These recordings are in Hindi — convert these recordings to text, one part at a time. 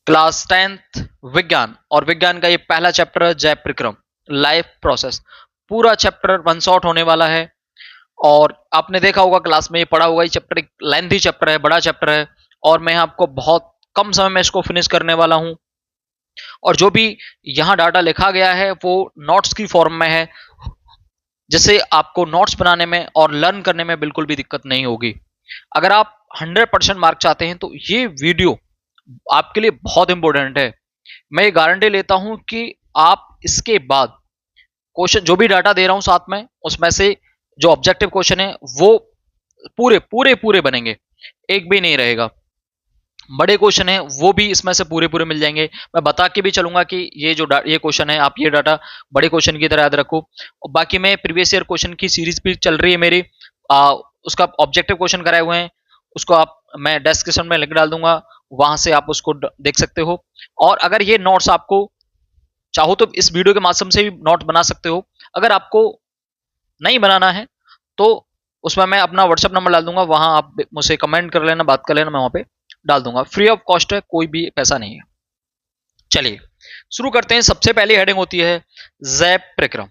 क्लास 10th विज्ञान, और विज्ञान का ये पहला चैप्टर है जैव प्रक्रम, लाइफ प्रोसेस। पूरा चैप्टर वन शॉट होने वाला है, और आपने देखा होगा क्लास में, ये पढ़ा होगा। ये चैप्टर एक लेंथी चैप्टर है, बड़ा चैप्टर है, और मैं आपको बहुत कम समय में इसको फिनिश करने वाला हूं। और जो भी यहाँ डाटा लिखा गया है वो नोट्स की फॉर्म में है, जिससे आपको नोट्स बनाने में और लर्न करने में बिल्कुल भी दिक्कत नहीं होगी। अगर आप 100% मार्क चाहते हैं तो ये वीडियो आपके लिए बहुत इंपॉर्टेंट है। मैं ये गारंटी लेता हूं कि आप इसके बाद क्वेश्चन जो भी डाटा दे रहा हूं साथ में, उसमें से जो ऑब्जेक्टिव क्वेश्चन है वो पूरे पूरे पूरे बनेंगे, एक भी नहीं रहेगा। बड़े क्वेश्चन है वो भी इसमें से पूरे पूरे मिल जाएंगे। मैं बता के भी चलूंगा कि ये जो ये क्वेश्चन है, आप ये डाटा बड़े क्वेश्चन की तरह याद रखो। और बाकी मैं प्रीवियस ईयर क्वेश्चन की सीरीज भी चल रही है मेरी, उसका ऑब्जेक्टिव क्वेश्चन कराए हुए हैं, उसको आप, मैं डिस्क्रिप्शन में लिंक डाल दूंगा, वहां से आप उसको देख सकते हो। और अगर ये नोट्स आपको चाहो तो इस वीडियो के माध्यम से भी नोट बना सकते हो। अगर आपको नहीं बनाना है तो उसमें मैं अपना व्हाट्सएप नंबर डाल दूंगा, वहां आप मुझसे कमेंट कर लेना, बात कर लेना, मैं वहां पे डाल दूंगा। फ्री ऑफ कॉस्ट है, कोई भी पैसा नहीं है। चलिए शुरू करते हैं। सबसे पहली हेडिंग होती है जैव प्रक्रम।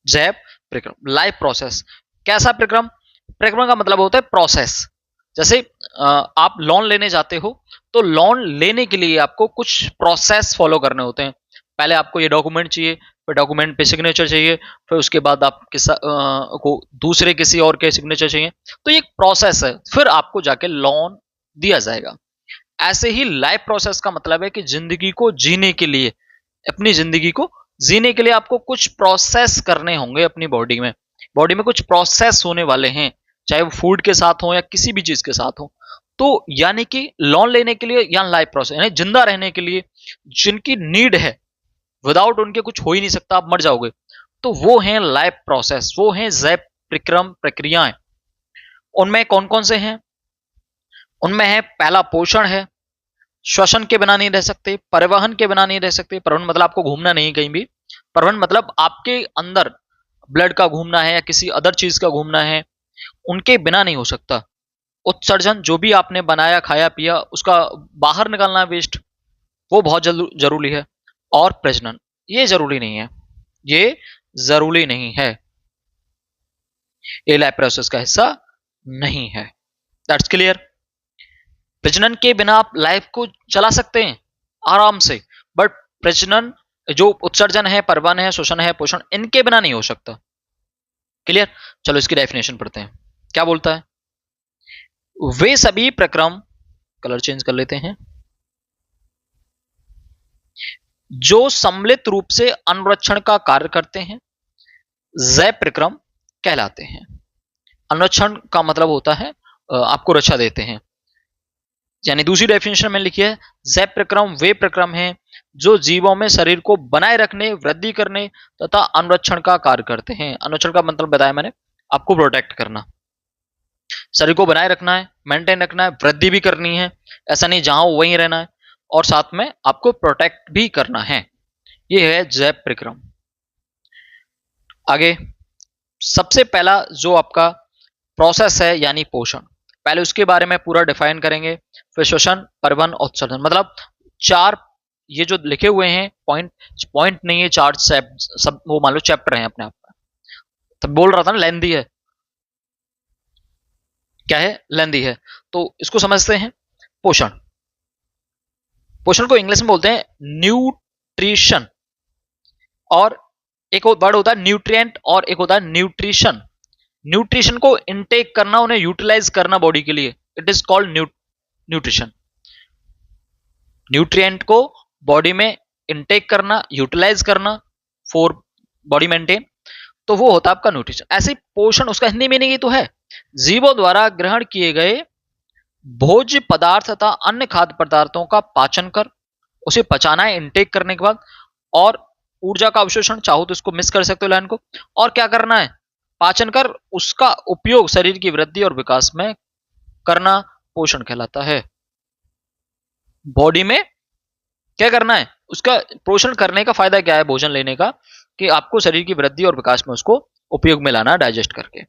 जैव प्रक्रम, लाइफ प्रोसेस। कैसा प्रक्रम? प्रक्रम का मतलब होता है प्रोसेस। जैसे आप लोन लेने जाते हो तो लोन लेने के लिए आपको कुछ प्रोसेस फॉलो करने होते हैं। पहले आपको ये डॉक्यूमेंट चाहिए, फिर डॉक्यूमेंट पे सिग्नेचर चाहिए, फिर उसके बाद आप को दूसरे किसी और के सिग्नेचर चाहिए। तो ये एक प्रोसेस है, फिर आपको जाके लोन दिया जाएगा। ऐसे ही लाइफ प्रोसेस का मतलब है कि जिंदगी को जीने के लिए, अपनी जिंदगी को जीने के लिए आपको कुछ प्रोसेस करने होंगे अपनी बॉडी में। बॉडी में कुछ प्रोसेस होने वाले हैं, चाहे वो फूड के साथ हो या किसी भी चीज के साथ हो। तो यानी कि लोन लेने के लिए या लाइफ प्रोसेस, यानी जिंदा रहने के लिए जिनकी नीड है, विदाउट उनके कुछ हो ही नहीं सकता, आप मर जाओगे, तो वो है लाइफ प्रोसेस, वो है जैव प्रक्रम प्रक्रियाएं। उनमें कौन कौन से हैं? उनमें है पहला पोषण है, श्वसन के बिना नहीं रह सकते, परिवहन के बिना नहीं रह सकते। परिवहन मतलब आपको घूमना नहीं कहीं भी, परिवहन मतलब आपके अंदर ब्लड का घूमना है या किसी अदर चीज का घूमना है, उनके बिना नहीं हो सकता। उत्सर्जन, जो भी आपने बनाया खाया पिया उसका बाहर निकालना वेस्ट, वो बहुत जरूरी है। और प्रजनन, ये जरूरी नहीं है, ये जरूरी नहीं है, ये लाइफ प्रोसेस का हिस्सा नहीं है। That's clear. प्रजनन के बिना आप लाइफ को चला सकते हैं आराम से, बट प्रजनन, जो उत्सर्जन है, परिवहन है, शोषण है, पोषण, इनके बिना नहीं हो सकता। क्लियर। चलो इसकी डेफिनेशन पढ़ते हैं, क्या बोलता है। वे सभी प्रक्रम, कलर चेंज कर लेते हैं, जो सम्मिलित रूप से अनुरक्षण का कार्य करते हैं, जैव प्रक्रम कहलाते हैं। अनुरक्षण का मतलब होता है आपको रक्षा देते हैं। यानी दूसरी डेफिनेशन में लिखी है, जैव प्रक्रम वे प्रक्रम हैं जो जीवों में शरीर को बनाए रखने, वृद्धि करने तथा अनुरक्षण का कार्य करते हैं। अनुरक्षण का मतलब बताया मैंने आपको, प्रोटेक्ट करना, शरीर को बनाए रखना है, मेंटेन रखना है, वृद्धि भी करनी है, ऐसा नहीं जहां हो वहीं रहना है, और साथ में आपको प्रोटेक्ट भी करना है। ये है जैव प्रक्रम। आगे सबसे पहला जो आपका प्रोसेस है यानी पोषण, पहले उसके बारे में पूरा डिफाइन करेंगे, फिर श्वसन, परिवहन, उत्सर्जन। मतलब चार, ये जो लिखे हुए हैं पॉइंट, पॉइंट नहीं है, चार सब वो मान लो चैप्टर हैं अपने आप में। तो बोल रहा था ना लेंदी है, क्या है, लेंदी है। तो इसको समझते हैं। पोषण, पोषण को इंग्लिश में बोलते हैं न्यूट्रिशन, और एक वर्ड होता है न्यूट्रिएंट और एक होता है न्यूट्रिशन। न्यूट्रिशन को इनटेक करना, उन्हें यूटिलाइज करना बॉडी के लिए, it is called nutrition. Nutrient को बॉडी में इनटेक करना, यूटिलाइज करना फॉर बॉडी मेंटेन, तो वो होता है आपका न्यूट्रिशन। ऐसे पोषण, उसका हिंदी मीनिंग ही तो है, जीवों द्वारा ग्रहण किए गए भोज्य पदार्थ तथा अन्य खाद्य पदार्थों का पाचन कर उसे पचाना है इनटेक करने के बाद, और ऊर्जा का अवशोषण, चाहो तो इसको मिस कर सकते हो लाइन को, और क्या करना है, पाचन कर उसका उपयोग शरीर की वृद्धि और विकास में करना पोषण कहलाता है। बॉडी में क्या करना है, उसका पोषण करने का फायदा क्या है भोजन लेने का, कि आपको शरीर की वृद्धि और विकास में उसको उपयोग में लाना, डाइजेस्ट करके।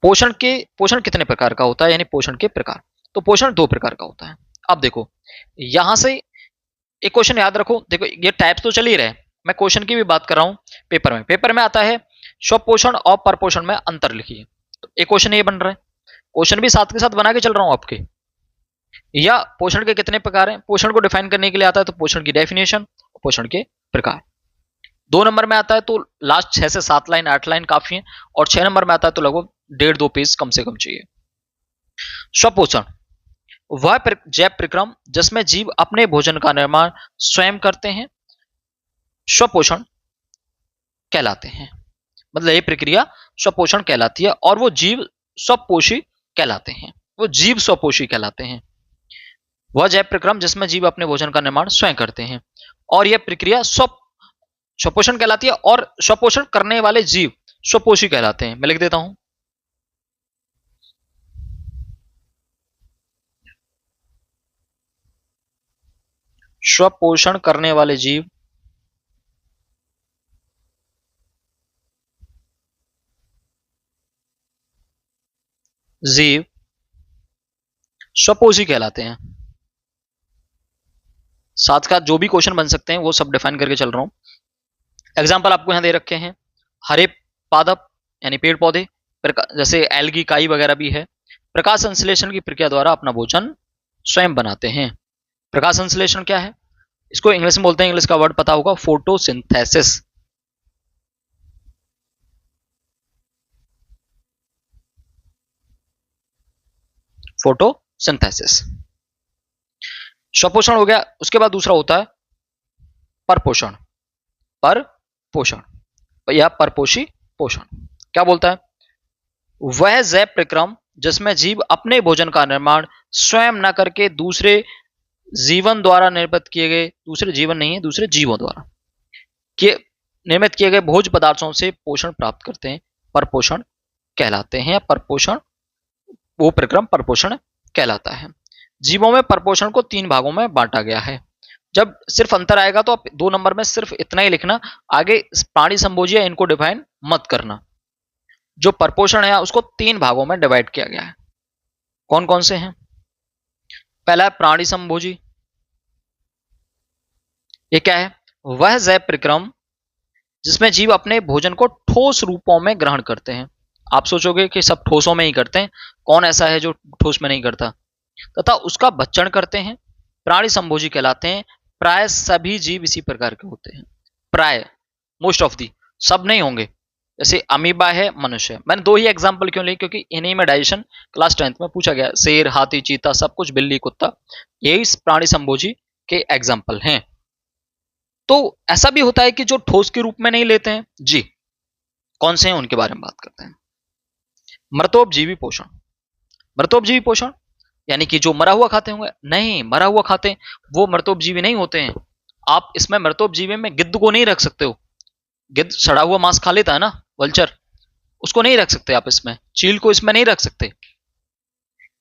पोषण कितने प्रकार का होता है, यानी पोषण के प्रकार। तो पोषण दो प्रकार का होता है। अब देखो यहां से एक क्वेश्चन याद रखो, देखो ये टाइप्स तो चल ही रहे, मैं क्वेश्चन की भी बात कर रहा हूं। पेपर में आता है स्वपोषण और परपोषण में अंतर लिखिए, तो एक क्वेश्चन ये बन रहा है। क्वेश्चन भी साथ के साथ बना के चल रहा हूं आपके। या पोषण के कितने प्रकार हैं, पोषण को डिफाइन करने के लिए आता है तो पोषण की डेफिनेशन, पोषण के प्रकार। 2 नंबर में आता है तो लास्ट 6 से 7 लाइन 8 लाइन काफी है, और 6 नंबर में आता है तो लगभग 1.5-2 पेज कम से कम चाहिए। स्वपोषण वह जैव प्रक्रम जिसमें जीव अपने भोजन का निर्माण स्वयं करते हैं, स्वपोषण कहलाते हैं। मतलब ये प्रक्रिया स्वपोषण कहलाती है, और वो जीव स्वपोषी कहलाते हैं, वो जीव स्वपोषी कहलाते हैं। वह जैव प्रक्रम जिसमें जीव अपने भोजन का निर्माण स्वयं करते हैं, और यह प्रक्रिया स्वपोषण कहलाती है, और स्वपोषण करने वाले जीव स्वपोषी कहलाते हैं। मैं लिख देता हूं, स्वपोषण करने वाले जीव स्वपोषी कहलाते हैं। साथ साथ जो भी क्वेश्चन बन सकते हैं वो सब डिफाइन करके चल रहा हूं। एग्जाम्पल आपको यहां दे रखे हैं, हरे पादप यानी पेड़ पौधे, जैसे एल्गी काई वगैरह भी है, प्रकाश संश्लेषण की प्रक्रिया द्वारा अपना भोजन स्वयं बनाते हैं। प्रकाश संश्लेषण क्या है, इसको इंग्लिश में बोलते हैं, इंग्लिश का वर्ड पता होगा, फोटोसिंथेसिस। फोटोसिंथेसिस स्वपोषण हो गया। उसके बाद दूसरा होता है परपोषण। परपोषण या परपोषी पोषण क्या बोलता है, वह जैव प्रक्रम जिसमें जीव अपने भोजन का निर्माण स्वयं न करके दूसरे जीवन द्वारा निर्मित किए गए, दूसरे जीवन नहीं है, दूसरे जीवों द्वारा निर्मित किए गए भोज्य पदार्थों से पोषण प्राप्त करते हैं, परपोषण कहलाते हैं। परपोषण वो प्रक्रम परपोषण कहलाता है। जीवों में परपोषण को 3 भागों में बांटा गया है। जब सिर्फ अंतर आएगा तो आप 2 नंबर में सिर्फ इतना ही लिखना, आगे प्राणी संभोजी है इनको डिफाइन मत करना। जो परपोषण है उसको 3 भागों में डिवाइड किया गया है। कौन कौन से हैं, पहला है प्राणी संभोजी। ये क्या है, वह जैव प्रक्रम जिसमें जीव अपने भोजन को ठोस रूपों में ग्रहण करते हैं। आप सोचोगे कि सब ठोसों में ही करते हैं, कौन ऐसा है जो ठोस में नहीं करता, तथा उसका भक्षण करते हैं, प्राणी संभोजी कहलाते हैं। प्राय सभी जीव इसी प्रकार के होते हैं, प्राय मोस्ट ऑफ दी, सब नहीं होंगे। जैसे अमीबा है, मनुष्य है। मैंने 2 ही एग्जांपल क्यों लिए, क्योंकि इन्हीं में डाइजेशन क्लास 10th में पूछा गया, शेर, हाथी, चीता सब कुछ, बिल्ली, कुत्ता, यही प्राणी संभोजी के एग्जाम्पल हैं। तो ऐसा भी होता है कि जो ठोस के रूप में नहीं लेते हैं जी, कौन से हैं उनके बारे में बात करते हैं। मृतोपजीवी पोषण। मृतोपजीवी पोषण यानी कि जो मरा हुआ खाते होंगे, नहीं, मरा हुआ खाते हैं वो मृतोपजीवी नहीं होते हैं। आप इसमें मृतोपजीवी में गिद्ध को नहीं रख सकते हो, गिद्ध सड़ा हुआ मांस खा लेता है ना, वल्चर, उसको नहीं रख सकते आप इसमें, चील को इसमें नहीं रख सकते।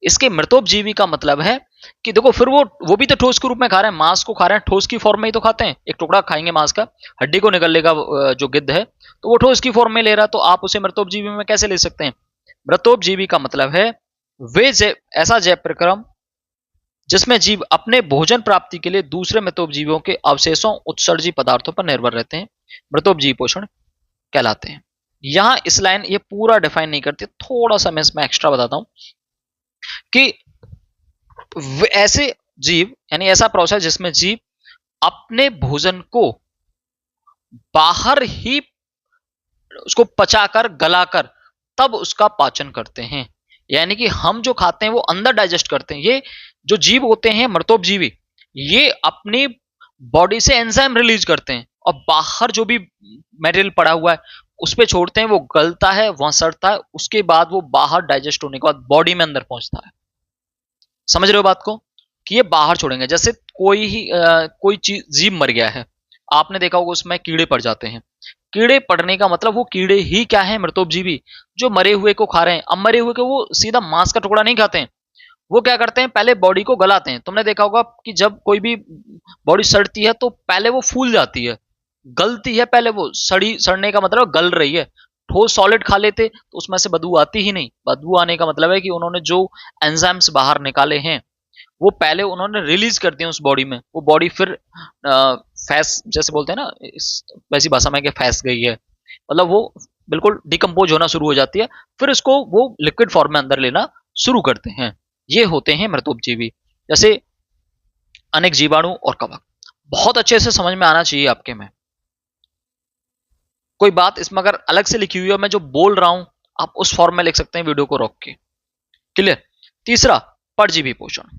इसके मृतोपजीवी का मतलब है कि देखो फिर वो भी तो ठोस के रूप में खा रहे हैं, मांस को खा रहे हैं, ठोस की फॉर्म में ही तो खाते हैं। एक टुकड़ा खाएंगे मांस का, हड्डी को निकल लेगा जो गिद्ध है, तो वो ठोस की फॉर्म में ले रहा है, तो आप उसे मृतोपजीवी में कैसे ले सकते हैं। मृतोपजीवी का मतलब है वे ऐसा जैव प्रक्रम जिसमें जीव अपने भोजन प्राप्ति के लिए दूसरे मृतोपजीवियों के अवशेषों, उत्सर्जी पदार्थों पर निर्भर रहते हैं, मृतोपजीवी पोषण कहलाते हैं। यहां इस लाइन ये पूरा डिफाइन नहीं करती, थोड़ा सा मैं इसमें एक्स्ट्रा बताता हूं कि ऐसे जीव यानी ऐसा प्रोसेस जिसमें जीव अपने भोजन को बाहर ही उसको पचाकर, गलाकर तब उसका पाचन करते हैं। यानी कि हम जो खाते हैं वो अंदर डाइजेस्ट करते हैं। ये जो जीव होते हैं मृतोपजीवी, ये अपनी बॉडी से एंजाइम रिलीज करते हैं और बाहर जो भी मटेरियल पड़ा हुआ है उस पर छोड़ते हैं, वो गलता है, वहां सड़ता है, उसके बाद वो बाहर डाइजेस्ट होने के बाद बॉडी में अंदर पहुंचता है। समझ रहे हो बात को, कि ये बाहर छोड़ेंगे। जैसे कोई चीज जीव मर गया है, आपने देखा होगा उसमें कीड़े पड़ जाते हैं। कीड़े पड़ने का मतलब वो कीड़े ही क्या है, मृतोपजीवी, जो मरे हुए को खा रहे हैं। अब मरे हुए को वो सीधा मांस का टुकड़ा नहीं खाते हैं, वो क्या करते हैं, पहले बॉडी को गलाते हैं। तुमने देखा होगा कि जब कोई भी बॉडी सड़ती है तो पहले वो फूल जाती है, गलती है, पहले वो सड़ने का मतलब गल रही है। ठोस सॉलिड खा लेते तो उसमें से बदबू आती ही नहीं। बदबू आने का मतलब है कि उन्होंने जो एंजाइम्स बाहर निकाले हैं वो पहले उन्होंने रिलीज कर दिया उस बॉडी में, वो बॉडी फिर फैस जैसे बोलते हैं ना, वैसी भाषा में कि फैस गई है, मतलब वो बिल्कुल डिकम्पोज होना शुरू हो जाती है, फिर इसको वो लिक्विड फॉर्म में अंदर लेना शुरू करते हैं। ये होते हैं मृतोपजीवी, जैसे अनेक जीवाणु और कवक। बहुत अच्छे से समझ में आना चाहिए आपके में। कोई बात इसमें अगर अलग से लिखी हुई है, मैं जो बोल रहा हूं आप उस फॉर्म में लिख सकते हैं वीडियो को रोक के। क्लियर। तीसरा, परजीवी पोषण।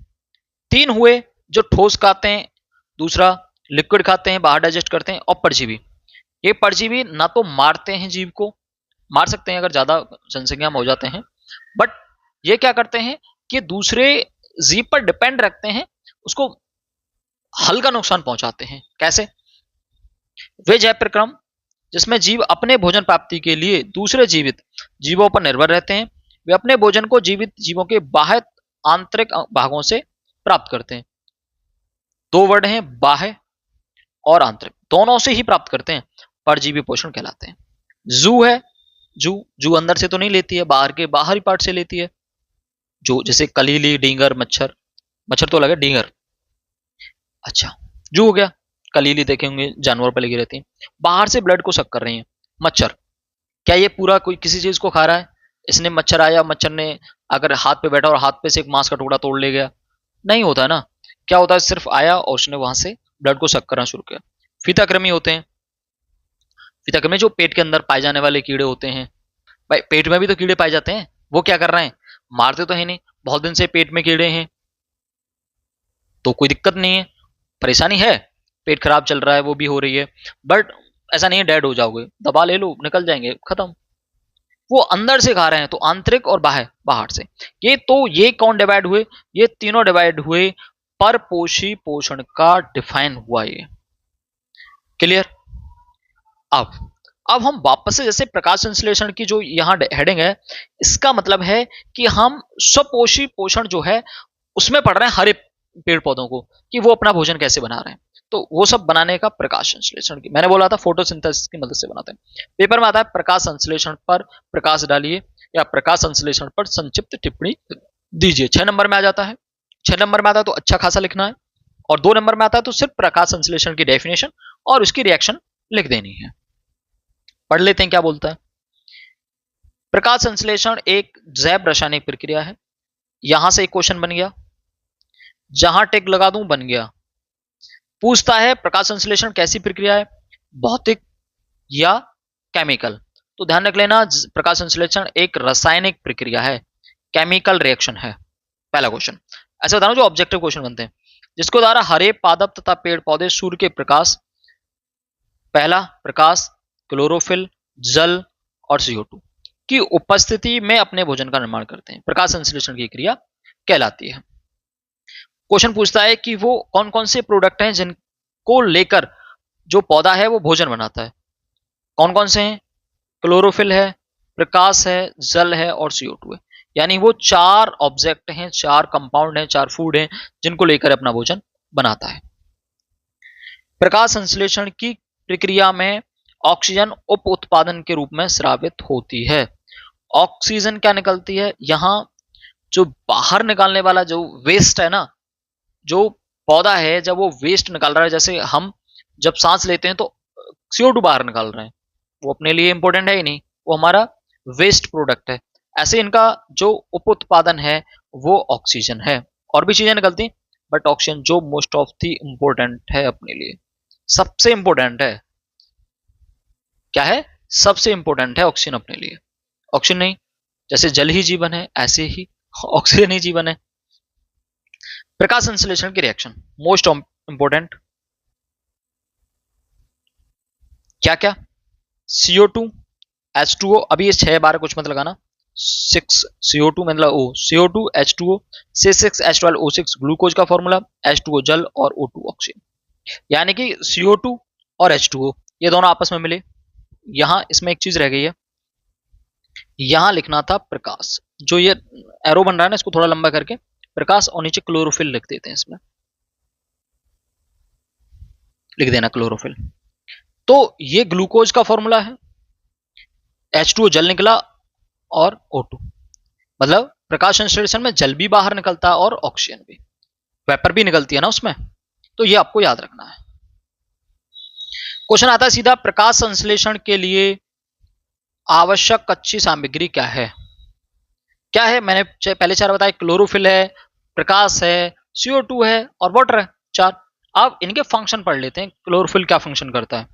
तीन हुए, जो ठोस खाते हैं, दूसरा लिक्विड खाते हैं, बाहर डाइजेस्ट करते हैं, और परजीवी। ये परजीवी ना तो मारते हैं जीव को, मार सकते हैं अगर ज्यादा जनसंख्या में हो जाते हैं, बट ये क्या करते हैं कि दूसरे जीव पर डिपेंड रखते हैं, उसको हल्का नुकसान पहुंचाते हैं। कैसे? वे जैव प्रक्रम जिसमें जीव अपने भोजन प्राप्ति के लिए दूसरे जीवित जीवों पर निर्भर रहते हैं, वे अपने भोजन को जीवित जीवों के बाह्य आंतरिक भागों से प्राप्त करते हैं। दो वर्ड हैं, बाह्य और आंतरिक, दोनों से ही प्राप्त करते हैं, परजीवी पोषण कहलाते हैं। जू है, जू अंदर से तो नहीं लेती है, बाहर के बाहरी पार्ट से लेती है, जो जैसे कलीली, डींगर, मच्छर, मच्छर तो लगे, डींगर। अच्छा, जू हो गया। कलीली देखे होंगे जानवर पर लगी रहती है, बाहर से ब्लड को सक कर रही है। मच्छर, क्या ये पूरा कोई किसी चीज को खा रहा है? इसने मच्छर आया, मच्छर ने अगर हाथ पे बैठा और हाथ पे से एक मांस का टुकड़ा तोड़ ले गया? नहीं होता है ना। क्या होता है, सिर्फ आया और उसने वहां से ब्लड को सक करना शुरू किया। फीताकृमि होते हैं, फीताकृमि जो पेट के अंदर पाए जाने वाले कीड़े होते हैं। भाई पेट में भी तो कीड़े पाए जाते हैं, वो क्या कर रहे हैं? मारते तो है नहीं, बहुत दिन से पेट में कीड़े हैं तो कोई दिक्कत नहीं है, परेशानी है, पेट खराब चल रहा है, वो भी हो रही है, बट ऐसा नहीं है डेड हो जाओगे, दबा ले लो निकल जाएंगे, खत्म। वो अंदर से खा रहे हैं, तो आंतरिक और बाहर, बाहर से। ये तो ये कौन डिवाइड हुए? ये तीनों डिवाइड हुए, परपोषी पोषण का डिफाइन हुआ ये। क्लियर। अब हम वापस से, जैसे प्रकाश संश्लेषण की जो यहाँ हेडिंग है, इसका मतलब है कि हम स्वपोषी पोषण जो है उसमें पढ़ रहे हैं हरे पेड़ पौधों को, कि वो अपना भोजन कैसे बना रहे हैं। तो वो सब बनाने का प्रकाश संश्लेषण की, मैंने बोला था फोटोसिंथेसिस की मदद से बनाते हैं। पेपर में आता है प्रकाश संश्लेषण पर प्रकाश डालिए या प्रकाश संश्लेषण पर संक्षिप्त टिप्पणी दीजिए। 6 नंबर में आ जाता है। 6 नंबर में आता है तो अच्छा खासा लिखना है, और 2 नंबर में आता है तो सिर्फ प्रकाश संश्लेषण की डेफिनेशन और उसकी रिएक्शन लिख देनी है। पढ़ लेते हैं क्या बोलता है। प्रकाश संश्लेषण एक जैव रासायनिक प्रक्रिया है। यहां से एक क्वेश्चन बन गया, जहां टिक लगा दूं बन गया। पूछता है प्रकाश संश्लेषण कैसी प्रक्रिया है, भौतिक या केमिकल? तो ध्यान रख लेना, प्रकाश संश्लेषण एक रासायनिक प्रक्रिया है, केमिकल रिएक्शन है। पहला क्वेश्चन ऐसे बता रहा हूं जो ऑब्जेक्टिव क्वेश्चन बनते हैं, जिसको द्वारा हरे पादप तथा पेड़ पौधे सूर्य के प्रकाश, पहला प्रकाश, क्लोरोफिल, जल और CO2 की उपस्थिति में अपने भोजन का निर्माण करते हैं, प्रकाश संश्लेषण की क्रिया कहलाती है। क्वेश्चन पूछता है कि वो कौन कौन से प्रोडक्ट हैं जिनको लेकर जो पौधा है वो भोजन बनाता है। कौन कौन से हैं? क्लोरोफिल है, प्रकाश है, जल है और CO2 है। यानी वो 4 ऑब्जेक्ट हैं, 4 कंपाउंड हैं, 4 फूड हैं जिनको लेकर अपना भोजन बनाता है। प्रकाश संश्लेषण की प्रक्रिया में ऑक्सीजन उप उत्पादन के रूप में स्रावित होती है। ऑक्सीजन क्या निकलती है? यहां जो बाहर निकालने वाला जो वेस्ट है ना, जो पौधा है जब वो वेस्ट निकाल रहा है, जैसे हम जब सांस लेते हैं तो CO2 बाहर निकाल रहे हैं, वो अपने लिए इंपॉर्टेंट है ही नहीं, वो हमारा वेस्ट प्रोडक्ट है। ऐसे इनका जो उप उत्पादन है वो ऑक्सीजन है, और भी चीजें निकलती, बट ऑक्सीजन जो मोस्ट ऑफ दी इंपॉर्टेंट है अपने लिए, सबसे इंपॉर्टेंट है। क्या है? सबसे इंपॉर्टेंट है ऑक्सीजन अपने लिए। ऑक्सीजन नहीं, जैसे जल ही जीवन है ऐसे ही ऑक्सीजन ही जीवन है। प्रकाश संश्लेषण की रिएक्शन मोस्ट इंपॉर्टेंट क्या क्या? CO2, H2O, अभी ये 6 बार कुछ मत लगाना, 6 CO2 मतलब O, CO2 H2O से 6H12O6 ग्लूकोज का फॉर्मूला, H2O जल और O2 ऑक्सीजन। यानी कि CO2 और H2O ये दोनों आपस में मिले। यहां इसमें एक चीज रह गई है, यहां लिखना था प्रकाश, जो ये एरो बन रहा है ना इसको थोड़ा लंबा करके प्रकाश, और नीचे क्लोरोफिल लिख देते हैं, इसमें लिख देना क्लोरोफिल। तो ये ग्लूकोज का फॉर्मूला है, H2O जल निकला और O2, मतलब प्रकाश संश्लेषण में जल भी बाहर निकलता है और ऑक्सीजन भी। वेपर भी निकलती है ना उसमें, तो ये आपको याद रखना है। क्वेश्चन आता है सीधा, प्रकाश संश्लेषण के लिए आवश्यक कच्ची सामग्री क्या है? क्या है? मैंने पहले चार बताया, क्लोरोफिल है, प्रकाश है, CO2 है और वाटर है, चार। अब इनके फंक्शन पढ़ लेते हैं। क्लोरोफिल क्या फंक्शन करता है?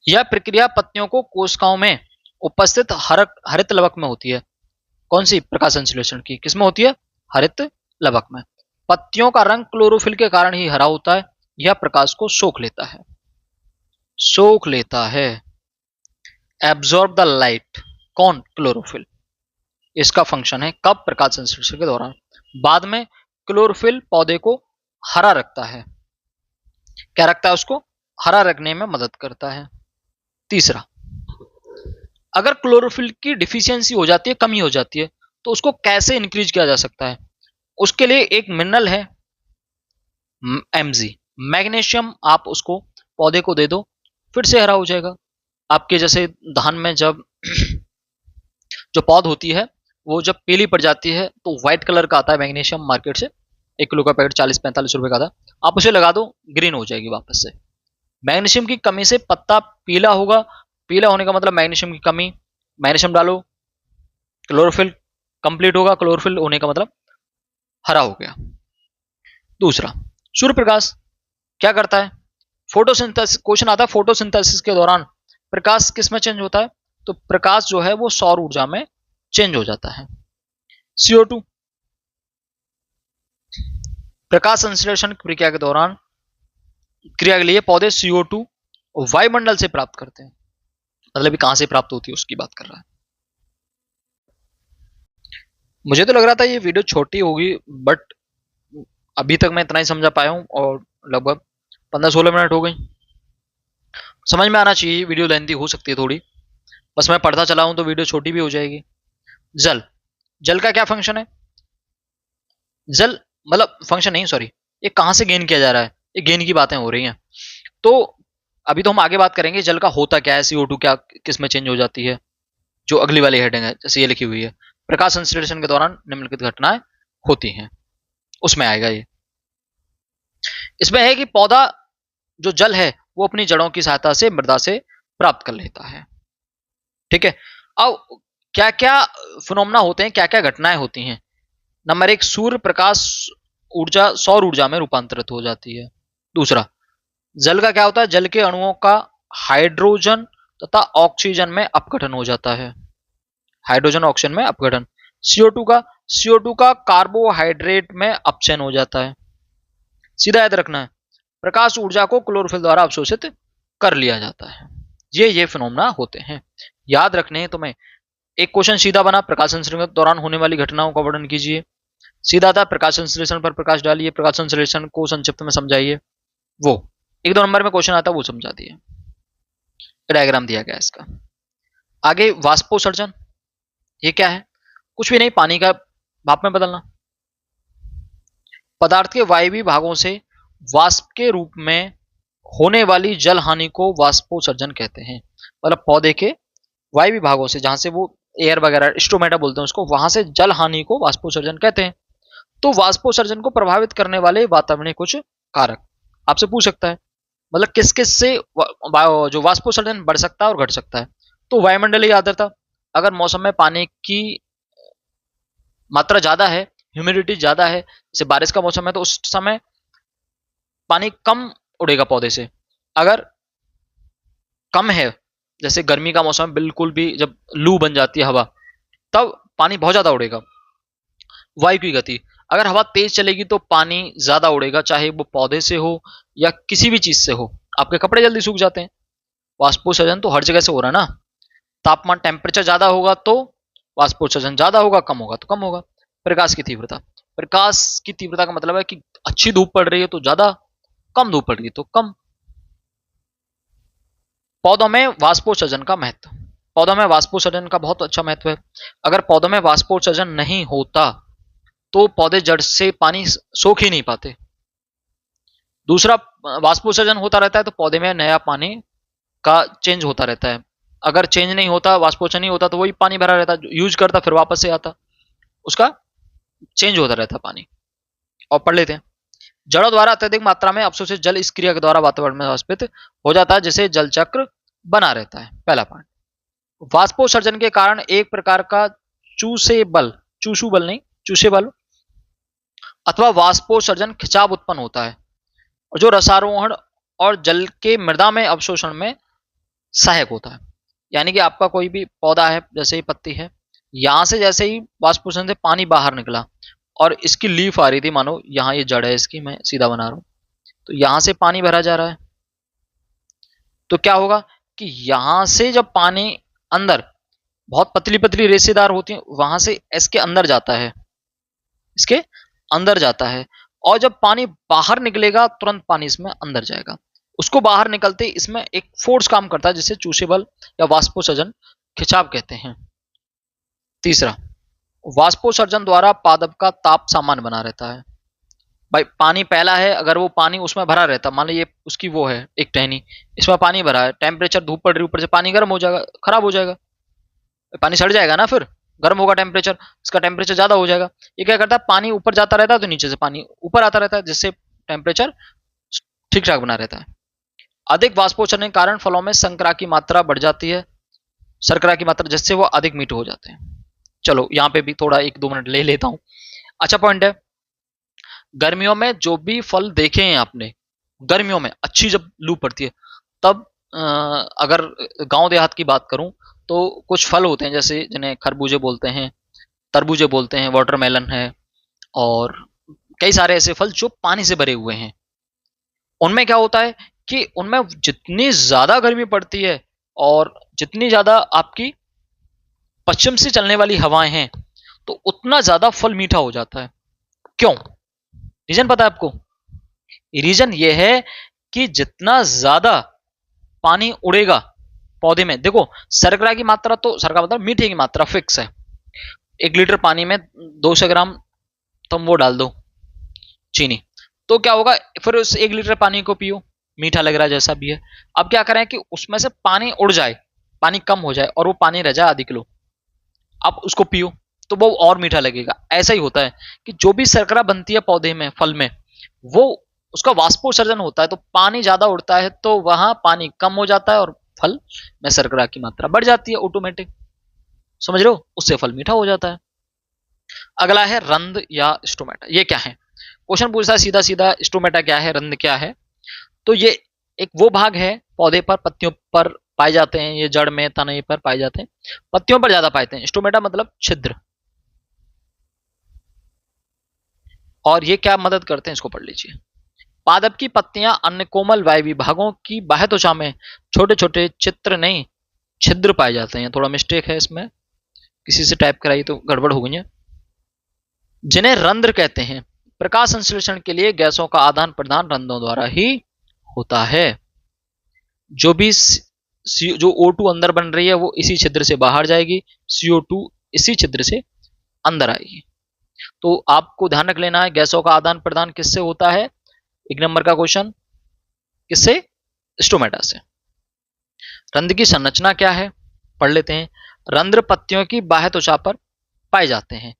यह प्रक्रिया पत्तियों को कोशिकाओं में उपस्थित हरित लवक में होती है। कौन सी? प्रकाश संश्लेषण की। किसमें होती है? हरित लवक में। पत्तियों का रंग क्लोरोफिल के कारण ही हरा होता है। यह प्रकाश को सोख लेता है, सोख लेता है, एब्जॉर्ब द लाइट। कौन? क्लोरोफिल। इसका फंक्शन है कब? प्रकाश संश्लेषण के दौरान। बाद में क्लोरोफिल पौधे को हरा रखता है। क्या रखता है? उसको हरा रखने में मदद करता है। तीसरा, अगर क्लोरोफिल की डिफिशियंसी हो जाती है, कमी हो जाती है, तो उसको कैसे इंक्रीज किया जा सकता है? उसके लिए एक मिनरल है Mg, मैग्नीशियम। आप उसको पौधे को दे दो, फिर से हरा हो जाएगा। आपके जैसे धान में जब जो पौध होती है वो जब पीली पड़ जाती है तो व्हाइट कलर का आता है मैग्नीशियम मार्केट से, 1 किलो का पैकेट 40-45 रुपए का था। आप उसे लगा दो, ग्रीन हो जाएगी वापस से। मैग्नीशियम की कमी से पत्ता पीला होगा, पीला होने का मतलब मैग्नीशियम की कमी। मैग्नीशियम डालो, क्लोरोफिल कंप्लीट होगा, क्लोरोफिल होने का मतलब हरा हो गया। दूसरा, सूर्य प्रकाश क्या करता है? फोटोसिंथेसिस। क्वेश्चन आता है फोटोसिंथेसिस के दौरान प्रकाश किस में चेंज होता है? तो प्रकाश जो है वो सौर ऊर्जा में चेंज हो जाता है। CO2, प्रकाश संश्लेषण प्रक्रिया के दौरान क्रिया के लिए पौधे CO2 वायुमंडल से प्राप्त करते हैं। मतलब कहां से प्राप्त होती है उसकी बात कर रहा है। मुझे तो लग रहा था ये वीडियो छोटी होगी, बट अभी तक मैं इतना ही समझा पाया हूं और लगभग 15-16 मिनट हो गई। समझ में आना चाहिए, वीडियो लेंथी हो सकती है थोड़ी, बस मैं पढ़ता चला हूं तो वीडियो छोटी भी हो जाएगी। जल, जल का क्या फंक्शन है? जल मतलब फंक्शन नहीं, सॉरी, ये कहां से गेन किया जा रहा है? ये गेन की बातें हो रही हैं। तो अभी तो हम आगे बात करेंगे जल का होता क्या है, CO2 क्या किस में चेंज हो जाती है, जो अगली वाली हेडिंग है, जैसे ये लिखी हुई है, प्रकाश संश्लेषण के दौरान निम्नलिखित घटनाएं होती हैं, उसमें आएगा ये। इसमें है कि पौधा जो जल है वो अपनी जड़ों की सहायता से मृदा से प्राप्त कर लेता है। ठीक है। अब क्या क्या फिनोमेना होते हैं, क्या क्या घटनाएं होती हैं? नंबर 1, सूर्य प्रकाश ऊर्जा सौर ऊर्जा में रूपांतरित हो जाती है। दूसरा, जल का क्या होता है? जल के अणुओं का हाइड्रोजन तथा ऑक्सीजन में अपघटन हो जाता है। हाइड्रोजन ऑक्सीजन में अपघटन। CO2 का कार्बोहाइड्रेट में अपचयन हो जाता है। सीधा याद रखना है, प्रकाश ऊर्जा को क्लोरोफिल द्वारा अवशोषित कर लिया जाता है। ये फिनोमेना होते हैं, याद रखने हैं तुम्हें। एक क्वेश्चन सीधा बना, प्रकाश संश्लेषण के दौरान होने वाली घटनाओं का वर्णन कीजिए। सीधा था, प्रकाश संश्लेषण पर प्रकाश डालिए, प्रकाश संश्लेषण को संक्षिप्त में समझाइए। वो 1-2 नंबर में क्वेश्चन आता है, वो समझा दिए, डायग्राम दिया गया इसका। आगे वाष्पोत्सर्जन, ये क्या है? कुछ भी नहीं, पानी का भाप में बदलना। पदार्थ के वायवीय भागों से वाष्प के रूप में होने वाली जल हानि को वाष्पोत्सर्जन कहते हैं। मतलब पौधे के वायवीय भागों से, जहां से वो एयर वगैरह, स्टोमेटा बोलते हैं उसको, वहां से जल हानि को वाष्पोत्सर्जन कहते हैं। तो वाष्पोत्सर्जन को प्रभावित करने वाले वातावरणीय कुछ कारक आपसे पूछ सकता है, मतलब किस किस से जो वाष्पोत्सर्जन बढ़ सकता है और घट सकता है। तो वायुमंडलीय आर्द्रता, अगर मौसम में पानी की मात्रा ज्यादा है, ह्यूमिडिटी ज्यादा है, जैसे बारिश का मौसम है तो उस समय पानी कम उड़ेगा पौधे से। अगर कम है, जैसे गर्मी का मौसम बिल्कुल भी, जब लू बन जाती है हवा, तब पानी बहुत ज्यादा उड़ेगा। वायु की गति, अगर हवा तेज चलेगी तो पानी ज्यादा उड़ेगा, चाहे वो पौधे से हो या किसी भी चीज से हो। आपके कपड़े जल्दी सूख जाते हैं। वाष्पोत्सर्जन तो हर जगह से हो रहा है ना। तापमान, टेम्परेचर ज्यादा होगा तो वाष्पोत्सर्जन ज्यादा होगा, कम होगा तो कम होगा। प्रकाश की तीव्रता, प्रकाश की तीव्रता का मतलब है कि अच्छी धूप पड़ रही है तो ज्यादा, कम धूप पड़ रही है तो कम। पौधों में वाष्पोत्सर्जन का महत्व, पौधों में वाष्पोत्सर्जन का बहुत अच्छा महत्व है। अगर पौधों में वाष्पोत्सर्जन नहीं होता तो पौधे जड़ से पानी सोख ही नहीं पाते। दूसरा, वाष्पोत्सर्जन होता रहता है तो पौधे में नया पानी का चेंज होता रहता है। अगर चेंज नहीं होता, वाष्पोत्सर्जन नहीं होता, तो वही पानी भरा रहता, यूज करता फिर वापस से आता, उसका चेंज होता रहता पानी। और पढ़ लेते हैं। जड़ों द्वारा अत्यधिक मात्रा में अवशोषित जल इस क्रिया के द्वारा वातावरण में वाष्पित हो जाता है, जिससे जल चक्र बना रहता है। पहला पॉइंट, वाष्पोत्सर्जन के कारण एक प्रकार का चूसेबल चूसुबल नहीं चूसेबल अथवा वाष्पोत्सर्जन खिंचाव उत्पन्न होता है, और जो रसारोहण और जल के मृदा में अवशोषण में सहायक होता है। यानी कि आपका कोई भी पौधा है, जैसे ही पत्ती है, यहां से जैसे ही वाष्पोत्सर्जन से पानी बाहर निकला और इसकी लीफ आ रही थी, मानो यहाँ ये जड़ है इसकी, मैं सीधा बना रहा हूं, तो यहां से पानी भरा जा रहा है, तो क्या होगा कि यहां से जब पानी अंदर, बहुत पतली पतली रेसेदार होती है, वहां से इसके अंदर जाता है, इसके अंदर जाता है, और जब पानी बाहर निकलेगा तुरंत पानी इसमें अंदर जाएगा। उसको बाहर निकलते इसमें एक फोर्स काम करता है, जिसे चूसेबल या वाष्पोत्सर्जन खिंचाव कहते हैं। तीसरा, वाष्पोत्सर्जन द्वारा पादप का ताप सामान्य बना रहता है। भाई पानी पहला है, अगर वो पानी उसमें भरा रहता, मान लो ये उसकी वो है एक टहनी, इसमें पानी भरा है, टेम्परेचर धूप पड़ रही, ऊपर से पानी गर्म हो जाएगा, खराब हो जाएगा, पानी सड़ जाएगा ना, फिर गर्म होगा टेम्परेचर, इसका टेम्परेचर ज्यादा हो जाएगा। ये क्या करता है, पानी ऊपर जाता रहता है तो नीचे से पानी ऊपर आता रहता है, जिससे टेम्परेचर ठीक ठाक बना रहता है। अधिक वाष्पोत्सर्जन के कारण फलों में शर्करा की मात्रा बढ़ जाती है, शर्करा की मात्रा, जिससे वो अधिक मीठे हो जाते हैं। चलो यहाँ पे भी थोड़ा 1-2 मिनट ले लेता हूं। अच्छा पॉइंट है, गर्मियों में जो भी फल देखे हैं आपने, गर्मियों में अच्छी जब लू पड़ती है तब, अगर गांव देहात की बात करूं तो कुछ फल होते हैं, जैसे जिन्हें खरबूजे बोलते हैं, तरबूजे बोलते हैं, वाटरमेलन है, और कई सारे ऐसे फल जो पानी से भरे हुए हैं। उनमें क्या होता है कि उनमें जितनी ज्यादा गर्मी पड़ती है और जितनी ज्यादा आपकी पश्चिम से चलने वाली हवाएं हैं, तो उतना ज्यादा फल मीठा हो जाता है। क्यों? रीजन पता है आपको? रीजन ये है कि जितना ज्यादा पानी उड़ेगा पौधे में, देखो शर्करा की मात्रा, तो शर्करा मतलब मीठे की मात्रा फिक्स है, 1 लीटर पानी में 200 ग्राम तुम वो डाल दो चीनी, तो क्या होगा, फिर उस 1 लीटर पानी को पियो, मीठा लग रहा है जैसा भी है। अब क्या करें कि उसमें से पानी उड़ जाए, पानी कम हो जाए और वो पानी रह जाए आधी किलो, आप उसको पियो तो वो और मीठा लगेगा। ऐसा ही होता है कि जो भी शर्करा बनती है पौधे में, फल में, वो उसका वाष्पोत्सर्जन होता है, तो पानी ज्यादा उड़ता है तो वहां पानी कम हो जाता है और फल में शर्करा की मात्रा बढ़ जाती है ऑटोमेटिक, समझ रहे हो, उससे फल मीठा हो जाता है। अगला है रंध या स्टोमेटा। ये क्या है? क्वेश्चन पूछता है सीधा सीधा, स्टोमेटा क्या है, रंध क्या है? तो ये एक वो भाग है पौधे पर, पत्तियों पर पाए जाते हैं, ये जड़ में, तने पर पाए जाते हैं, पत्तियों पर ज्यादा पाते हैं। स्टोमेटा मतलब छिद्र, और ये क्या मदद करते हैं इसको पढ़ लीजिए। पादप की पत्तियां अन्य कोमल वायवी भागों की बाह्य त्वचा में छोटे छोटे चित्र नहीं छिद्र पाए जाते हैं। थोड़ा मिस्टेक है इसमें, किसी से टाइप कराई तो गड़बड़ हो गई है, जिन्हें रंध्र कहते हैं। प्रकाश संश्लेषण के लिए गैसों का आदान प्रदान रंध्रों द्वारा ही होता है। जो भी जो O2 अंदर बन रही है वो इसी छिद्र से बाहर जाएगी, CO2 इसी छिद्र से अंदर आएगी। तो आपको ध्यान रख लेना है, गैसों का आदान प्रदान किससे होता है? 1 नंबर का क्वेश्चन, किससे? स्टोमेटा से। रंध्र की संरचना क्या है, पढ़ लेते हैं। रंध्र पत्तियों की बाह्य त्वचा पर पाए जाते हैं।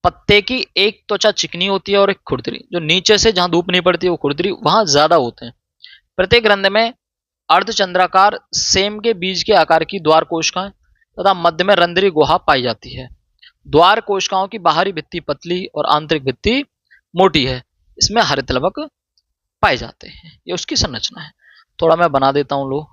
पत्ते की एक त्वचा चिकनी होती है और एक खुरदरी, जो नीचे से जहां धूप नहीं पड़ती है वो खुरदरी वहां ज्यादा होते हैं। प्रत्येक रंध्र में अर्धचंद्राकार सेम के बीज के आकार की द्वार कोशिकाएं तथा मध्य में रंध्रीय गुहा पाई जाती है। द्वार कोशिकाओं की बाहरी भित्ति पतली और आंतरिक भित्ति मोटी है। इसमें हरित लवक पाए जाते हैं। ये उसकी संरचना है। थोड़ा मैं बना देता हूं, लो।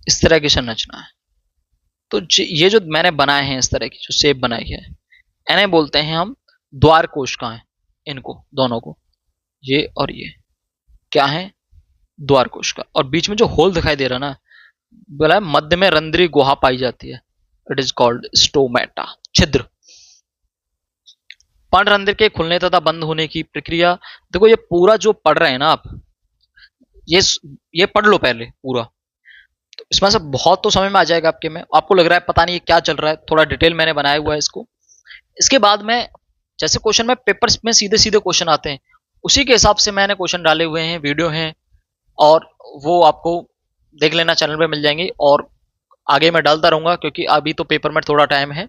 इस तरह की संरचना है। तो ये जो मैंने बनाए हैं, इस तरह की जो शेप बनाई है, इन्हें बोलते हैं हम द्वार कोशिकाएं। इनको दोनों को, ये और ये क्या है? द्वार कोशिका। और बीच में जो होल दिखाई दे रहा ना, बोला है मध्य में रंध्रीय गुहा पाई जाती है, इट इज कॉल्ड स्टोमेटा, छिद्र। पर्णरंध्र के खुलने तथा बंद होने की प्रक्रिया, देखो ये पूरा जो पढ़ रहे हैं ना आप, ये पढ़ लो पहले पूरा, तो इसमें से बहुत तो समझ में आ जाएगा आपके में। आपको लग रहा है पता नहीं ये क्या चल रहा है, थोड़ा डिटेल मैंने बनाया हुआ है इसको। इसके बाद में जैसे क्वेश्चन में पेपर्स में सीधे सीधे क्वेश्चन आते हैं, उसी के हिसाब से मैंने क्वेश्चन डाले हुए हैं, वीडियो हैं, और वो आपको देख लेना, चैनल पे मिल जाएंगे। और आगे मैं डालता रहूंगा, क्योंकि अभी तो पेपर में थोड़ा टाइम है,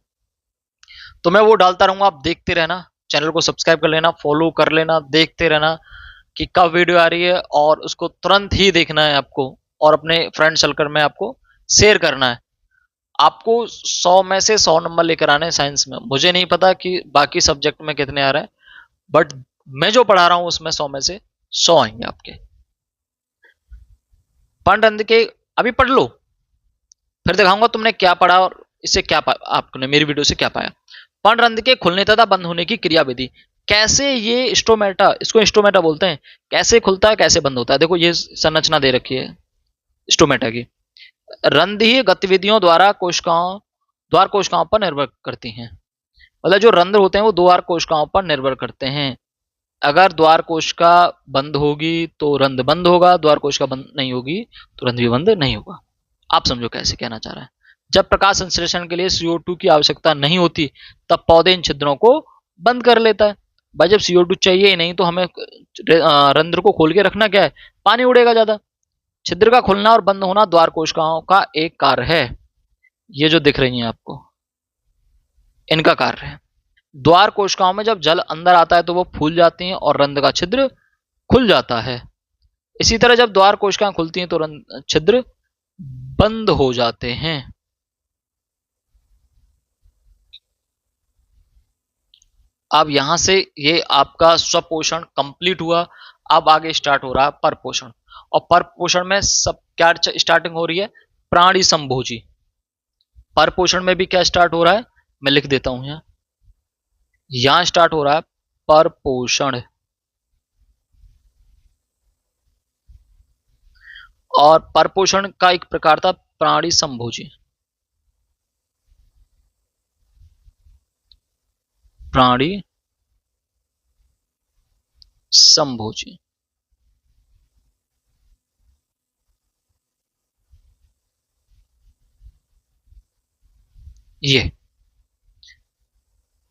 तो मैं वो डालता रहूंगा। आप देखते रहना, चैनल को सब्सक्राइब कर लेना, फॉलो कर लेना, देखते रहना कि कब वीडियो आ रही है, और उसको तुरंत ही देखना है आपको, और अपने फ्रेंड सर्कल में आपको शेयर करना है। आपको 100 में से 100 नंबर लेकर आने हैं साइंस में। मुझे नहीं पता कि बाकी सब्जेक्ट में कितने आ रहे हैं, बट मैं जो पढ़ा रहा हूं उसमें 100 में से 100 आएंगे आपके। पांडरंध्र के अभी पढ़ लो, फिर दिखाऊंगा तुमने क्या पढ़ा और इससे क्या आपने मेरी वीडियो से क्या पाया। पांडरंध्र के खुलने तथा बंद होने की क्रिया विधि, कैसे ये स्टोमेटा, इसको स्टोमेटा बोलते हैं, कैसे खुलता है कैसे बंद होता है। देखो ये संरचना दे रखी है स्टोमेटा की। रंध्रीय गतिविधियों द्वारा कोशिकाओं, द्वार कोशिकाओं पर निर्भर करती हैं। मतलब जो रंध्र होते हैं वो द्वार कोशिकाओं पर निर्भर करते हैं। अगर द्वार कोशिका बंद होगी तो रंध्र बंद होगा, द्वार कोशिका बंद नहीं होगी तो रंध्र भी बंद नहीं होगा। आप समझो कैसे कहना चाह रहा है। जब प्रकाश संश्लेषण के लिए CO2 की आवश्यकता नहीं होती तब पौधे इन छिद्रों को बंद कर लेता है। भाई जब CO2 चाहिए ही नहीं तो हमें रंध्र को खोल के रखना क्या है, पानी उड़ेगा ज्यादा। छिद्र का खुलना और बंद होना द्वार कोशिकाओं का एक कार्य है। ये जो दिख रही है आपको, इनका कार्य है। द्वार कोशिकाओं में जब जल अंदर आता है तो वो फूल जाती हैं और रंध्र का छिद्र खुल जाता है। इसी तरह जब द्वार कोशिकाएं खुलती हैं तो छिद्र बंद हो जाते हैं। अब यहां से ये आपका स्वपोषण कंप्लीट हुआ। अब आगे स्टार्ट हो रहा है परपोषण, और परपोषण में सब क्या स्टार्टिंग हो रही है, प्राणी संभोजी। परपोषण में भी क्या स्टार्ट हो रहा है, मैं लिख देता हूं यहां स्टार्ट हो रहा है परपोषण। और परपोषण का एक प्रकार था प्राणी संभोजी। प्राणी संभोजी, ये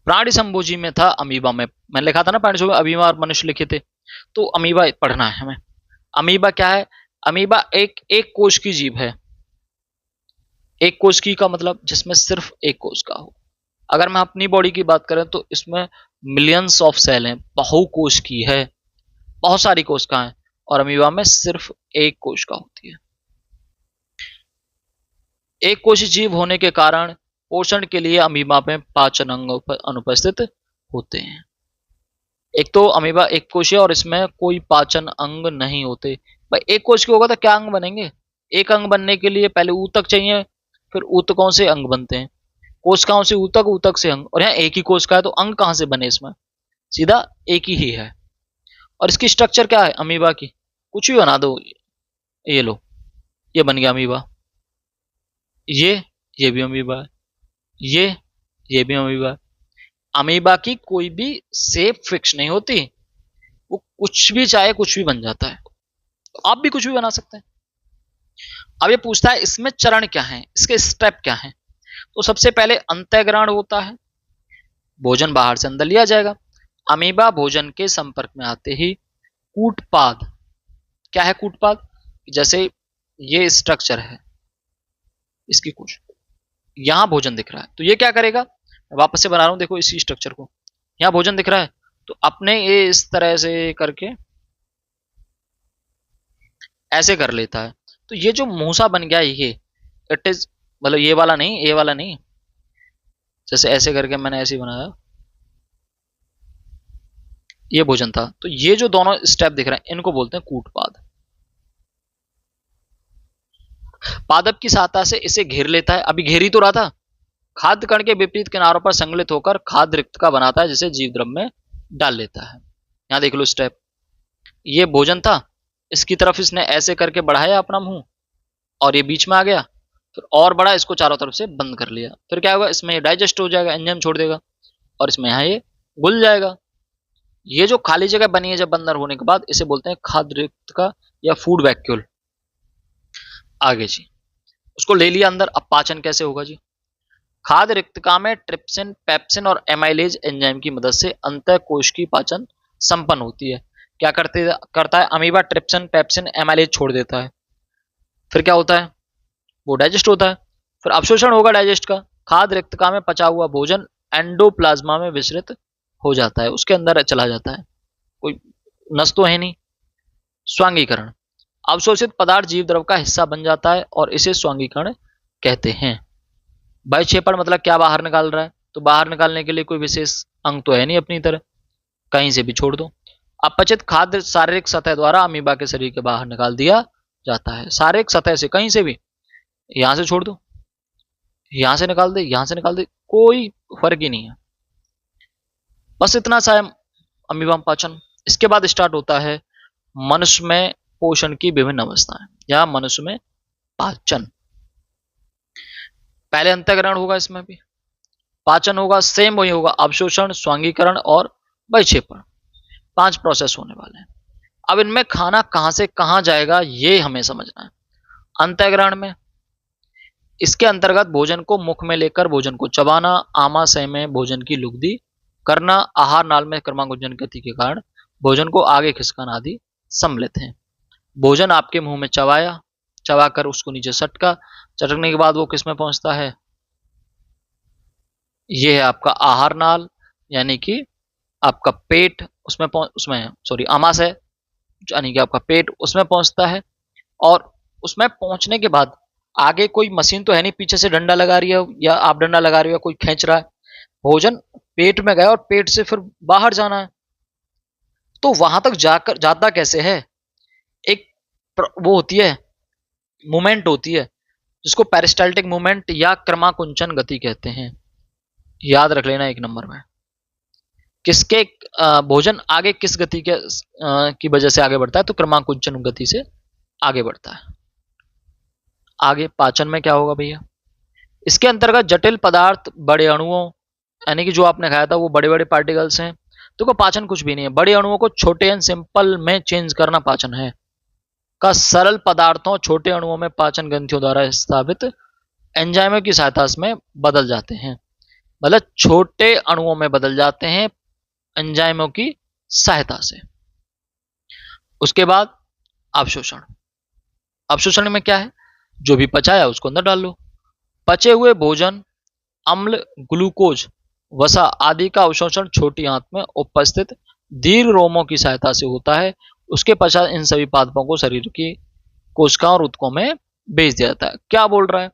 प्राणी संभोजी में था अमीबा में। मैंने लिखा था ना प्राणी संभोजी, अमीबा और मनुष्य लिखे थे, तो अमीबा पढ़ना है हमें। अमीबा क्या है, अमीबा एक कोश की जीव है। एक कोश की का मतलब जिसमें सिर्फ एक कोश का हो। अगर मैं अपनी बॉडी की बात करें तो इसमें मिलियंस ऑफ सेल हैं, बहुकोश की है, बहुत सारी कोशिकाएं हैं, और अमीबा में सिर्फ एक कोशिका होती है। एक कोशिक जीव होने के कारण पोषण के लिए अमीबा में पाचन अंग अनुपस्थित होते हैं। एक तो अमीबा एक कोशीय और इसमें कोई पाचन अंग नहीं होते। भाई एक कोश की होगा तो क्या अंग बनेंगे, एक अंग बनने के लिए पहले ऊतक चाहिए, फिर ऊतकों से अंग बनते हैं, कोशिकाओं से ऊतक, ऊतक से अंग, और यहाँ एक ही कोशिका है तो अंग कहां से बने, इसमें सीधा एक ही है। और इसकी स्ट्रक्चर क्या है अमीबा की, कुछ भी बना दो। ये लो, ये बन गया अमीबा, ये भी अमीबा है, ये भी अमीबा है। अमीबा की कोई भी शेप फिक्स नहीं होती, वो कुछ भी चाहे कुछ भी बन जाता है, तो आप भी कुछ भी बना सकते हैं। अब ये पूछता है इसमें चरण क्या है, इसके स्टेप क्या है। तो सबसे पहले अंतःग्रहण होता है, भोजन बाहर से अंदर लिया जाएगा। अमीबा भोजन के संपर्क में आते ही कूटपाद, क्या है कूटपाद, जैसे ये स्ट्रक्चर है इसकी कुछ, यहां भोजन दिख रहा है तो ये क्या करेगा, वापस से बना रहा हूं देखो इसी स्ट्रक्चर को, यहां भोजन दिख रहा है तो अपने ये इस तरह से करके ऐसे कर लेता है। तो ये जो मूसा बन गया ये इट इज, मतलब ये वाला नहीं, ये वाला नहीं, जैसे ऐसे करके मैंने ऐसे बनाया, ये भोजन था। तो ये जो दोनों स्टेप दिख रहे हैं इनको बोलते हैं कूटपाद। पादप की सहायता से इसे घेर लेता है, अभी घेर ही तो रहा था। खाद्य कण के विपरीत किनारों पर संगलित होकर खाद्य रिक्तका बनाता है जिसे जीव द्रव में डाल लेता है। यहां देख लो स्टेप, ये भोजन था, इसकी तरफ इसने ऐसे करके बढ़ाया अपना मुंह, और ये बीच में आ गया, फिर और बड़ा, इसको चारों तरफ से बंद कर लिया। फिर क्या होगा, इसमें ये डाइजेस्ट हो जाएगा, एंजाइम छोड़ देगा, और इसमें यहाँ ये घुल जाएगा। ये जो खाली जगह बनी है जब अंदर होने के बाद, इसे बोलते हैं खाद्य रिक्तका या फूड वैक्यूल। आगे जी, उसको ले लिया अंदर, अब पाचन कैसे होगा जी। खाद्य रिक्तका में ट्रिप्सिन, पेप्सिन और एमाइलेज एंजाइम की मदद से अंतः कोश की पाचन संपन्न होती है। क्या करता है अमीबा? ट्रिप्सिन, पेप्सिन, एमाइलेज छोड़ देता है, फिर क्या होता है? वो डाइजेस्ट होता है, फिर अवशोषण होगा डाइजेस्ट का। खाद्य रिक्तका में पचा हुआ भोजन एंडोप्लाज्मा में विसरित हो जाता है, उसके अंदर चला जाता है, कोई नस तो है नहीं। स्वांगीकरण, अवशोषित पदार्थ जीव द्रव का हिस्सा बन जाता है और इसे स्वांगीकरण कहते हैं। बहिक्षेपण मतलब क्या बाहर निकाल रहा है? तो बाहर निकालने के लिए कोई विशेष अंग तो है नहीं अपनी तरह, कहीं से भी छोड़ दो। अपचित खाद्य शारीरिक सतह द्वारा अमीबा के शरीर के बाहर निकाल दिया जाता है, शारीरिक सतह से, कहीं से भी, यहां से छोड़ दो, यहां से निकाल दे, यहां से निकाल दे, कोई फर्क ही नहीं है। बस इतना सा है अमीबा पाचन। इसके बाद स्टार्ट होता है मनुष्य में पोषण की विभिन्न अवस्थाएं या मनुष्य में पाचन। पहले अंतःग्रहण होगा, इसमें भी पाचन होगा, सेम वही होगा, अवशोषण, स्वांगीकरण और बहिक्षेपण, 5 प्रोसेस होने वाले हैं। अब इनमें खाना कहां से कहां जाएगा ये हमें समझना है। अंतःग्रहण में इसके अंतर्गत भोजन को मुख में लेकर भोजन को चबाना, आमाशय में भोजन की लुगदी करना, आहार नाल में क्रमांकुंजन गति के कारण भोजन को आगे खिसकाना आदि सम्मिलित हैं। भोजन आपके मुंह में चबाया, चबाकर उसको नीचे सटका, चटकने के बाद वो किस में पहुंचता है? ये है आपका आहार नाल, यानी कि आपका पेट, उसमें सॉरी आमाशय यानी कि आपका पेट उसमें पहुंचता है। और उसमें पहुंचने के बाद आगे कोई मशीन तो है नहीं पीछे से डंडा लगा रही है या आप डंडा लगा रही हो, कोई खींच रहा है। भोजन पेट में गया और पेट से फिर बाहर जाना है, तो वहां तक जाकर जाता कैसे है? एक वो होती है, मूवमेंट होती है, जिसको पेरिस्टाल्टिक मूवमेंट या क्रमाकुंचन गति कहते हैं। याद रख लेना एक नंबर में। किसके भोजन आगे किस गति के की वजह से आगे बढ़ता है? तो क्रमाकुंचन गति से आगे बढ़ता है। आगे पाचन में क्या होगा भैया? इसके अंतर्गत जटिल पदार्थ, बड़े अणुओं, यानी कि जो आपने खाया था वो बड़े बड़े पार्टिकल्स हैं, तो पाचन कुछ भी नहीं है। बड़े अणुओं को छोटे एंड सिंपल में चेंज करना पाचन है। का सरल पदार्थों छोटे अणुओं में पाचन ग्रंथियों द्वारा स्थापित एंजाइमों की सहायता में बदल जाते हैं, मतलब छोटे अणुओं में बदल जाते हैं एंजाइमों की सहायता से। उसके बाद अवशोषण। अवशोषण में क्या है? जो भी पचाया उसको अंदर डाल लो। पचे हुए भोजन, अम्ल, ग्लूकोज, वसा आदि का अवशोषण छोटी आंत में उपस्थित दीर्घ रोमों की सहायता से होता है। उसके पश्चात इन सभी पादपों को शरीर की कोशिकाओं और ऊतकों में भेज दिया जाता है। क्या बोल रहा है?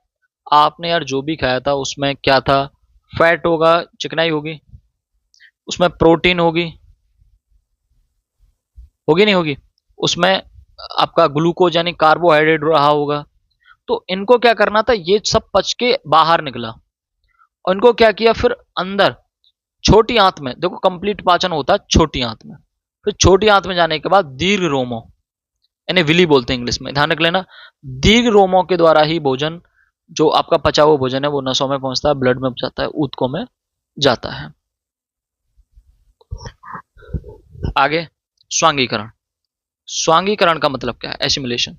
आपने यार जो भी खाया था उसमें क्या था? फैट होगा, चिकनाई होगी, उसमें प्रोटीन होगी, होगी नहीं होगी, उसमें आपका ग्लूकोज यानी कार्बोहाइड्रेट रहा होगा। तो इनको क्या करना था? ये सब पच के बाहर निकला और इनको क्या किया फिर अंदर छोटी आंत में, देखो कंप्लीट पाचन होता है छोटी आंत में, फिर छोटी आंत में जाने के बाद दीर्घ रोमों, यानी विली बोलते हैं इंग्लिश में, ध्यान रख लेना। दीर्घ रोमों के द्वारा ही भोजन, जो आपका पचा हुआ भोजन है, वो नसों में पहुंचता है, ब्लड में जाता है, ऊतकों में जाता है। आगे स्वांगीकरण। स्वांगीकरण का मतलब क्या है? एसिमिलेशन।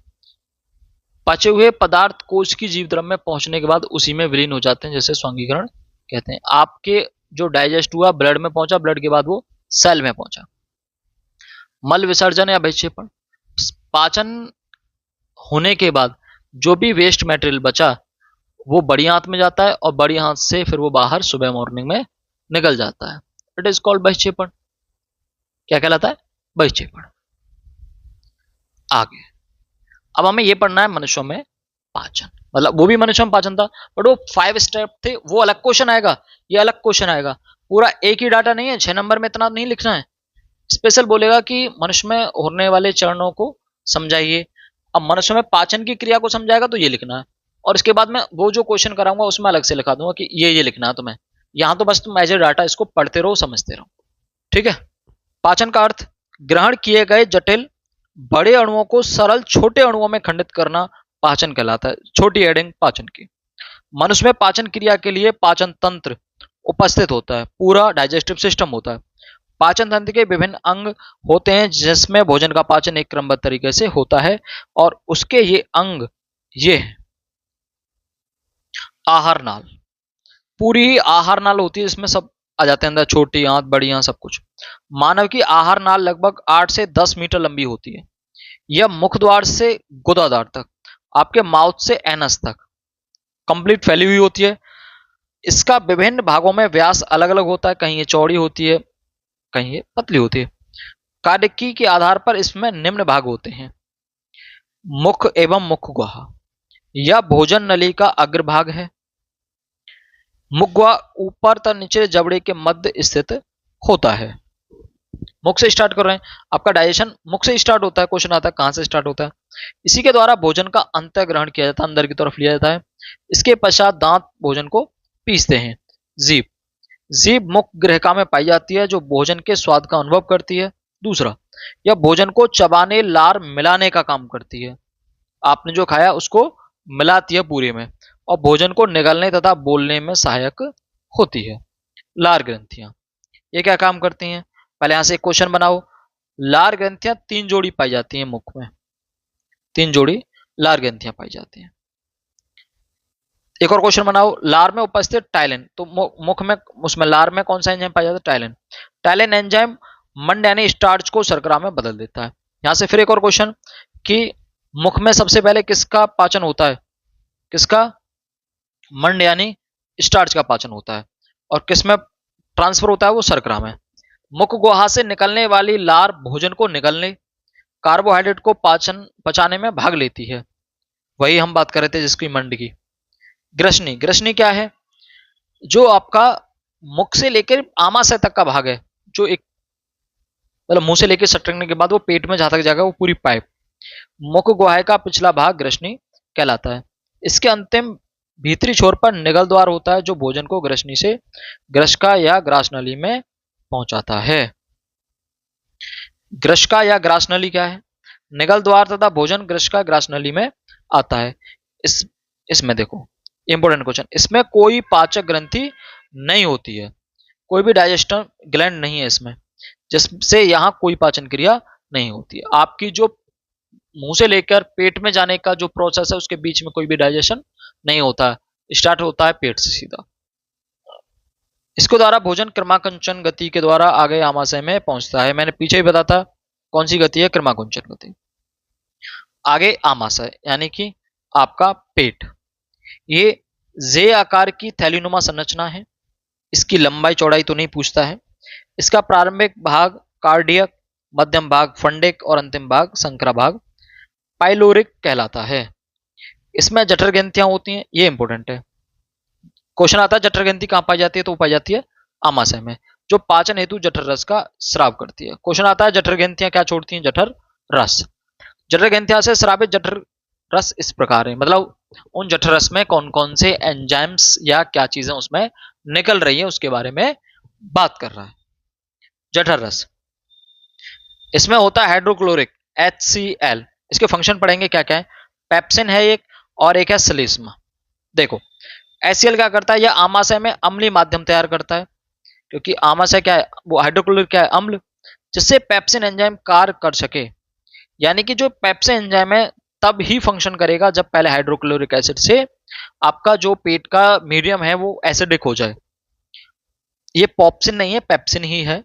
पचे हुए पदार्थ कोश की जीव द्रव में पहुंचने के बाद उसी में विलीन हो जाते हैं, जैसे स्वांगीकरण कहते हैं। आपके जो डाइजेस्ट हुआ, ब्लड में पहुंचा, ब्लड के बाद वो सेल में पहुंचा। मल विसर्जन या विक्षेपण। पाचन होने के बाद जो भी वेस्ट मटेरियल बचा वो बड़ी आंत में जाता है और बड़ी आंत से फिर वो बाहर सुबह मॉर्निंग में निकल जाता है। इट इज कॉल्ड बहिक्षेपण। क्या कहलाता है? बहिक्षेपण। आगे अब हमें ये पढ़ना है मनुष्यों में पाचन, मतलब वो भी मनुष्यों में पाचन था बट वो 5 स्टेप थे, वो अलग क्वेश्चन आएगा, ये अलग क्वेश्चन आएगा। पूरा एक ही डाटा नहीं है, 6 नंबर में इतना नहीं लिखना है। स्पेशल बोलेगा कि मनुष्य में होने वाले चरणों को समझाइए। अब मनुष्य में पाचन की क्रिया को समझाएगा तो ये लिखना है, और इसके बाद में वो जो क्वेश्चन कराऊंगा उसमें अलग से लिखा दूंगा कि ये लिखना है तुम्हें। यहां तो बस तुम एज ए डाटा इसको पढ़ते रहो, समझते रहो, ठीक है। पाचन का अर्थ ग्रहण किए गए जटिल बड़े अणुओं को सरल छोटे अणुओं में खंडित करना पाचन कहलाता है। छोटी एडिंग पाचन की। मनुष्य में पाचन क्रिया के लिए पाचन तंत्र उपस्थित होता है, पूरा डाइजेस्टिव सिस्टम होता है। पाचन तंत्र के विभिन्न अंग होते हैं जिसमें भोजन का पाचन एक क्रमबद्ध तरीके से होता है, और उसके ये अंग ये आहार नाल, पूरी आहार नाल होती है, इसमें सब आ जाते हैं अंदर, छोटी आंत, बड़ी आंत, सब कुछ। मानव की आहार नाल लगभग 8 से 10 मीटर लंबी होती है। यह मुख द्वार से गुदाद्वार तक, आपके माउथ से एनस तक कंप्लीट फैली हुई होती है। इसका विभिन्न भागों में व्यास अलग अलग होता है, कहीं ये चौड़ी होती है, कहीं ये पतली होती है। कार्यकी के आधार पर इसमें निम्न भाग होते हैं। मुख एवं मुख गुहा, यह भोजन नली का अग्रभाग है। मुख गुहा ऊपर तथा नीचे जबड़े के मध्य स्थित होता है। मुख से स्टार्ट कर रहे हैं, आपका डाइजेशन मुख से स्टार्ट होता है। क्वेश्चन आता है कहां से स्टार्ट होता है। इसी के द्वारा भोजन का अंत ग्रहण किया जाता है, अंदर की तरफ लिया जाता है। इसके पश्चात दांत भोजन को पीसते हैं। जीभ, जीभ मुख गृहिका में पाई जाती है, जो भोजन के स्वाद का अनुभव करती है। दूसरा, यह भोजन को चबाने, लार मिलाने का काम करती है। आपने जो खाया उसको मिलाती है पूरे में, और भोजन को निगलने तथा बोलने में सहायक होती है। लार ग्रंथियां, ये क्या काम करती हैं? पहले यहां से एक क्वेश्चन बनाओ। लार ग्रंथियां 3 जोड़ी पाई जाती हैं मुख में, 3 जोड़ी लार ग्रंथियां पाई जाती हैं। एक और क्वेश्चन बनाओ। लार में उपस्थित टाइलिन, तो मुख में, उसमें लार में कौन सा एंजाइम पाया जाता है? टाइलिन। टाइलिन एंजाइम मंड यानी स्टार्च को शर्करा में बदल देता है। यहां से फिर एक और क्वेश्चन कि मुख में सबसे पहले किसका पाचन होता है? किसका? मंड यानी स्टार्च का पाचन होता है। और किसमें ट्रांसफर होता है? वो शर्करा में। मुख गुहा से निकलने वाली लार भोजन को निगलने, कार्बोहाइड्रेट को पाचन पचाने में भाग लेती है। वही हम बात कर रहे थे जिसकी मंड की। ग्रसनी, ग्रसनी क्या है? जो आपका मुख से लेकर आमाशय तक का भाग है, जो एक मतलब मुंह से लेकर सटकने के बाद वो पेट में जहां तक जाएगा वो पूरी पाइप, मुख गुहा का पिछला भाग ग्रसनी कहलाता है। इसके अंतिम भीतरी छोर पर निगल द्वार होता है, जो भोजन को ग्रसनी से ग्रसका या ग्रासनली में पहुंचाता है। ग्रसका या ग्रासनली क्या है? निगल द्वार तथा भोजन ग्रसका ग्रासनली में आता है। इसमें देखो इंपोर्टेंट क्वेश्चन, इसमें कोई पाचक ग्रंथि नहीं होती है, कोई भी डाइजेस्टर ग्लैंड नहीं है इसमें, जिससे यहां कोई पाचन क्रिया नहीं होती है। आपकी जो मुंह से लेकर पेट में जाने का जो प्रोसेस है उसके बीच में कोई भी डाइजेशन नहीं होता है, स्टार्ट होता है पेट से सीधा। इसके द्वारा भोजन क्रमाकुंचन गति के द्वारा आगे आमाशय में पहुंचता है। मैंने पीछे ही बताया था कौन सी गति है, क्रमाकुंचन गति। आगे आमाशय यानी कि आपका पेट, ये जे आकार की थैलीनुमा संरचना है। इसकी लंबाई चौड़ाई तो नहीं पूछता है। इसका प्रारंभिक भाग कार्डियक, मध्यम भाग फंडिक और अंतिम भाग संकरा भाग पाइलोरिक कहलाता है। इसमें जठर ग्रंथियां होती हैं, ये इंपॉर्टेंट है। क्वेश्चन आता है जठर ग्रंथि कहां पाई जाती है, तो वो पाई जाती है आमाशय में, जो पाचन हेतु जठर रस का स्राव करती है। क्वेश्चन आता है जठर ग्रंथियां क्या छोड़ती हैं? जठर रस। जठर ग्रंथियां से स्रावित जठर रस इस प्रकार है, मतलब उन जठर रस में कौन कौन से एंजाइम्स या क्या चीजें उसमें निकल रही है उसके बारे में बात कर रहा है। जठर रस, इसमें होता है हाइड्रोक्लोरिक HCl। इसके फंक्शन पढ़ेंगे क्या क्या है। पेप्सिन है एक, और एक है श्लेष्मा। देखो HCl क्या करता है, यह आमाशय में अम्लीय माध्यम तैयार करता है, क्योंकि आमाशय क्या है, वो हाइड्रोक्लोरिक क्या है, अम्ल, जिससे पेप्सिन एंजाइम कार्य कर सके। यानी कि जो पेप्सिन एंजाइम है तब ही फंक्शन करेगा जब पहले हाइड्रोक्लोरिक एसिड से आपका जो पेट का मीडियम है वो एसिडिक हो जाए। ये पॉप्सिन नहीं है, पेप्सिन ही है,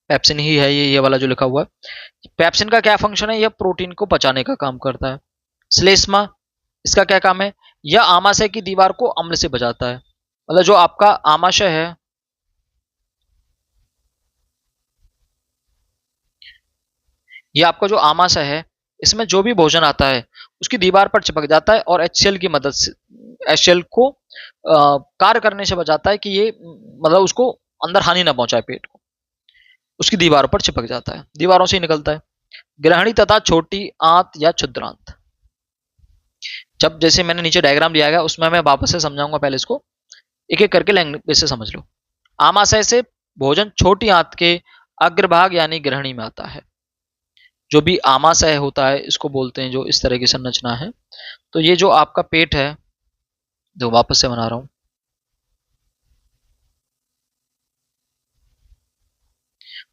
पेप्सिन ही है ये वाला जो लिखा हुआ है। पेप्सिन का क्या फंक्शन है, यह प्रोटीन को पचाने का काम करता है। श्लेष्मा, इसका क्या काम है, यह आमाशय की दीवार को अम्ल से बचाता है। मतलब जो आपका आमाशय है, यह आपका जो आमाशय है, इसमें जो भी भोजन आता है उसकी दीवार पर चिपक जाता है, और HCl की मदद से HCl को कार्य करने से बचाता है कि ये मतलब उसको अंदर हानि ना पहुंचाए पेट को, उसकी दीवारों पर चिपक जाता है, दीवारों से ही निकलता है। ग्रहणी तथा छोटी आंत या क्षुद्रांत, जब जैसे मैंने नीचे डायग्राम दिया गया उसमें मैं वापस से समझाऊंगा, पहले इसको एक एक करके लैंग्वेज से समझ लो। आमाशय से भोजन छोटी आंत के अग्रभाग यानी ग्रहणी में आता है। जो भी आमाशय होता है इसको बोलते हैं, जो इस तरह की संरचना है। तो ये जो आपका पेट है, जो वापस से बना रहा हूं,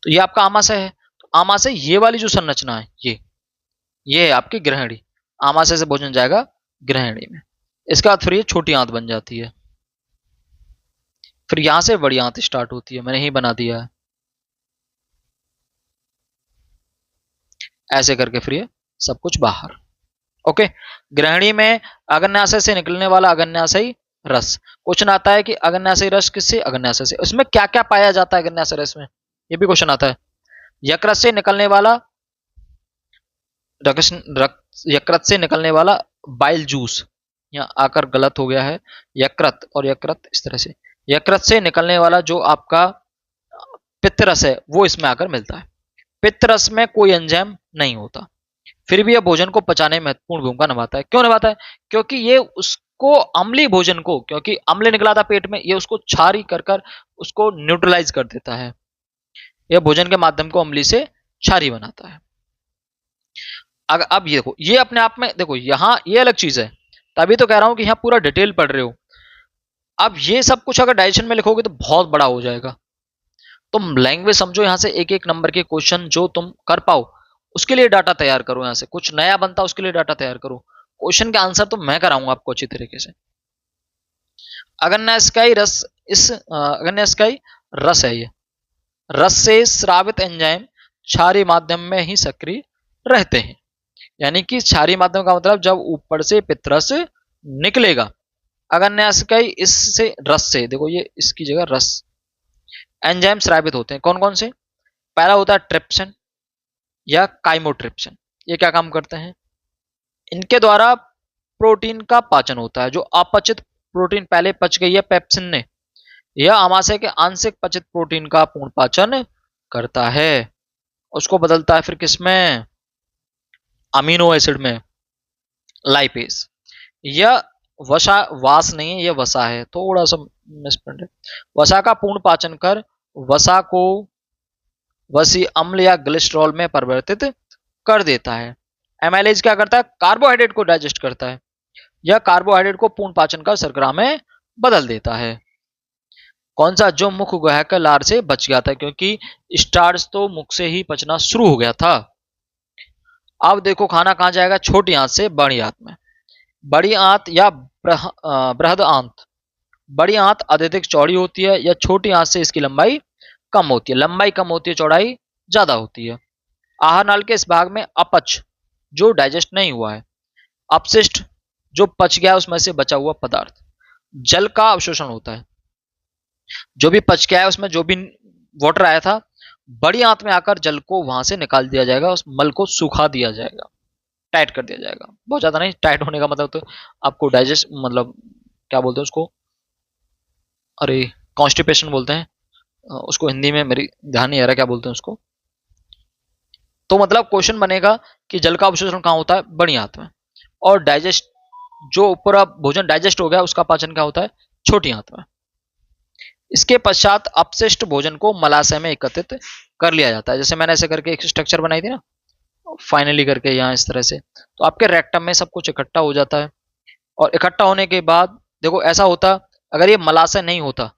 तो ये आपका आमाशय है। तो आमाशय ये वाली जो संरचना है, ये है आपकी ग्रहणी। आमाशय से भोजन जाएगा ग्रहणी में, इसका बाद फिर ये छोटी आंत बन जाती है। फिर यहां से बड़ी आंत स्टार्ट होती है, मैंने ही बना दिया है ऐसे करके, फिर ये सब कुछ बाहर। ओके। ग्रहणी में अग्न्याशय से निकलने वाला अग्न्याशयी रस। क्वेश्चन आता है कि अग्न्याशयी रस किससे, अग्न्याशय से। इसमें क्या क्या पाया जाता है अग्न्याशय रस में, ये भी क्वेश्चन आता है। यकृत से निकलने वाला यकृत से निकलने वाला बाइल जूस, यहाँ आकर गलत हो गया है, यकृत और यकृत इस तरह से, यकृत से निकलने वाला जो आपका पित्तरस है वो इसमें आकर मिलता है। पित्तरस में कोई एंजाइम नहीं होता, फिर भी यह भोजन को पचाने में महत्वपूर्ण भूमिका निभाता है। क्यों निभाता है? क्योंकि ये उसको अम्लीय भोजन को, क्योंकि अम्ल निकला था पेट में, ये उसको क्षारी कर कर उसको न्यूट्रलाइज कर देता है। यह भोजन के माध्यम को अम्लीय से क्षारी बनाता है। अगर अब ये देखो, ये अपने आप में देखो यहाँ ये अलग चीज है, तभी तो कह रहा हूं कि यहाँ पूरा डिटेल पढ़ रहे हो। अब ये सब कुछ अगर डाइजेशन में लिखोगे तो बहुत बड़ा हो जाएगा। तुम लैंग्वेज समझो, यहाँ से एक एक नंबर के क्वेश्चन जो तुम कर पाओ उसके लिए डाटा तैयार करो, यहाँ से कुछ नया बनता उसके लिए डाटा तैयार करो। क्वेश्चन के आंसर तो मैं कराऊंगा आपको अच्छी तरीके से। अग्न्याशयी रस, इस अग्न्याशयी रस है ये, रस से स्रावित एंजाइम क्षारीय माध्यम में ही सक्रिय रहते हैं। यानी कि क्षारीय माध्यम का मतलब जब ऊपर से पित्तरस निकलेगा, अग्न्याशयी इससे रस से, देखो ये इसकी जगह रस, एंजाइम स्रावित होते हैं। कौन कौन से? पहला होता है ट्रिप्सिन या काइमोट्रिप्सिन। ये क्या काम करते हैं? इनके द्वारा प्रोटीन का पाचन होता है। जो अपचित प्रोटीन पहले पच गई है पेप्सिन ने, यह आमाशय के आंशिक पचित प्रोटीन का पूर्ण पाचन करता है, उसको बदलता है फिर किसमें? अमीनो एसिड में, लाइपेज। यह वसा, वास नहीं है, यह वसा है, थोड़ा सा मिसप्रिंट है। वसा का पूर्ण पाचन कर वसा को वसी अम्ल या ग्लिसरॉल में परिवर्तित कर देता है। एमाइलेज क्या करता है? कार्बोहाइड्रेट को डाइजेस्ट करता है, यह कार्बोहाइड्रेट को पूर्ण पाचन कर शर्करा में बदल देता है। कौन सा? जो मुख गुहक लार से बच गया था, क्योंकि स्टार्च तो मुख से ही पचना शुरू हो गया था। अब देखो खाना कहां जाएगा? छोटी आंत से बड़ी आंत में। बड़ी आंत या बृहद आंत, बड़ी आंत अत्यधिक चौड़ी होती है या छोटी आंत से इसकी लंबाई कम होती है। लंबाई कम होती है, चौड़ाई ज्यादा होती है। आहार नाल के इस भाग में अपच, जो डाइजेस्ट नहीं हुआ है, अपशिष्ट, जो पच गया उसमें से बचा हुआ पदार्थ, जल का अवशोषण होता है। जो भी पच गया है उसमें जो भी वाटर आया था, बड़ी आंत में आकर जल को वहां से निकाल दिया जाएगा, उस मल को सुखा दिया जाएगा, टाइट कर दिया जाएगा। बहुत ज्यादा नहीं, टाइट होने का मतलब तो आपको डाइजेस्ट, मतलब क्या बोलते हैं उसको, अरे कॉन्स्टिपेशन बोलते हैं उसको, हिंदी में मेरी ध्यान नहीं आ रहा क्या बोलते हैं उसको। तो मतलब क्वेश्चन बनेगा कि जल का अवशोषण कहाँ होता है? बड़ी आंत में। और डाइजेस्ट, जो पूरा भोजन डाइजेस्ट हो गया उसका पाचन क्या होता है? छोटी आंत में। इसके पश्चात अपशिष्ट भोजन को मलाशय में एकत्रित कर लिया जाता है। जैसे मैंने ऐसे करके एक स्ट्रक्चर बनाई थी ना, फाइनली करके यहाँ इस तरह से, तो आपके रेक्टम में सब कुछ इकट्ठा हो जाता है। और इकट्ठा होने के बाद देखो ऐसा होता, अगर ये मलाशय नहीं होता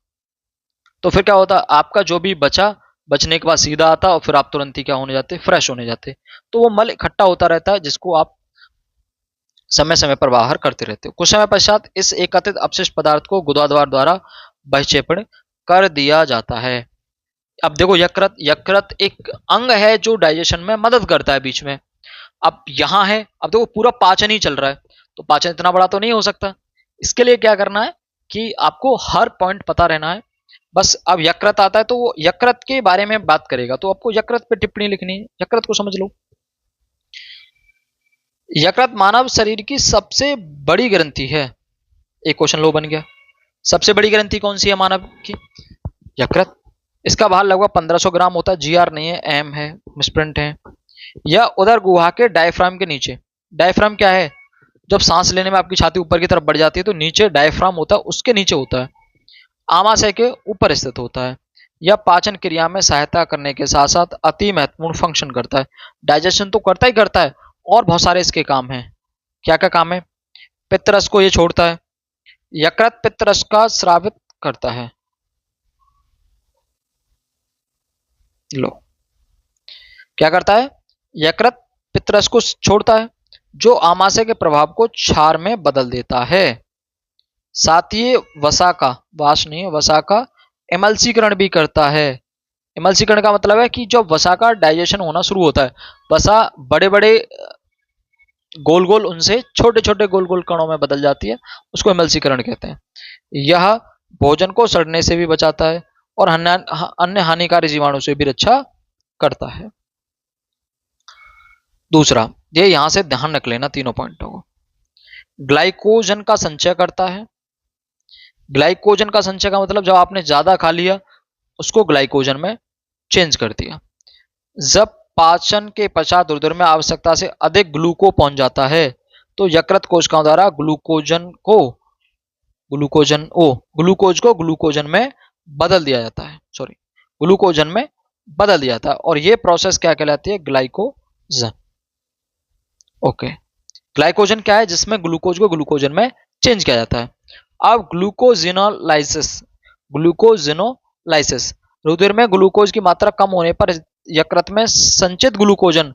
तो फिर क्या होता? आपका जो भी बचने के बाद सीधा आता और फिर आप तुरंत ही क्या होने जाते? फ्रेश होने जाते। तो वो मल इकट्ठा होता रहता है जिसको आप समय समय पर बाहर करते रहते हो। कुछ समय पश्चात इस एकत्रित अपशिष्ट पदार्थ को गुदाद्वार द्वारा बहिक्षेपण कर दिया जाता है। अब देखो यकृत एक अंग है जो डाइजेशन में मदद करता है बीच में। अब यहां है, अब देखो पूरा पाचन ही चल रहा है, तो पाचन इतना बड़ा तो नहीं हो सकता। इसके लिए क्या करना है कि आपको हर पॉइंट पता रहना है। बस अब यकृत आता है तो वो यकृत के बारे में बात करेगा, तो आपको यकृत पे टिप्पणी लिखनी है, यकृत को समझ लो। यकृत मानव शरीर की सबसे बड़ी ग्रंथि है। एक क्वेश्चन लो बन गया, सबसे बड़ी ग्रंथि कौन सी है मानव की? यकृत। इसका भार लगभग 1500 ग्राम होता है, जीआर नहीं है, एम है, मिसप्रिंट है। यह उदर गुहा के डायफ्राम के नीचे, डायफ्राम क्या है? जब सांस लेने में आपकी छाती ऊपर की तरफ बढ़ जाती है तो नीचे डायफ्राम होता है, उसके नीचे होता है, आमाशय के ऊपर स्थित होता है। यह पाचन क्रिया में सहायता करने के साथ साथ अति महत्वपूर्ण फंक्शन करता है। डाइजेशन तो करता ही करता है, और बहुत सारे इसके काम हैं। क्या क्या काम है? पित्तरस को ये छोड़ता है, यकृत पित्तरस का स्रावित करता है। लो क्या करता है? यकृत पित्तरस को छोड़ता है जो आमाशय के प्रभाव को क्षार में बदल देता है। साथ ही वसा का, वास नहीं है, वसा का एमल्सीकरण भी करता है। एमल्सीकरण का मतलब है कि जब वसा का डाइजेशन होना शुरू होता है, वसा बड़े बड़े गोल गोल उनसे छोटे छोटे गोल गोल कणों में बदल जाती है, उसको एमल्सीकरण कहते हैं। यह भोजन को सड़ने से भी बचाता है और अन्य हानिकारक जीवाणु से भी रक्षा करता है। दूसरा, ये यहां से ध्यान रख लेना तीनों पॉइंटों को। ग्लाइकोजन का संचय करता है। ग्लाइकोजन का संचय का मतलब जब आपने ज्यादा खा लिया उसको ग्लाइकोजन में चेंज कर दिया। जब पाचन के पश्चात रुधिर में आवश्यकता से अधिक ग्लूको पहुंच जाता है तो यकृत कोशिकाओं द्वारा ग्लूकोज को ग्लूकोजन में बदल दिया जाता है। ग्लूकोजन में बदल दिया जाता है और ये प्रोसेस क्या कहलाती है? ग्लाइकोजन। ओके, ग्लाइकोजन क्या है? जिसमें ग्लूकोज को ग्लूकोजन में चेंज किया जाता है। अब ग्लूकोजिनोलाइसिस, रुधिर में ग्लूकोज की मात्रा कम होने पर यकृत में संचित ग्लूकोजन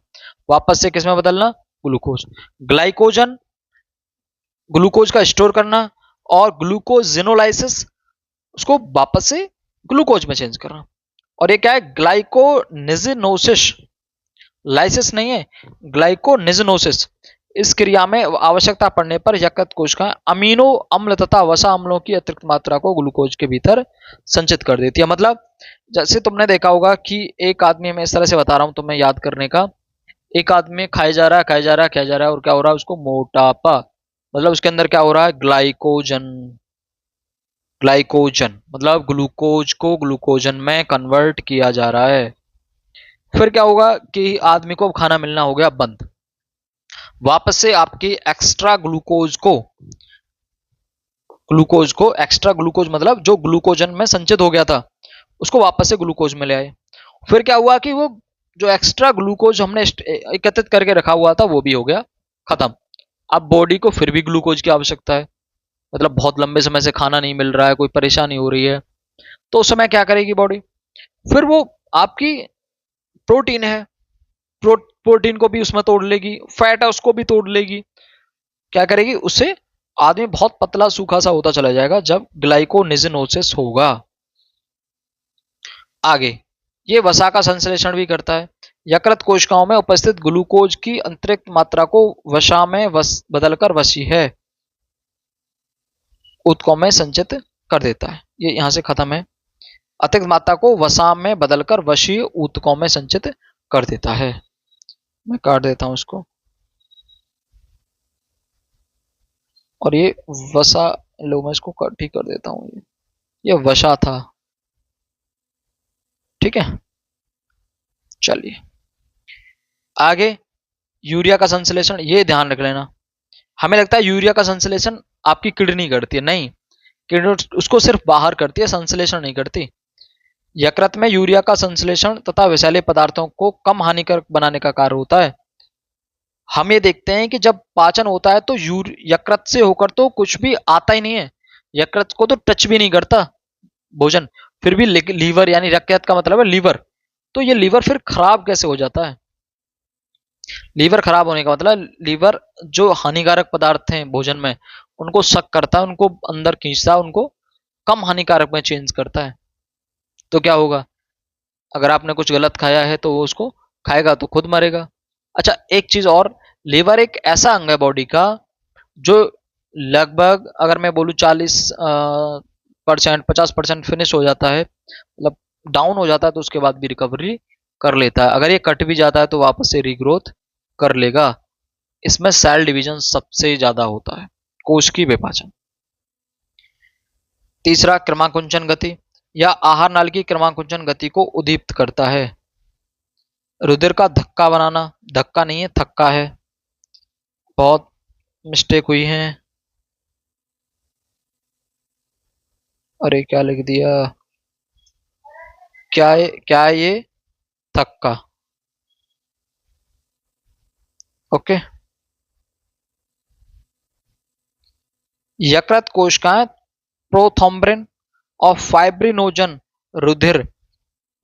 वापस से किसमें बदलना? ग्लूकोज। ग्लाइकोजन, ग्लूकोज का स्टोर करना, और ग्लूकोजिनोलाइसिस, उसको वापस से ग्लूकोज में चेंज करना। और ये क्या है? ग्लाइकोनिजनोसिस, लाइसिस नहीं है, ग्लाइकोनिजनोसिस। इस क्रिया में आवश्यकता पड़ने पर यकृत कोशिकाएं अमीनो अम्ल तथा वसा अम्लों की अतिरिक्त मात्रा को ग्लूकोज के भीतर संचित कर देती है। मतलब जैसे तुमने देखा होगा कि एक आदमी, मैं इस तरह से बता रहा हूं तुम्हें याद करने का, एक आदमी खाए जा रहा है और क्या हो रहा है? उसको मोटापा, मतलब उसके अंदर क्या हो रहा है? ग्लाइकोजन मतलब ग्लूकोज को ग्लूकोजन में कन्वर्ट किया जा रहा है। फिर क्या होगा कि आदमी को खाना मिलना हो गया बंद। वापस से आपकी एक्स्ट्रा ग्लूकोज मतलब जो ग्लूकोजन में संचित हो गया था उसको वापस से ग्लूकोज में ले आए। फिर क्या हुआ कि वो जो एक्स्ट्रा ग्लूकोज हमने एकत्रित करके रखा हुआ था वो भी हो गया खत्म। अब बॉडी को फिर भी ग्लूकोज की आवश्यकता है, मतलब बहुत लंबे समय से खाना नहीं मिल रहा है, कोई परेशानी हो रही है, तो उस समय क्या करेगी बॉडी? फिर वो आपकी प्रोटीन है, प्रोटीन को भी उसमें तोड़ लेगी, फैट है उसको भी तोड़ लेगी। क्या करेगी? उससे आदमी बहुत पतला सूखा सा होता चला जाएगा जब ग्लाइकोनिजनोसिस होगा। आगे, ये वसा का संश्लेषण भी करता है। यकृत कोशिकाओं में उपस्थित ग्लूकोज की अतिरिक्त मात्रा को वसा में बदलकर वसीय ऊतकों में संचित कर देता है। ये यहां से खत्म है। अतिरिक्त मात्रा को वसा में बदलकर वसीय ऊतकों में संचित कर देता है। मैं काट देता हूं इसको, और ये वसा, लो मैं इसको ठीक कर देता हूं। ये वसा था, ठीक है। चलिए आगे, यूरिया का संश्लेषण। ये ध्यान रख लेना, हमें लगता है यूरिया का संश्लेषण आपकी किडनी करती है, नहीं, किडनी उसको सिर्फ बाहर करती है, संश्लेषण नहीं करती। यकृत में यूरिया का संश्लेषण तथा विषैले पदार्थों को कम हानिकारक बनाने का कार्य होता है। हम ये देखते हैं कि जब पाचन होता है तो यकृत से होकर तो कुछ भी आता ही नहीं है, यकृत को तो टच भी नहीं करता भोजन, फिर भी लीवर, यानी यकृत का मतलब है लीवर, तो ये लीवर फिर खराब कैसे हो जाता है? लीवर खराब होने का मतलब लीवर जो हानिकारक पदार्थ हैं भोजन में उनको सक करता है, उनको अंदर खींचता है, उनको कम हानिकारक में चेंज करता है। तो क्या होगा? अगर आपने कुछ गलत खाया है तो वो उसको खाएगा तो खुद मरेगा। अच्छा, एक चीज और, लीवर एक ऐसा अंग है बॉडी का जो लगभग, अगर मैं बोलूँ 40% 50% फिनिश हो जाता है, मतलब डाउन हो जाता है, तो उसके बाद भी रिकवरी कर लेता है। अगर ये कट भी जाता है तो वापस से रीग्रोथ कर लेगा। इसमें सेल डिवीजन सबसे ज्यादा होता है, कोश की विभाजन। तीसरा, क्रमाकुंचन गति या आहार नाल की क्रमाकुंचन गति को उद्दीप्त करता है। रुधिर का धक्का बनाना, धक्का नहीं है थक्का है, बहुत मिस्टेक हुई है। अरे क्या लिख दिया, क्या है ये? थक्का। ओके, यकृत कोशिकाएं प्रोथ्रोम्बिन और फाइब्रिनोजन रुधिर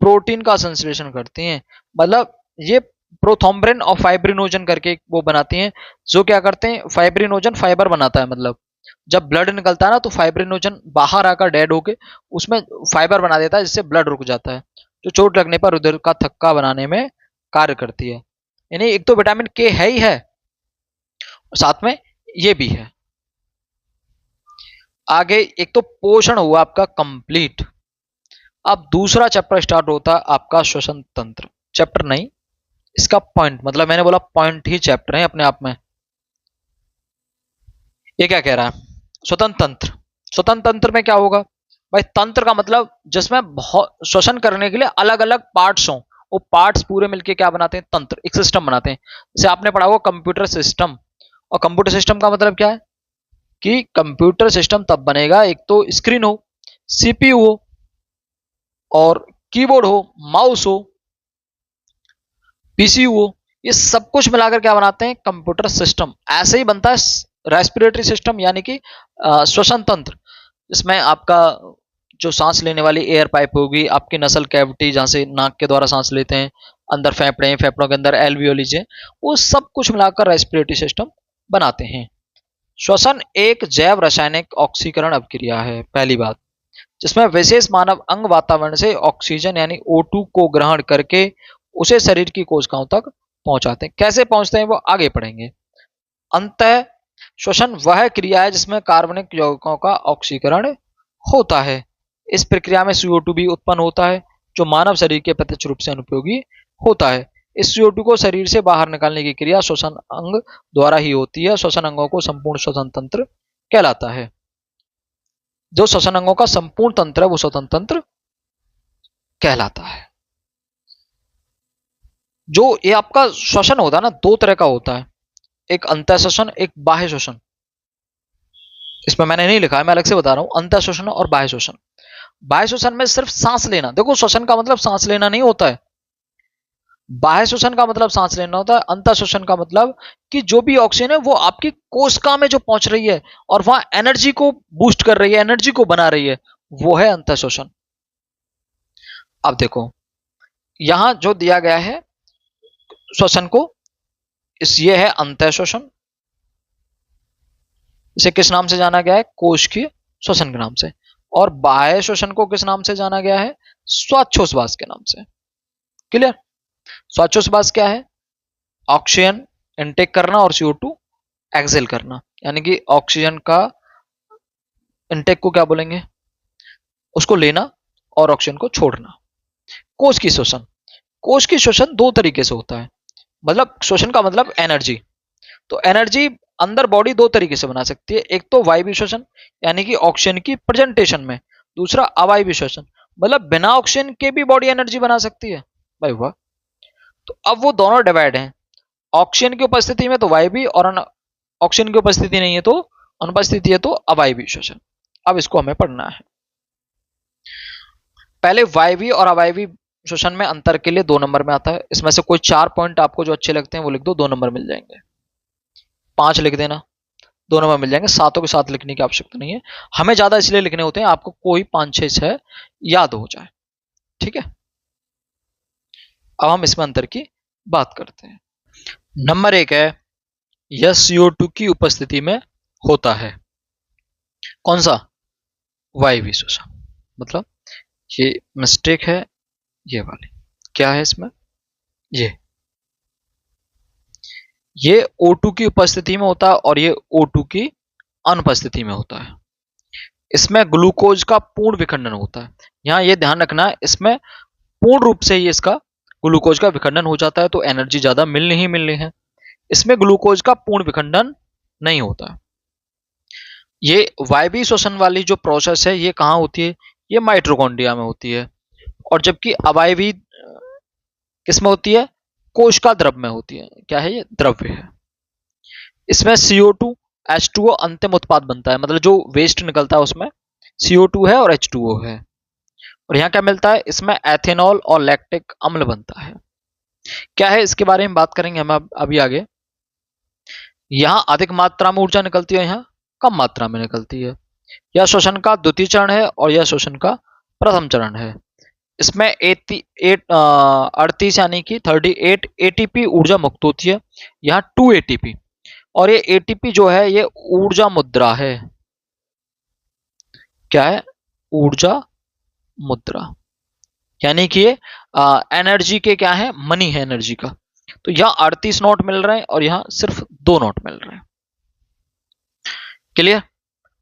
प्रोटीन का संश्लेषण करती हैं। मतलब ये प्रोथ्रोम्बिन और फाइब्रिनोजन करके वो बनाती हैं, जो क्या करते हैं? फाइब्रिनोजन फाइबर बनाता है, मतलब जब ब्लड निकलता है ना तो फाइब्रिनोजन बाहर आकर डेड होके उसमें फाइबर बना देता है, जिससे ब्लड रुक जाता है, जो चोट लगने पर उधर का थक्का बनाने में कार्य करती है। यानी एक तो विटामिन के है ही है, साथ में ये भी है। आगे एक तो पोषण हुआ आपका कंप्लीट। अब दूसरा चैप्टर स्टार्ट होता है आपका श्वसन तंत्र। चैप्टर नहीं, इसका पॉइंट, मतलब मैंने बोला पॉइंट ही चैप्टर है अपने आप में। ये क्या कह रहा है, स्वतंत्र तंत्र। स्वतंत्र तंत्र में क्या होगा भाई, तंत्र का मतलब जिसमें श्वसन करने के लिए अलग अलग पार्ट्स हों, वो पार्ट्स पूरे मिलके क्या बनाते हैं, तंत्र, एक सिस्टम बनाते हैं। जैसे आपने पढ़ा होगा कंप्यूटर सिस्टम, और कंप्यूटर सिस्टम का मतलब क्या है कि कंप्यूटर सिस्टम तब बनेगा एक तो स्क्रीन हो, सीपीयू हो, और कीबोर्ड हो, माउस हो, पीसीयू हो, ये सब कुछ मिलाकर क्या बनाते हैं, कंप्यूटर सिस्टम। ऐसे ही बनता है रेस्पिरेटरी सिस्टम, यानी कि श्वसन तंत्र, इसमें आपका जो सांस लेने वाली एयर पाइप होगी, आपकी नसल कैविटी जहां से नाक के द्वारा सांस लेते हैं, अंदर फेफड़े, फेफड़ों के अंदर एल्वियोलिज है, वो सब कुछ मिलाकर रेस्पिरेटरी सिस्टम बनाते हैं। श्वसन एक जैव रासायनिक ऑक्सीकरण अभिक्रिया है, पहली बात, जिसमें विशेष मानव अंग वातावरण से ऑक्सीजन यानी O2 को ग्रहण करके उसे शरीर की कोशिकाओं तक पहुंचाते हैं। कैसे पहुंचते हैं वो आगे पढ़ेंगे। अंतः श्वसन वह क्रिया है जिसमें कार्बनिक यौगिकों का ऑक्सीकरण होता है। इस प्रक्रिया में CO2 भी उत्पन्न होता है, जो मानव शरीर के प्रत्यक्ष रूप से अनुपयोगी होता है। इस CO2 को शरीर से बाहर निकालने की क्रिया श्वसन अंग द्वारा ही होती है। श्वसन अंगों को संपूर्ण श्वसन तंत्र कहलाता है। जो श्वसन अंगों का संपूर्ण तंत्र है वो श्वसन तंत्र कहलाता है। जो ये आपका श्वसन होता है ना, दो तरह का होता है, एक अंतः श्वसन, एक बाह्य श्वसन। इसमें मैंने नहीं लिखा है, मैं अलग से बता रहा हूं, अंतः श्वसन और बाह्य श्वसन। बाह्य श्वसन में सिर्फ सांस लेना, देखो श्वसन का मतलब सांस लेना नहीं होता है, बाह्य श्वसन का मतलब सांस लेना होता है। अंतः श्वसन का मतलब कि जो भी ऑक्सीजन है वो आपकी कोशिका में जो पहुंच रही है और वहां एनर्जी को बूस्ट कर रही है, एनर्जी को बना रही है, वो है अंतः श्वसन। अब देखो यहां जो दिया गया है श्वसन को, ये है अंतः श्वसन, इसे किस नाम से जाना गया है, कोशिकीय श्वसन के नाम से। और बाह्य श्वसन को किस नाम से जाना गया है, श्वासोच्छ्वास के नाम से। क्लियर। श्वासोच्छ्वास क्या है, ऑक्सीजन इनटेक करना और CO2 एक्सेल करना, यानी कि ऑक्सीजन का इनटेक को क्या बोलेंगे, उसको लेना और ऑक्सीजन को छोड़ना। कोश की श्वसन, कोश की श्वसन दो तरीके से होता है, मतलब श्वसन का मतलब एनर्जी, तो एनर्जी अंदर बॉडी दो तरीके से बना सकती है। एक तो वायवीय श्वसन यानी कि ऑक्सीजन की प्रेजेंटेशन में, दूसरा अवायवीय श्वसन, मतलब बिना ऑक्सीजन के भी बॉडी एनर्जी बना सकती है भाई वाह। तो अब वो दोनों डिवाइड हैं, ऑक्सीजन की उपस्थिति में तो वायवीय, और ऑक्सीजन की उपस्थिति नहीं है तो अनुपस्थिति है तो अवायवीय श्वसन। अब इसको हमें पढ़ना है। पहले वायवीय और अवायवीय श्वसन में अंतर के लिए 2 नंबर में आता है। इसमें से कोई 4 पॉइंट आपको जो अच्छे लगते हैं वो लिख दो, 2 नंबर मिल जाएंगे। 5 लिख देना, 2 नंबर मिल जाएंगे। 7 के साथ लिखने की आवश्यकता नहीं है, हमें ज्यादा इसलिए लिखने होते हैं आपको कोई 5, 6, 6 याद हो जाए, ठीक है। अब हम इसमें अंतर की बात करते हैं। नंबर 1 है, यह CO2 की उपस्थिति में होता है। कौन सा, वायवीय श्वसन, मतलब ये मिस्टेक है, ये वाली क्या है इसमें, ये O2 की उपस्थिति में होता है और ये O2 की अनुपस्थिति में होता है। इसमें ग्लूकोज का पूर्ण विखंडन होता है। यहां ये ध्यान रखना, इसमें पूर्ण रूप से ही इसका ग्लूकोज का विखंडन हो जाता है, तो एनर्जी ज्यादा मिलनी है। इसमें ग्लूकोज का पूर्ण विखंडन नहीं होता है। ये वायवीय श्वसन वाली जो प्रोसेस है ये कहां होती है, ये माइटोकॉन्ड्रिया में होती है, और जबकि अवायवीय किसमें होती है, कोशिका द्रव में होती है। क्या है, ये द्रव्य है। इसमें CO2 H2O अंतिम उत्पाद बनता है, मतलब जो वेस्ट निकलता है उसमें CO2 है और H2O है। और यहाँ क्या मिलता है, इसमें एथेनॉल और लैक्टिक अम्ल बनता है। क्या है इसके बारे में बात करेंगे हम अभी आगे। यहाँ अधिक मात्रा में ऊर्जा निकलती है, यहाँ कम मात्रा में निकलती है। यह श्वसन का द्वितीय चरण है और यह श्वसन का प्रथम चरण है। इसमें 38 यानी कि 38 ATP ऊर्जा मुक्त होती है, यहाँ 2 ATP, और ये ATP जो है ये ऊर्जा मुद्रा है। क्या है, ऊर्जा मुद्रा, यानी कि ये एनर्जी के क्या है, मनी है एनर्जी का। तो यहाँ 38 नोट मिल रहे हैं और यहाँ सिर्फ 2 नोट मिल रहे हैं। क्लियर।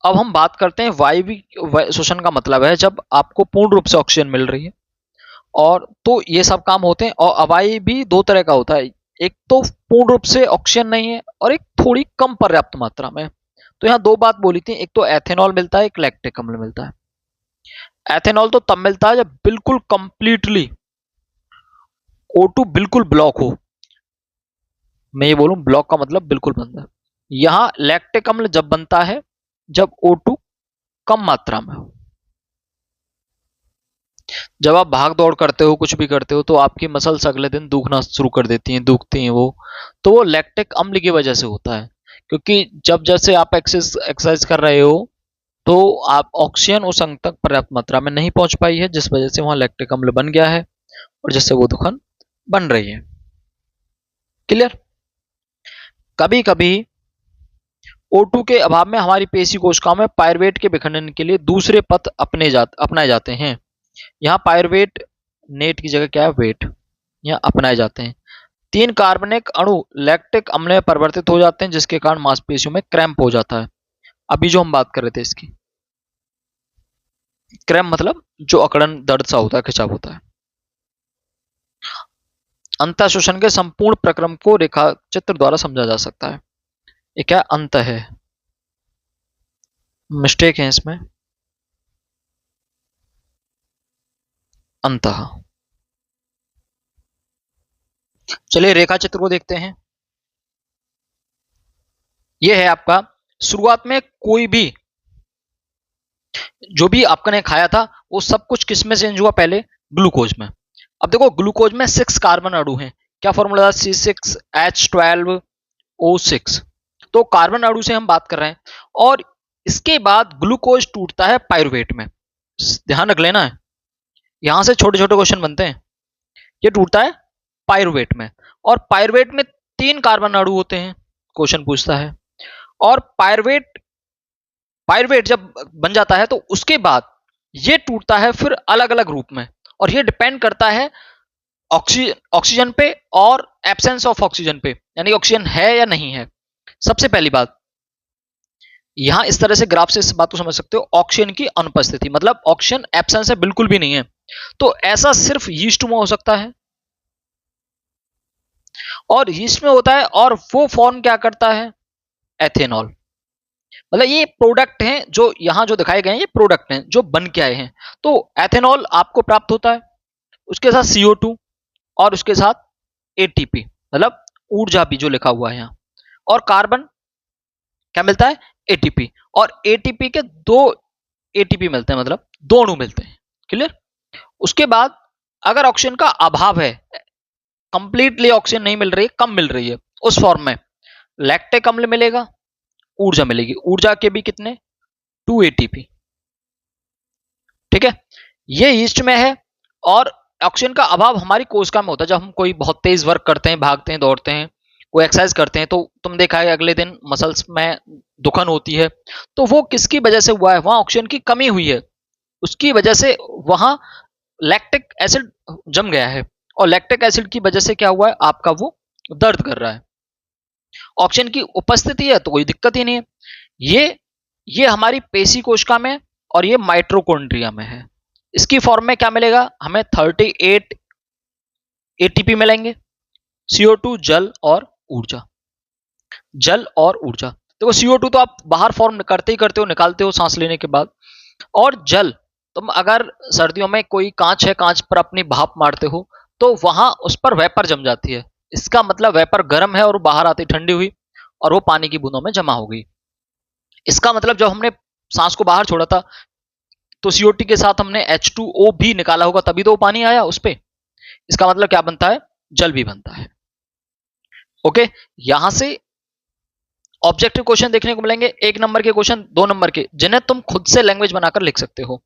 अब हम बात करते हैं वायवीय शोषण का मतलब है जब आपको पूर्ण रूप से ऑक्सीजन मिल रही है, और तो ये सब काम होते हैं। और अवायवीय भी दो तरह का होता है, एक तो पूर्ण रूप से ऑक्सीजन नहीं है और एक थोड़ी कम पर्याप्त मात्रा में। तो यहाँ दो बात बोली थी, एक तो एथेनॉल मिलता है, एक लैक्टिक अम्ल मिलता है। एथेनॉल तो तब मिलता है जब बिल्कुल कंप्लीटली O2 बिल्कुल ब्लॉक हो। मैं ये बोलूं ब्लॉक का मतलब बिल्कुल बंद है। यहां लैक्टिक अम्ल जब बनता है जब O2 कम मात्रा में हो। जब आप भाग दौड़ करते हो, कुछ भी करते हो, तो आपकी मसल्स अगले दिन दुखना शुरू कर देती हैं, दुखती हैं वो, तो वो लैक्टिक अम्ल की वजह से होता है। क्योंकि जब जैसे आप एक्सरसाइज कर रहे हो तो आप ऑक्सीजन उस अंग तक पर्याप्त मात्रा में नहीं पहुंच पाई है, जिस वजह से वहां लैक्टिक अम्ल बन गया है और जिससे वो दुखन बन रही है। क्लियर। कभी कभी O2 के अभाव में हमारी पेशी कोशिकाओं में पायरुवेट के विखंडन के लिए दूसरे पथ अपनाए जाते हैं। यहाँ पायरुवेट नेट की जगह क्या है, वेट, यहाँ अपनाए जाते हैं। 3 कार्बनिक अणु लैक्टिक अम्ल में परिवर्तित हो जाते हैं, जिसके कारण मांसपेशियों में क्रैम्प हो जाता है। अभी जो हम बात कर रहे थे इसकी, क्रैम्प मतलब जो अकड़न दर्द सा होता है, खिंचाव होता है। अंतः शोषण के संपूर्ण प्रक्रम को रेखा चित्र द्वारा समझा जा सकता है। ये क्या अंत है, मिस्टेक है इसमें, अंतः। चलिए रेखा चित्र को देखते हैं। यह है आपका, शुरुआत में कोई भी जो भी आपने खाया था वो सब कुछ किस में चेंज हुआ, पहले ग्लूकोज में। अब देखो ग्लूकोज में 6 कार्बन अणु हैं। क्या फॉर्मूला था, C6H12O6। तो कार्बन अणु से हम बात कर रहे हैं और इसके बाद ग्लूकोज टूटता है पायरुवेट में। ध्यान रख लेना है, यहां से छोटे छोटे क्वेश्चन बनते हैं। ये टूटता है पायरुवेट में और पायरुवेट में 3 कार्बन अणु होते हैं, क्वेश्चन पूछता है। और पायरुवेट जब बन जाता है तो उसके बाद ये टूटता है फिर अलग अलग रूप में, और ये डिपेंड करता है ऑक्सीजन पे और एब्सेंस ऑफ ऑक्सीजन पे, यानी ऑक्सीजन है या नहीं है। सबसे पहली बात, यहां इस तरह से ग्राफ से इस बात को समझ सकते हो, ऑक्सीजन की अनुपस्थिति मतलब ऑक्सीजन एब्सेंस है, बिल्कुल भी नहीं है। तो ऐसा सिर्फ यीस्ट में हो सकता है, और यीस्ट में होता है, और वो फॉर्म क्या करता है, एथेनॉल। मतलब ये प्रोडक्ट हैं जो यहां जो दिखाए गए हैं, ये प्रोडक्ट हैं जो बन के आए हैं। तो एथेनॉल आपको प्राप्त होता है, उसके साथ CO2 और उसके साथ ATP, मतलब ऊर्जा भी जो लिखा हुआ है यहां, और कार्बन क्या मिलता है, ATP। और ATP के 2 ATP मिलते हैं, मतलब 2 अणु मिलते हैं। क्लियर। उसके बाद अगर ऑक्सीजन का अभाव है, कंप्लीटली ऑक्सीजन नहीं मिल रही है, कम मिल रही है, उस फॉर्म में लैक्टिक अम्ल मिलेगा, ऊर्जा मिलेगी। ऊर्जा के भी कितने, 2 ATP। ठीक है, ये ईस्ट में है। और ऑक्सीजन का अभाव हमारी कोशिका में होता है जब हम कोई बहुत तेज वर्क करते हैं, भागते हैं, दौड़ते हैं, कोई एक्सरसाइज करते हैं, तो तुम देखा है अगले दिन मसल्स में दुखन होती है। तो वो किसकी वजह से हुआ है, वहां ऑक्सीजन की कमी हुई है, उसकी वजह से वहां लैक्टिक एसिड जम गया है, और लैक्टिक एसिड की वजह से क्या हुआ है, आपका वो दर्द कर रहा है। ऑक्सीजन की उपस्थिति है तो कोई दिक्कत ही नहीं है। ये हमारी पेशी कोशिका में और ये माइटोकॉन्ड्रिया में है। इसकी फॉर्म में क्या मिलेगा, हमें 38 ATP मिलेंगे, CO2 जल और ऊर्जा, जल और ऊर्जा। देखो CO2 तो आप बाहर फॉर्म करते ही करते हो, निकालते हो सांस लेने के बाद। और जल, तुम अगर सर्दियों में कोई कांच है, कांच पर अपनी भाप मारते हो तो वहां उस पर वेपर जम जाती है, इसका मतलब वेपर गर्म है और बाहर आती ठंडी हुई और वो पानी की बूंदों में जमा हो गई। इसका मतलब जब हमने सांस को बाहर छोड़ा था तो CO2 के साथ हमने H2O भी निकाला होगा, तभी तो वो पानी आया उस पे। इसका मतलब क्या बनता है, जल भी बनता है। ओके, यहां से ऑब्जेक्टिव क्वेश्चन देखने को मिलेंगे, 1 नंबर के क्वेश्चन, 2 नंबर के, जिन्हें तुम खुद से लैंग्वेज बनाकर लिख सकते हो।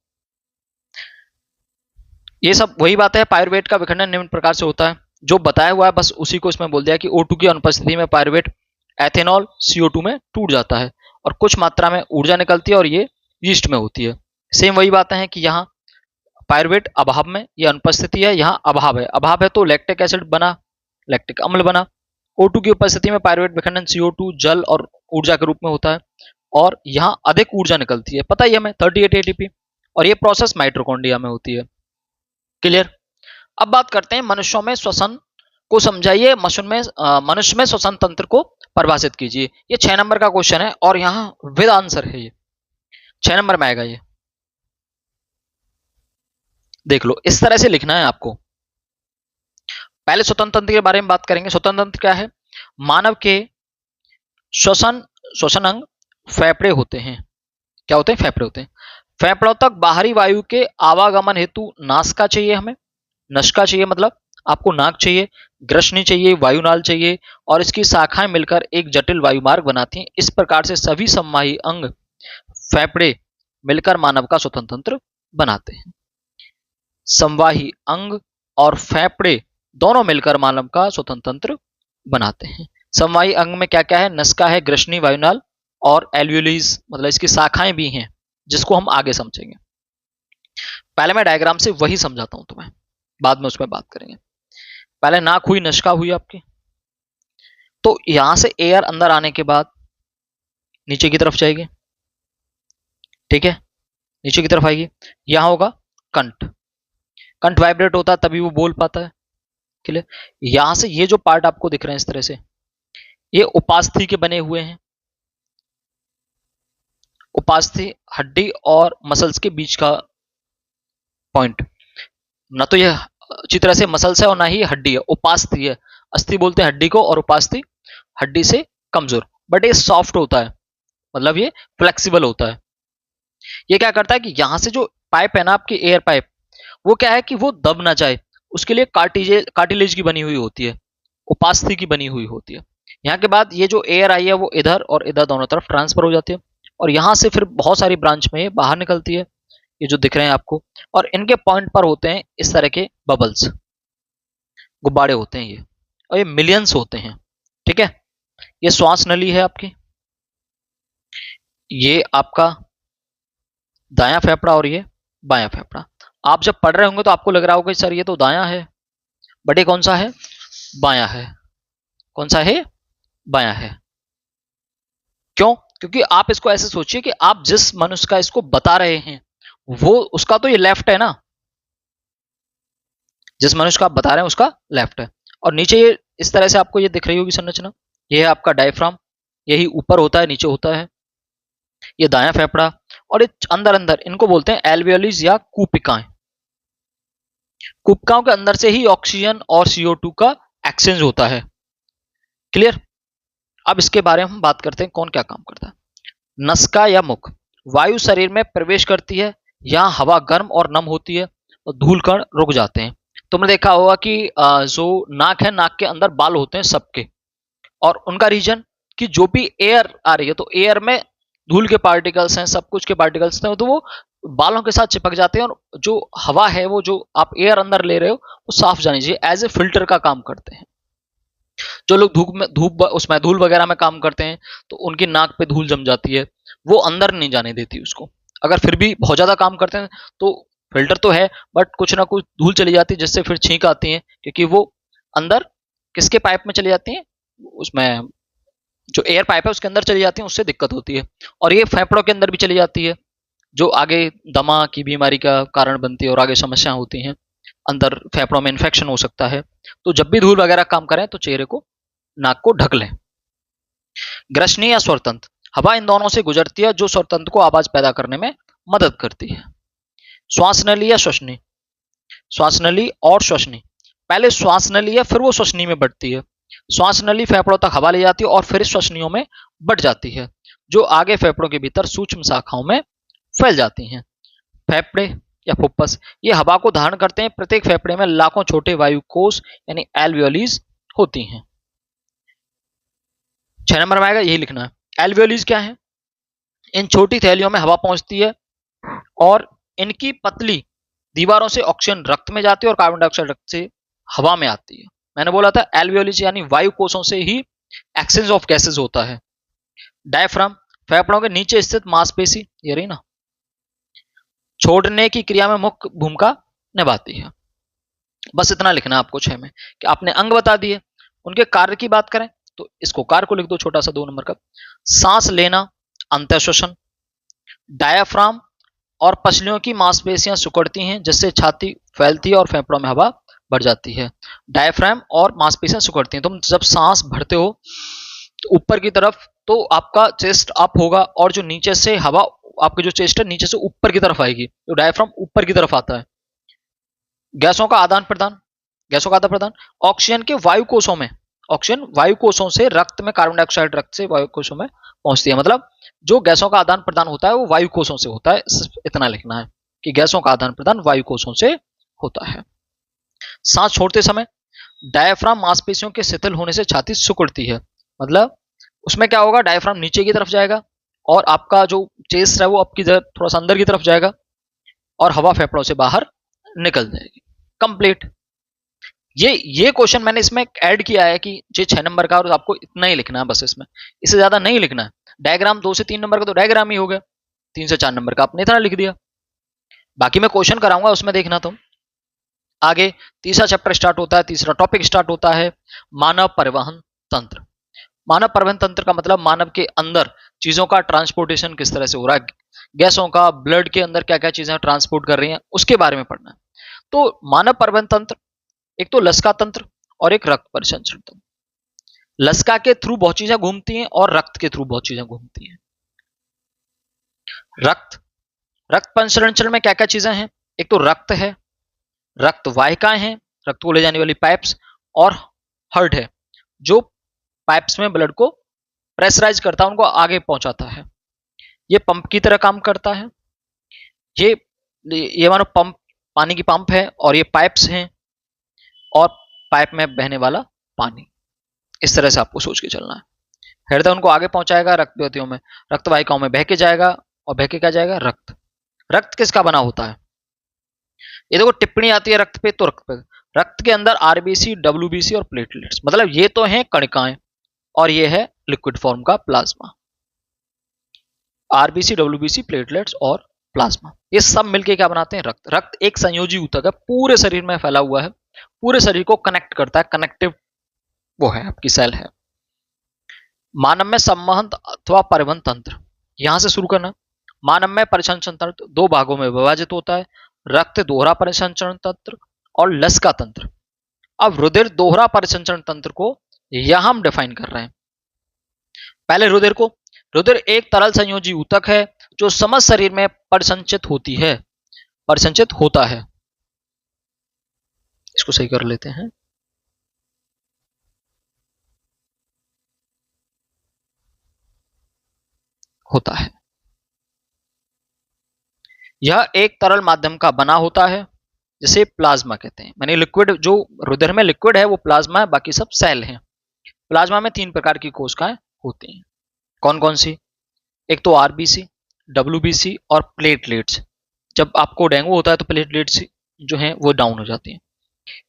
ये सब वही बात है, पायरुवेट का विखंडन निम्न प्रकार से होता है, जो बताया हुआ है बस उसी को इसमें बोल दिया कि O2 की अनुपस्थिति में पायरुवेट एथेनॉल CO2 में टूट जाता है और कुछ मात्रा में ऊर्जा निकलती है, और ये यीस्ट में होती है। सेम वही बातें हैं कि यहाँ पायरुवेट अभाव में ये अनुपस्थिति है, यहाँ अभाव है तो लैक्टिक एसिड बना, लैक्टिक अम्ल बना। O2 की उपस्थिति में पायरुवेट विखंडन CO2 जल और ऊर्जा के रूप में होता है और यहाँ अधिक ऊर्जा निकलती है, पता ही हमें 38 ATP, और ये प्रोसेस माइटोकॉन्ड्रिया में होती है। क्लियर। अब बात करते हैं मनुष्यों में श्वसन को समझाइए, मनुष्य में श्वसन तंत्र को परिभाषित कीजिए। ये 6 नंबर का क्वेश्चन है और यहाँ विद आंसर है, ये 6 नंबर में आएगा। ये देख लो, इस तरह से लिखना है आपको। पहले स्वतंत्र तंत्र के बारे में बात करेंगे। स्वतंत्र तंत्र क्या है? मानव के श्वसन अंग फेफड़े होते हैं। क्या होते हैं? फेफड़े होते हैं। फेफड़ों तक बाहरी वायु के आवागमन हेतु नासिका चाहिए हमें, नसिका चाहिए मतलब आपको नाक चाहिए, ग्रसनी चाहिए, वायुनाल चाहिए, और इसकी शाखाएं मिलकर एक जटिल वायुमार्ग बनाती हैं। इस प्रकार से सभी संवाही अंग फेफड़े मिलकर मानव का स्वतंत्र तंत्र बनाते हैं। संवाही अंग और फेफड़े दोनों मिलकर मानव का स्वतंत्र तंत्र बनाते हैं। संवाही अंग में क्या क्या है? नसिका है, ग्रसनी, वायुनाल और एल्वियोलीज, मतलब इसकी शाखाएं भी हैं, जिसको हम आगे समझेंगे। पहले मैं डायग्राम से वही समझाता हूं तुम्हें, बाद में उसमें बात करेंगे। पहले नाक हुई, नसिका हुई आपकी, तो यहां से एयर अंदर आने के बाद नीचे की तरफ जाएगी, ठीक है, नीचे की तरफ आएगी। यहां होगा कंठ, कंठ वाइब्रेट होता है तभी वो बोल पाता है। क्लियर। यहां से ये जो पार्ट आपको दिख रहे हैं इस तरह से, ये उपास्थि के बने हुए हैं। उपास्थि हड्डी और मसल्स के बीच का पॉइंट, ना तो ये अच्छी तरह से मसल्स है और ना ही हड्डी है, उपास्थि है। अस्थि बोलते हैं हड्डी को और उपास्थि हड्डी से कमजोर, बट ये सॉफ्ट होता है, मतलब ये फ्लेक्सिबल होता है। ये क्या करता है कि यहां से जो पाइप है ना आपकी एयर पाइप, वो क्या है कि वो दब ना जाए, उसके लिए कार्टिलेज की बनी हुई होती है, उपास्थि की बनी हुई होती है। यहाँ के बाद ये जो एयर आई है वो इधर और इधर दोनों तरफ ट्रांसफर हो जाती है, और यहां से फिर बहुत सारी ब्रांच में ये बाहर निकलती है, ये जो दिख रहे हैं आपको, और इनके पॉइंट पर होते हैं इस तरह के बबल्स, गुब्बारे होते हैं ये, और ये मिलियंस होते हैं। ठीक है। ये श्वास नली है आपकी, ये आपका दायां फेफड़ा और ये बायां फेफड़ा। आप जब पढ़ रहे होंगे तो आपको लग रहा होगा सर ये तो दायां है, बट ये कौन सा है? बायां है। कौन सा है? बायां है। क्यों? क्योंकि आप इसको ऐसे सोचिए कि आप जिस मनुष्य का इसको बता रहे हैं वो उसका तो ये लेफ्ट है ना, जिस मनुष्य का आप बता रहे हैं उसका लेफ्ट है। और नीचे ये इस तरह से आपको ये दिख रही होगी संरचना, ये है आपका डायफ्राम, यही ऊपर होता है नीचे होता है, ये दायां फेफड़ा, और ये अंदर अंदर इनको बोलते हैं एल्वियोलीज या कूपिकाएं। कूपिकाओं के अंदर से ही ऑक्सीजन और CO2 का एक्सचेंज होता है। क्लियर। अब इसके बारे में हम बात करते हैं कौन क्या काम करता है। नसिका या मुख, वायु शरीर में प्रवेश करती है, यहाँ हवा गर्म और नम होती है और धूल कण रुक जाते हैं। तुमने देखा होगा कि जो नाक है, नाक के अंदर बाल होते हैं सबके, और उनका रीजन कि जो भी एयर आ रही है तो एयर में धूल के पार्टिकल्स हैं, सब कुछ के पार्टिकल्स हैं, तो वो बालों के साथ चिपक जाते हैं, और जो हवा है वो जो आप एयर अंदर ले रहे हो वो साफ जानी चाहिए, एज ए फिल्टर का काम करते हैं। जो लोग धूप उसमें धूल वगैरह में काम करते हैं तो उनकी नाक पे धूल जम जाती है, वो अंदर नहीं जाने देती उसको। अगर फिर भी बहुत ज्यादा काम करते हैं तो फिल्टर तो है, बट कुछ ना कुछ धूल चली जाती है जिससे फिर छींक आती है, क्योंकि वो अंदर किसके पाइप में चली जाती है, उसमें जो एयर पाइप है उसके अंदर चली जाती है, उससे दिक्कत होती है। और ये फेफड़ों के अंदर भी चली जाती है, जो आगे दमा की बीमारी का कारण बनती है और आगे समस्याएं होती हैं, अंदर फेफड़ों में इन्फेक्शन हो सकता है। तो जब भी धूल वगैरह काम करें तो चेहरे को, नाक को ढक लें। ग्रसनी या स्वरतंत्र, हवा इन दोनों से गुजरती है जो स्वरतंत्र को आवाज पैदा करने में मदद करती है। श्वास नली या श्वसनी, श्वास नली और श्वसनी, पहले श्वास नली है फिर वो श्वसनी में बढ़ती है। श्वास नली फेफड़ों तक हवा ले जाती है और फिर श्वसनियों में बढ़ जाती है, जो आगे फेफड़ों के भीतर सूक्ष्म शाखाओं में फैल जाती हैं। फेफड़े या फुफ्फस, ये हवा को धारण करते हैं। प्रत्येक फेफड़े में लाखों छोटे वायु कोष यानी एल्वियोलीज होती हैं। 6 नंबर में आएगा, यही लिखना है। एल्वियोलीज क्या है? इन छोटी थैलियों में हवा पहुंचती है और इनकी पतली दीवारों से ऑक्सीजन रक्त में जाती है और कार्बन डाइऑक्साइड रक्त से हवा में आती है। मैंने बोला था एल्वियोलीज यानी वायु कोषों से ही एक्सचेंज ऑफ गैसेज होता है। डायफ्राम, फेफड़ों के नीचे स्थित मांसपेशी, ये रही ना, छोड़ने की क्रिया में मुख्य भूमिका निभाती है। बस इतना लिखना है आपको 6 में कि आपने अंग बता दिए। उनके कार्य की बात करें तो इसको कार्य को लिख दो छोटा सा 2 नंबर का। सांस लेना, अंतःश्वसन, डायाफ्राम और पसलियों की मांसपेशियां सिकुड़ती हैं जिससे छाती फैलती है और फेफड़ों में हवा भर जाती है। डायफ्राम और मांसपेशियां सिकुड़ती हैं। तुम जब सांस भरते हो तो ऊपर की तरफ तो आपका चेस्ट अप होगा और जो नीचे से हवा आपकी जो चेस्ट है नीचे से ऊपर की तरफ आएगी, तो डायफ्राम ऊपर की तरफ आता है। गैसों का आदान प्रदान, गैसों का आदान प्रदान, ऑक्सीजन के वायु कोशों में, ऑक्सीजन वायु कोशों से रक्त में, कार्बन डाइऑक्साइड रक्त से वायु कोशों में पहुंचती है। मतलब जो गैसों का आदान प्रदान होता है वो वायु कोशों से होता है। इतना लिखना है कि गैसों का आदान प्रदान वायु कोशों से होता है। सांस छोड़ते समय डायफ्राम मांसपेशियों के शिथिल होने से छाती सिकुड़ती है। मतलब उसमें क्या होगा, डायफ्राम नीचे की तरफ जाएगा और आपका जो चेस्ट है वो आपकी थोड़ा सा अंदर की तरफ जाएगा और हवा फेफड़ों से बाहर निकल जाएगी। कंप्लीट। ये क्वेश्चन मैंने इसमें ऐड किया है कि ये 6 नंबर का और आपको इतना ही लिखना है बस, इसमें इससे ज्यादा नहीं लिखना है। डायग्राम 2 से 3 नंबर का तो डायग्राम ही हो गया, 3 से 4 नंबर का आपने इतना लिख दिया। बाकी मैं क्वेश्चन कराऊंगा उसमें देखना तुम। आगे तीसरा चैप्टर स्टार्ट होता है, तीसरा टॉपिक स्टार्ट होता है मानव परिवहन तंत्र। मानव परिवहन तंत्र का मतलब मानव के अंदर चीजों का ट्रांसपोर्टेशन किस तरह से हो रहा है, गैसों का, ब्लड के अंदर क्या क्या चीजें ट्रांसपोर्ट कर रही हैं उसके बारे में पढ़ना है। तो मानव परिवहन तंत्र, एक तो लसिका तंत्र और एक रक्त परिसंचरण तंत्र। लसिका के थ्रू बहुत चीजें घूमती हैं और रक्त के थ्रू बहुत चीजें घूमती हैं। रक्त परिसंचरण में क्या क्या चीजें हैं, एक तो रक्त है, रक्त वाहिकाएं हैं, रक्त को ले जाने वाली पाइप्स, और हार्ट है जो पाइप्स में ब्लड को प्रेशराइज करता है, उनको आगे पहुंचाता है। ये पंप की तरह काम करता है। ये मानो पंप, पानी की पंप है और ये पाइप्स हैं और पाइप में बहने वाला पानी। इस तरह से आपको सोच के चलना है। हृदय उनको आगे पहुंचाएगा, रक्तवाहिकाओं में, रक्तवाहिकाओं में बह के जाएगा और बह के क्या जाएगा, रक्त। रक्त किसका बना होता है, ये देखो टिप्पणी आती है रक्त पे, तो रक्त के अंदर आरबीसी, डब्ल्यूबीसी और प्लेटलेट्स, मतलब ये तो हैं कणिकाएं और ये है लिक्विड फॉर्म का प्लाज्मा। आरबीसी, डब्ल्यूबीसी, प्लेटलेट्स और प्लाज्मा, ये सब मिलके क्या बनाते हैं, रक्त। रक्त एक संयोजी ऊतक है, पूरे शरीर में फैला हुआ है, पूरे शरीर को कनेक्ट करता है, कनेक्टिव वो है आपकी सेल है। मानव में संवहन अथवा परिवहन तंत्र, यहां से शुरू करना। मानव में परिसंचरण तंत्र 2 भागों में विभाजित होता है, रक्त दोहरा परिसंचरण तंत्र और लसिका तंत्र। अब रुधिर दोहरा परिसंचरण तंत्र को यहां हम डिफाइन कर रहे हैं। पहले रुधिर को, रुधिर एक तरल संयोजी ऊतक है जो समस्त शरीर में परिसंचित होती है, परिसंचित होता है। इसको सही कर लेते हैं। होता है, यह एक तरल माध्यम का बना होता है जिसे प्लाज्मा कहते हैं। मैंने लिक्विड, जो रुधिर में लिक्विड है वो प्लाज्मा है, बाकी सब सेल हैं। प्लाज्मा में 3 प्रकार की कोशिकाएं होती हैं। कौन कौन सी, एक तो आरबीसी, डब्ल्यूबीसी और प्लेटलेट्स। जब आपको डेंगू होता है तो प्लेटलेट्स जो हैं वो डाउन हो जाती हैं।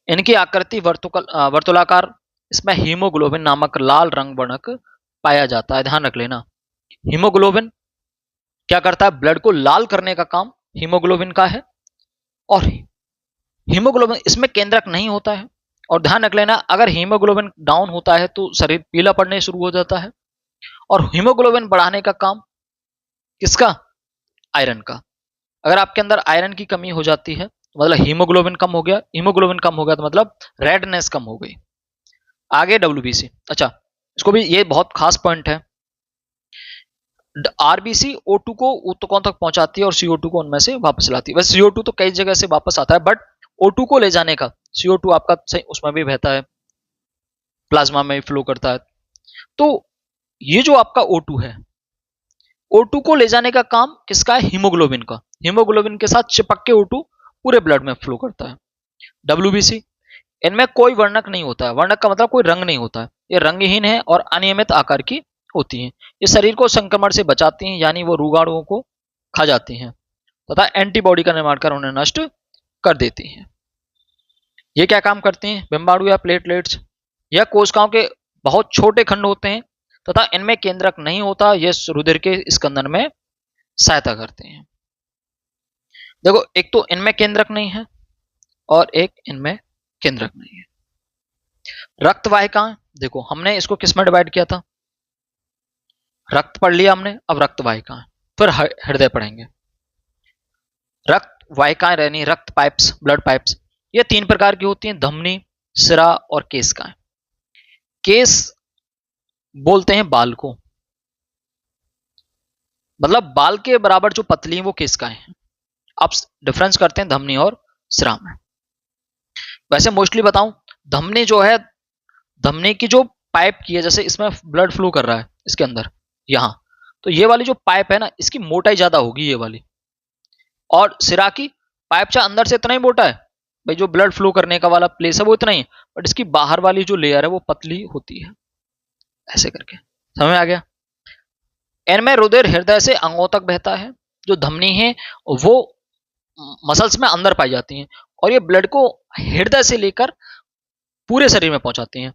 इनकी आकृति वर्तुलाकार, इसमें हीमोग्लोबिन नामक लाल रंग वर्णक पाया जाता है। ध्यान रख लेना, हीमोग्लोबिन क्या करता है, ब्लड को लाल करने का काम हीमोग्लोबिन का है। और हीमोग्लोबिन इसमें केंद्रक नहीं होता है। और ध्यान रख लेना, अगर हीमोग्लोबिन डाउन होता है तो शरीर पीला पड़ने शुरू हो जाता है। और हीमोग्लोबिन बढ़ाने का काम किसका, आयरन का। अगर आपके अंदर आयरन की कमी हो जाती है मतलब हीमोग्लोबिन कम हो गया, हीमोग्लोबिन कम हो गया तो मतलब रेडनेस कम हो गई। आगे डब्ल्यूबीसी, अच्छा इसको भी, ये बहुत खास पॉइंट है। आरबीसी O2 को ऊतकों तक पहुंचाती है और CO2 को उनमें से वापस लाती है। वैसे CO2 तो कई जगह से वापस आता है, बट O2 को ले जाने का, CO2 आपका उसमें भी बहता है, प्लाज्मा में फ्लो करता है। तो ये जो आपका O2 है, O2 को ले जाने का काम किसका है, हीमोग्लोबिन का। हीमोग्लोबिन के साथ चिपक के O2 पूरे ब्लड में फ्लो करता है। डब्ल्यूबीसी, इनमें कोई वर्णक नहीं होता है। वर्णक का मतलब कोई रंग नहीं होता है, ये रंगहीन है और अनियमित आकार की होती हैं। ये शरीर को संक्रमण से बचाती हैं, यानी वो रोगाणुओं को खा जाती हैं तथा एंटीबॉडी का निर्माण कर उन्हें नष्ट कर देती हैं। ये क्या काम करती हैं, बिम्बाणु या प्लेटलेट्स, यह कोशिकाओं के बहुत छोटे खंड होते हैं तथा इनमें केंद्रक नहीं होता। ये रुधिर के स्कंदन में सहायता करते हैं। देखो एक तो इनमें केंद्रक नहीं है और एक इनमें केंद्रक नहीं है। रक्त वाहिकाएं, देखो हमने इसको किस में डिवाइड किया था, रक्त पढ़ लिया हमने, अब रक्त वाहिकाएं, फिर हृदय पढ़ेंगे। रक्त वाहिकाएं यानी रक्त पाइप्स, ब्लड पाइप्स, ये तीन प्रकार की होती हैं, धमनी, सिरा और केशिकाएं। केस बोलते हैं बाल को, मतलब बाल के बराबर जो पतली है वो केशिकाएं हैं। आप डिफरेंस करते हैं धमनी और सिरा में। वैसे मोस्टली बताऊं, धमनी जो है, धमनी की जो पाइप की है, जैसे इसमें ब्लड फ्लो कर रहा है इसके अंदर यहां, तो ये वाली जो पाइप है ना, इसकी मोटाई ज्यादा होगी ये वाली। और सिरा की पाइप चाहे अंदर से इतना ही मोटा है भाई, जो ब्लड फ्लो करने का वाला प्लेस है वो इतना ही, बट इसकी बाहर वाली जो लेयर है वो पतली होती है। ऐसे करके समझ में आ गया। इनमें रुधिर हृदय से अंगों तक बहता है। जो धमनी है वो मसल्स में अंदर पाई जाती हैं और ये ब्लड को हृदय से लेकर पूरे शरीर में पहुंचाती हैं।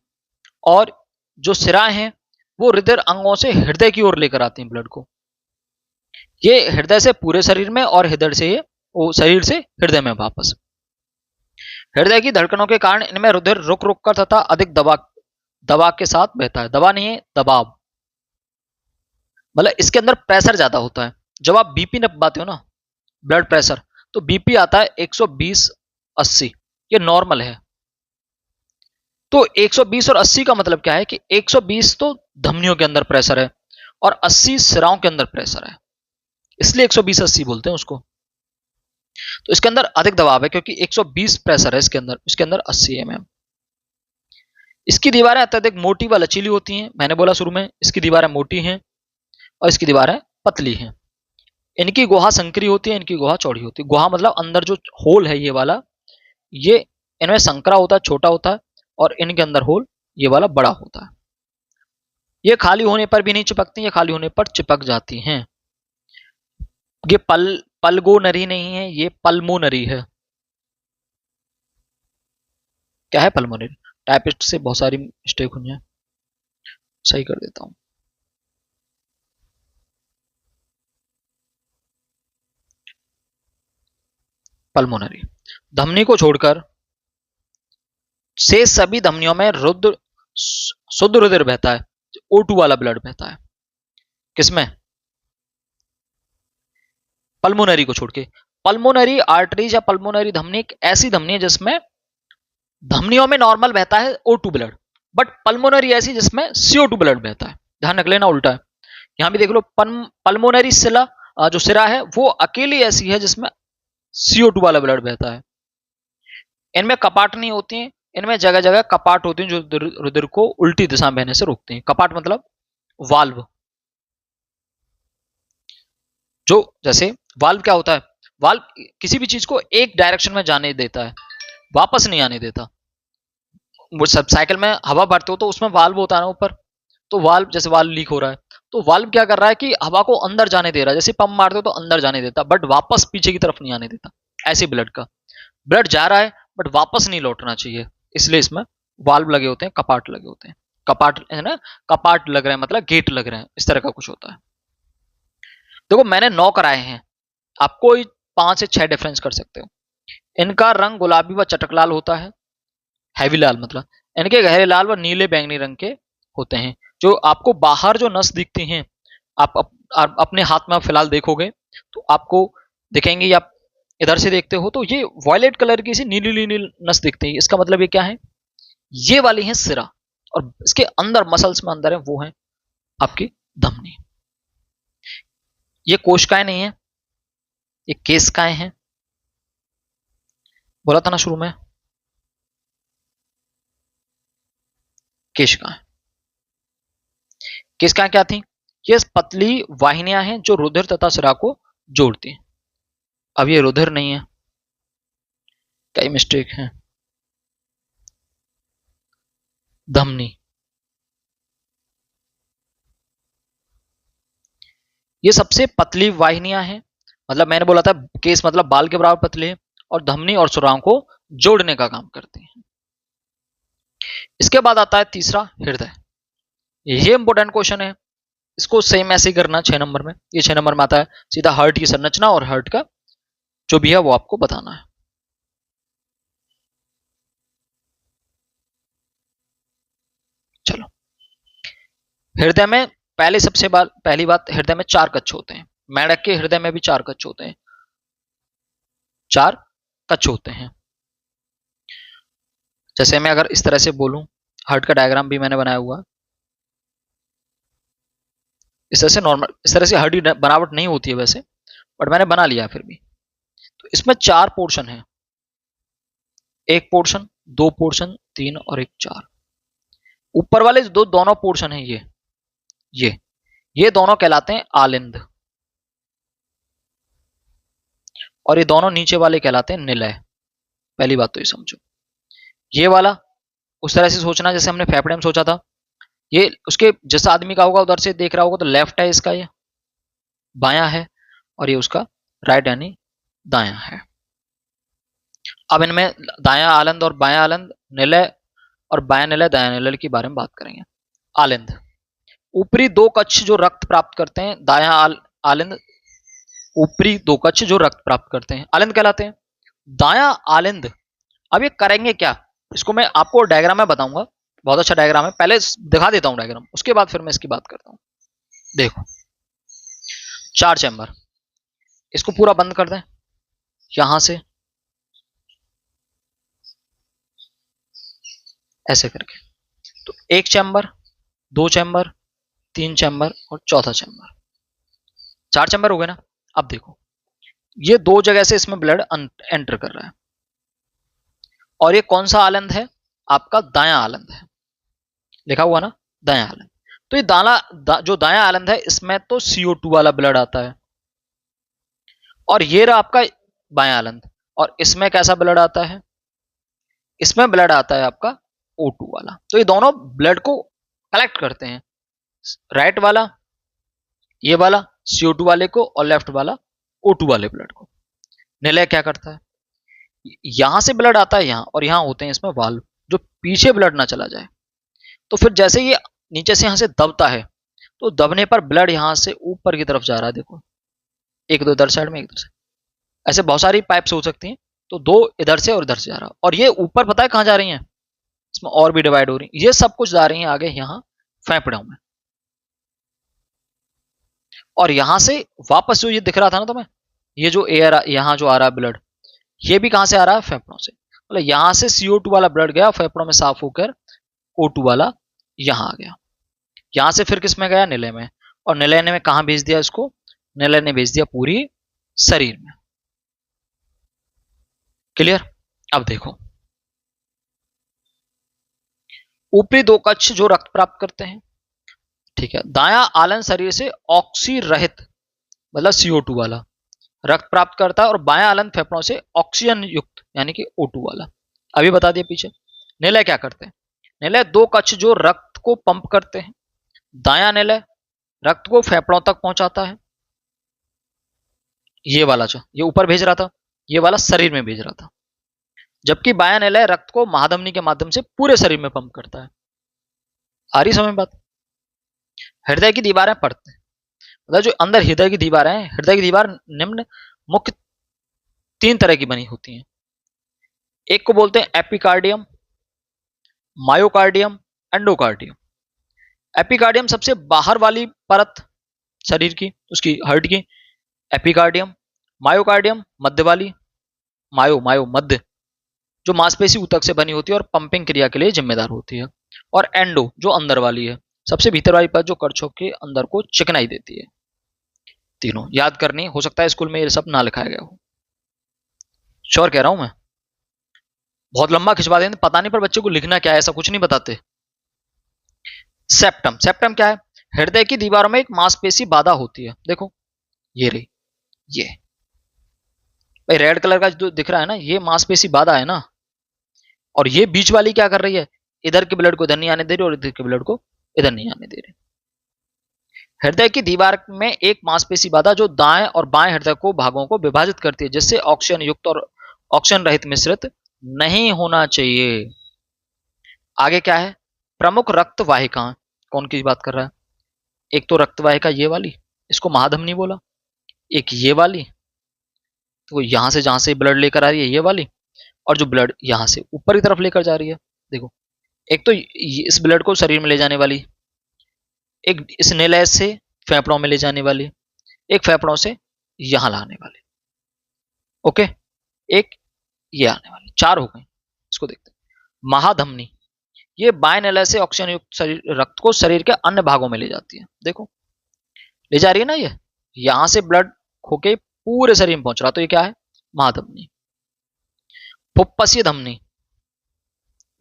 और जो सिराएं हैं वो रुधिर अंगों से हृदय की ओर लेकर आती हैं ब्लड को। ये हृदय से पूरे शरीर में और हृदय से वो शरीर से हृदय में वापस। हृदय की धड़कनों के कारण इनमें रुधिर रुक रुक कर तथा अधिक दबाव के साथ बहता है। दबा नहीं है, दबाव, मतलब इसके अंदर प्रेशर ज्यादा होता है। जब आप बीपी नपाते हो ना, ब्लड प्रेशर, तो बीपी आता है 120/80, ये नॉर्मल है। तो 120 और 80 का मतलब क्या है कि 120 तो धमनियों के अंदर प्रेशर है और 80 सिराओं के अंदर प्रेशर है, इसलिए 120/80 बोलते हैं उसको। तो इसके अंदर अधिक दबाव है क्योंकि 120 प्रेशर है इसके अंदर, इसके अंदर 80 mm। इसकी दीवारें अत्यधिक मोटी व लचीली होती हैं। मैंने बोला शुरू में, इसकी दीवारें मोटी हैं और इसकी दीवारें पतली हैं। इनकी गुहा संकरी होती है, इनकी गुहा चौड़ी होती है। गुहा मतलब अंदर जो होल है ये वाला, ये इनमें संकरा होता है, छोटा होता है, और इनके अंदर होल ये वाला बड़ा होता है। ये खाली होने पर भी नहीं चिपकती, ये खाली होने पर चिपक जाती हैं। ये पल्गोनरी नहीं है, ये पल्मोनरी है। क्या है पल्मोनरी? टाइपिस्ट से बहुत सारी मिस्टेक हुई है, सही कर देता हूं। पल्मोनरी, धमनी को छोड़कर से सभी धमनियों में रुद्र शुद्ध रुधिर बहता है। O2 वाला ब्लड बहता है। किसमें? पल्मोनरी को छोड़ के। पल्मोनरी आर्टरीज या पल्मोनरी धमनी एक ऐसी धमनी है जिसमें धमनियों में नॉर्मल बहता है O2 ब्लड, बट पल्मोनरी ऐसी जिसमें CO2 ब्लड बहता है। ध्यान रख लेना, उल्टा है। यहां भी देख लो, पल्मोनरी सिला जो सिरा है वो अकेली ऐसी है जिसमें CO2 वाला ब्लड बहता है। इनमें कपाट नहीं होती हैं, इनमें जगह जगह कपाट होती हैं जो रुधिर को उल्टी दिशा में बहने से रोकते हैं। कपाट मतलब वाल्व। जो जैसे वाल्व क्या होता है, वाल्व किसी भी चीज को एक डायरेक्शन में जाने देता है, वापस नहीं आने देता। वो सब साइकिल में हवा भरते हो तो उसमें वाल्व होता है ना ऊपर, तो वाल्व, जैसे वाल्व लीक हो रहा है तो वाल्व क्या कर रहा है कि हवा को अंदर जाने दे रहा है, जैसे पंप मारते हो तो अंदर जाने देता, बट वापस पीछे की तरफ नहीं आने देता। ऐसे ब्लड का, ब्लड जा रहा है बट वापस नहीं लौटना चाहिए, इसलिए इसमें वाल्व लगे होते हैं, कपाट लगे होते हैं। कपाट है ना, कपाट लग रहे हैं मतलब गेट लग रहे हैं, इस तरह का कुछ होता है। देखो मैंने 9 कराए हैं, आपको 5 से 6 डिफरेंस कर सकते हो। इनका रंग गुलाबी व चटक लाल होता है, हैवी लाल मतलब। इनके गहरे लाल व नीले बैंगनी रंग के होते हैं। जो आपको बाहर जो नस दिखती हैं, आप अपने हाथ में फिलहाल देखोगे तो आपको दिखेंगे, आप इधर से देखते हो तो ये वॉयलेट कलर की सी नीली नीली नस दिखती है। इसका मतलब ये क्या है, ये वाली है सिरा, और इसके अंदर मसल्स में अंदर है वो है आपकी धमनी। ये कोशिकाएं नहीं है, ये केशिकाएं हैं। बोला था ना शुरू में, केशिकाएं। केशिकाएं क्या थी? ये पतली वाहिनियां हैं जो रुधिर तथा सिरा को जोड़ती हैं। अब ये रुधिर नहीं है, कई मिस्टेक है, धमनी। ये सबसे पतली वाहिनियां हैं, मतलब मैंने बोला था केस मतलब बाल के बराबर पतले हैं, और धमनी और सुराओं को जोड़ने का काम करती हैं। इसके बाद आता है तीसरा, हृदय। ये इंपॉर्टेंट क्वेश्चन है, इसको सेम ऐसे ही करना 6 नंबर में। ये 6 नंबर में आता है सीधा हार्ट की संरचना और हार्ट का जो भी है वो आपको बताना है। चलो, हृदय में पहली बात, हृदय में 4 कक्ष होते हैं। मेंढक के हृदय में भी 4 कक्ष होते हैं, 4 कक्ष होते हैं। जैसे मैं अगर इस तरह से बोलूं, हार्ट का डायग्राम भी मैंने बनाया हुआ, इस तरह से नॉर्मल, इस तरह से हार्ट की बनावट नहीं होती है वैसे, बट मैंने बना लिया फिर भी। तो इसमें 4 पोर्शन है, 1 पोर्शन, 2 पोर्शन, 3 और 1 4। ऊपर वाले दोनों पोर्शन है ये ये दोनों कहलाते हैं आलिंद, और ये दोनों नीचे वाले कहलाते हैं निलय। पहली बात तो ये समझो, ये वाला उस तरह से सोचना जैसे हमने फेफड़े में सोचा था। ये उसके जैसा आदमी का होगा, उधर से देख रहा होगा तो लेफ्ट है इसका, ये बायां है, और ये उसका राइट यानी दायां है। अब इनमें दायां आलंद और बायां आलंद, निलय और बायां निलय दायां निलय के बारे में बात करेंगे। आलिंद, ऊपरी 2 कक्ष जो रक्त प्राप्त करते हैं, दायां आलिंद, ऊपरी 2 कक्ष जो रक्त प्राप्त करते हैं आलिंद कहलाते हैं। दायां आलिंद, अब ये करेंगे क्या, इसको मैं आपको डायग्राम में बताऊंगा, बहुत अच्छा डायग्राम है, पहले दिखा देता हूं डायग्राम, उसके बाद फिर मैं इसकी बात करता हूं। देखो, 4 चैम्बर, इसको पूरा बंद कर दें यहां से ऐसे करके, तो 1 चैम्बर, 2 चैम्बर, 3 चैम्बर और चौथा चैम्बर, 4 चैम्बर हो गए ना। अब देखो, ये 2 जगह से इसमें ब्लड एंटर कर रहा है, और ये कौन सा आलंद है, आपका दायां आलंद है, लिखा हुआ ना दायां आलंद। तो ये जो दायां आलंद है, इसमें तो CO2 वाला ब्लड आता है, और ये रहा आपका बायां आलंद, और इसमें कैसा ब्लड आता है, इसमें ब्लड आता है आपका O2 वाला। तो ये दोनों ब्लड को कलेक्ट करते हैं, राइट वाला ये वाला CO2 वाले को, और लेफ्ट वाला O2 वाले ब्लड को। निलय क्या करता है, यहां से ब्लड आता है यहां, और यहां होते हैं इसमें वाल्व, जो पीछे ब्लड ना चला जाए। तो फिर जैसे ये नीचे से यहां से दबता है, तो दबने पर ब्लड यहां से ऊपर की तरफ जा रहा है, देखो, एक दो इधर साइड में, एक इधर से, ऐसे बहुत सारी पाइप्स हो सकती हैं, तो 2 इधर से और इधर से जा रहा है, और ये ऊपर पता है कहां जा रही हैं, इसमें और भी डिवाइड हो रही है, ये सब कुछ जा रही है आगे यहाँ फेफड़ों में, और यहां से वापस जो ये दिख रहा था ना तुम्हें, ये जो एयर यहाँ जो आ रहा है ब्लड, ये भी कहां से आ रहा है, फेफड़ों से। मतलब यहां से CO2 वाला ब्लड गया फेफड़ों में साफ होकर, O2 वाला यहां आ गया, यहां से फिर किस में गया, निलय में, और निलय ने कहां भेज दिया इसको, निलय ने भेज दिया पूरी शरीर में। क्लियर। अब देखो, ऊपरी 2 कक्ष जो रक्त प्राप्त करते हैं, ठीक है, दायां आलन शरीर से ऑक्सी रहित, मतलब CO2 वाला रक्त प्राप्त करता है, और बायां आलन फेफड़ों से ऑक्सीजन युक्त यानी कि O2 वाला। अभी बता दिया पीछे। निलय क्या करते हैं, निलय 2 कक्ष जो रक्त को पंप करते हैं, दायां निलय रक्त को फेफड़ों तक पहुंचाता है, ये वाला जो ये ऊपर भेज रहा था, ये वाला शरीर में भेज रहा था, जबकि बायां निलय रक्त को महाधमनी के माध्यम से पूरे शरीर में पंप करता है। आ रही समझ बात। हृदय की दीवारें पढ़ते हैं, मतलब जो अंदर हृदय की दीवार है, हृदय की दीवार निम्न मुख्य 3 तरह की बनी होती हैं। एक को बोलते हैं एपिकार्डियम, मायोकार्डियम, एंडोकार्डियम। एपिकार्डियम सबसे बाहर वाली परत शरीर की, उसकी हार्ट की, एपिकार्डियम। मायोकार्डियम मध्य वाली, मायो मायो मध्य, जो मांसपेशी ऊतक से बनी होती है और पंपिंग क्रिया के लिए जिम्मेदार होती है। और एंडो जो अंदर वाली है, सबसे भीतर वाली परत जो कड़छों के अंदर को चिकनाई देती है। तीनों याद करनी, हो सकता है स्कूल में ये सब ना लिखाया गया हो, श्योर कह रहा हूं मैं, बहुत लंबा खिंचवा देंगे, पता नहीं पर बच्चे को लिखना क्या है, ऐसा कुछ नहीं बताते। सेप्टम, सेप्टम क्या है, हृदय की दीवारों में एक मांसपेशी बाधा होती है, देखो ये रही, ये भाई रेड कलर का जो दिख रहा है ना, ये मांसपेशी बाधा है ना, और ये बीच वाली क्या कर रही है, इधर के ब्लड को इधर नहीं आने दे रही, और इधर के ब्लड को इधर नहीं आने दे रही। हृदय की दीवार में एक मांसपेशी बाधा जो दाएं और बाएं हृदय को भागों को विभाजित करती है, जिससे ऑक्सीजन युक्त और ऑक्सीजन रहित मिश्रित नहीं होना चाहिए। आगे क्या है, प्रमुख रक्त वाहिका, कौन की बात कर रहा है, एक तो रक्त वाहिका ये वाली, इसको महाधमनी बोला, एक ये वाली, तो यहां से जहां से ब्लड लेकर आ रही है ये वाली, और जो ब्लड यहां से ऊपर की तरफ लेकर जा रही है, देखो एक तो इस ब्लड को शरीर में ले जाने वाली, एक इस निलय से फेफड़ों में ले जाने वाली, एक फेफड़ों से यहां लाने वाली। ओके, एक ये आने वाली, चार हो गई। इसको देखते हैं। महाधमनी, ये बायनिलय से ऑक्सीजन युक्त शरीर रक्त को शरीर के अन्य भागों में ले जाती है। देखो ले जा रही है ना, ये यहां से ब्लड होके पूरे शरीर में पहुंच रहा, तो ये क्या है, महाधमनी। फुफ्फसीय धमनी,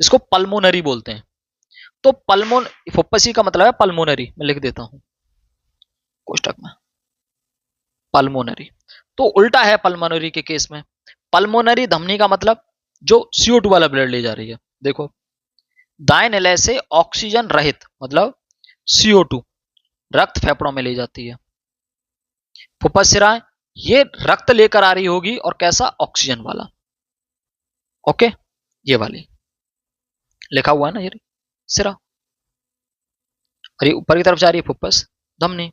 इसको पल्मोनरी बोलते हैं। तो फुफ्फसी का मतलब है पल्मोनरी, मैं लिख देता हूं कोष्टक में, पल्मोनरी। तो उल्टा है पल्मोनरी के केस में। पल्मोनरी धमनी का मतलब जो CO2 वाला ब्लड ले जा रही है। देखो दाएं निलय से ऑक्सीजन रहित मतलब CO2 रक्त फेफड़ों में ले जाती है। फुफ्फसिराएं ये रक्त लेकर आ रही होगी, और कैसा, ऑक्सीजन वाला। ओके, ये वाली लिखा हुआ है ना, ये सिरा, और ये ऊपर की तरफ जा रही है फुफ्फस धमनी।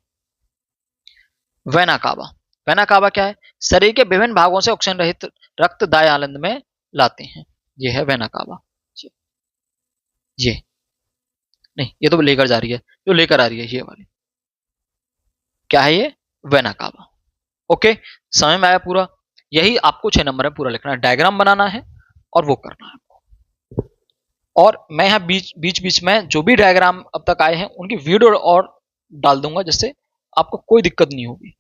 वेना कावा, वेना कावा क्या है, शरीर के विभिन्न भागों से ऑक्सीजन रहित रक्त दाएं आलंद में लाते हैं। ये है वेना कावा। ये नहीं, ये तो लेकर जा रही है, जो लेकर आ रही है ये वाली क्या है, ये वेना कावा। ओके, समझ में आया पूरा। यही आपको 6 नंबर में पूरा लिखना है, डायग्राम बनाना है और वो करना है। और मैं यहाँ बीच बीच में जो भी डायग्राम अब तक आए हैं उनकी वीडियो और डाल दूंगा, जिससे आपको कोई दिक्कत नहीं होगी।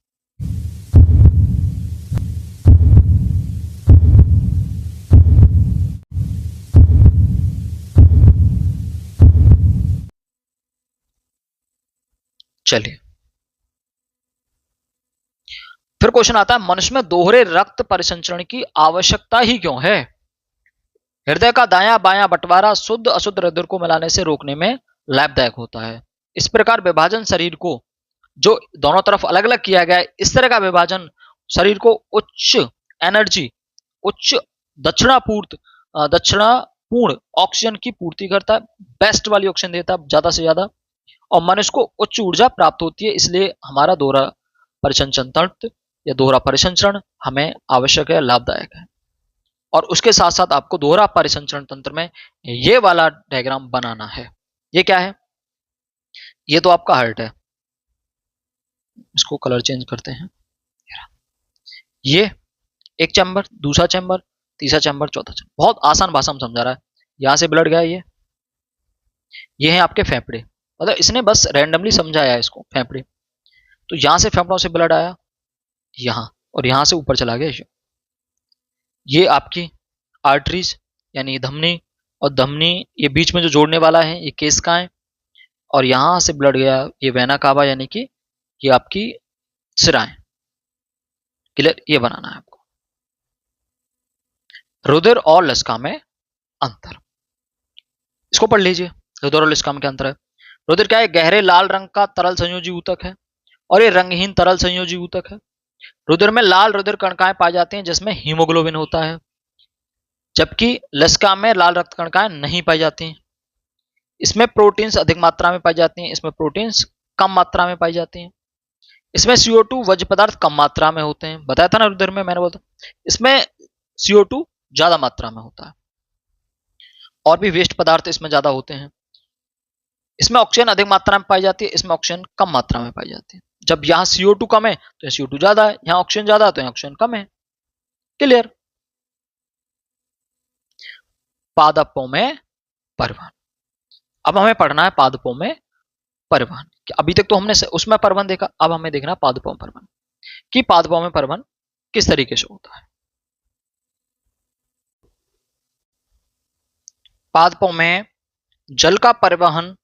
चलिए फिर क्वेश्चन आता है, मनुष्य में दोहरे रक्त परिसंचरण की आवश्यकता ही क्यों है। हृदय का दायां बायां बंटवारा शुद्ध अशुद्ध रक्त को मिलाने से रोकने में लाभदायक होता है। इस प्रकार विभाजन शरीर को जो दोनों तरफ अलग अलग किया गया है, इस तरह का विभाजन शरीर को उच्च एनर्जी, उच्च दक्षिणापूर्ण ऑक्सीजन की पूर्ति करता है, बेस्ट वाली ऑक्सीजन देता है ज्यादा से ज्यादा, और मनुष्य को उच्च ऊर्जा प्राप्त होती है। इसलिए हमारा दोहरा परिसंचरण तंत्र या दोहरा परिसंचरण हमें आवश्यक है, लाभदायक है। और उसके साथ साथ आपको दोहरा परिसंचरण तंत्र में ये वाला डायग्राम बनाना है। ये क्या है, ये तो आपका हार्ट है, इसको कलर चेंज करते हैं। ये एक चैम्बर, दूसरा चैम्बर, तीसरा चैम्बर, चौथा चैम्बर, बहुत आसान भाषा में समझा रहा है। यहां से ब्लड गया, ये है आपके फेफड़े, मतलब इसने बस रैंडमली समझाया है इसको, फेफड़े। तो यहां से फेफड़ों से ब्लड आया यहां, और यहां से ऊपर चला गया। ये आपकी आर्टरीज यानी धमनी, और धमनी ये बीच में जो जोड़ने वाला है ये केशिकाएं, और यहां से ब्लड गया ये वेना कावा, यानी कि ये आपकी सिराएं। क्लियर, ये बनाना है आपको। रुधिर और लसिका में अंतर, इसको पढ़ लीजिए। रुधिर और लसिका में क्या अंतर है। रुधिर क्या है, गहरे लाल रंग का तरल संयोजी ऊतक है, और ये रंगहीन तरल संयोजी ऊतक है। रुधिर में लाल रुधिर कणिकाएं पाई जाती हैं जिसमें हीमोग्लोबिन होता है, जबकि लसिका में लाल रक्त कणिकाएं नहीं पाई जाती। इसमें प्रोटीन्स अधिक मात्रा में पाई जाती हैं, इसमें प्रोटीन्स कम मात्रा में पाई जाती हैं। इसमें CO2 वज्र पदार्थ कम मात्रा में होते हैं, बताया था ना रुधिर में, मैंने बोला इसमें CO2 ज्यादा मात्रा में होता है, और भी वेस्ट पदार्थ इसमें ज्यादा होते हैं। इसमें ऑक्सीजन अधिक मात्रा में पाई जाती है, इसमें ऑक्सीजन कम मात्रा में पाई जाती है। जब यहाँ CO2 कम है तो यहाँ CO2 ज्यादा है, यहाँ ऑक्सीजन ज्यादा है तो यहाँ ऑक्सीजन कम है। क्लियर। पादपों में परिवहन, अब हमें पढ़ना है पादपों में परिवहन। अभी तक तो हमने उसमें परिवहन देखा, अब हमें देखना पादपों में परिवहन कि पादपों में परिवहन किस तरीके से होता है। पादपों में जल का परिवहन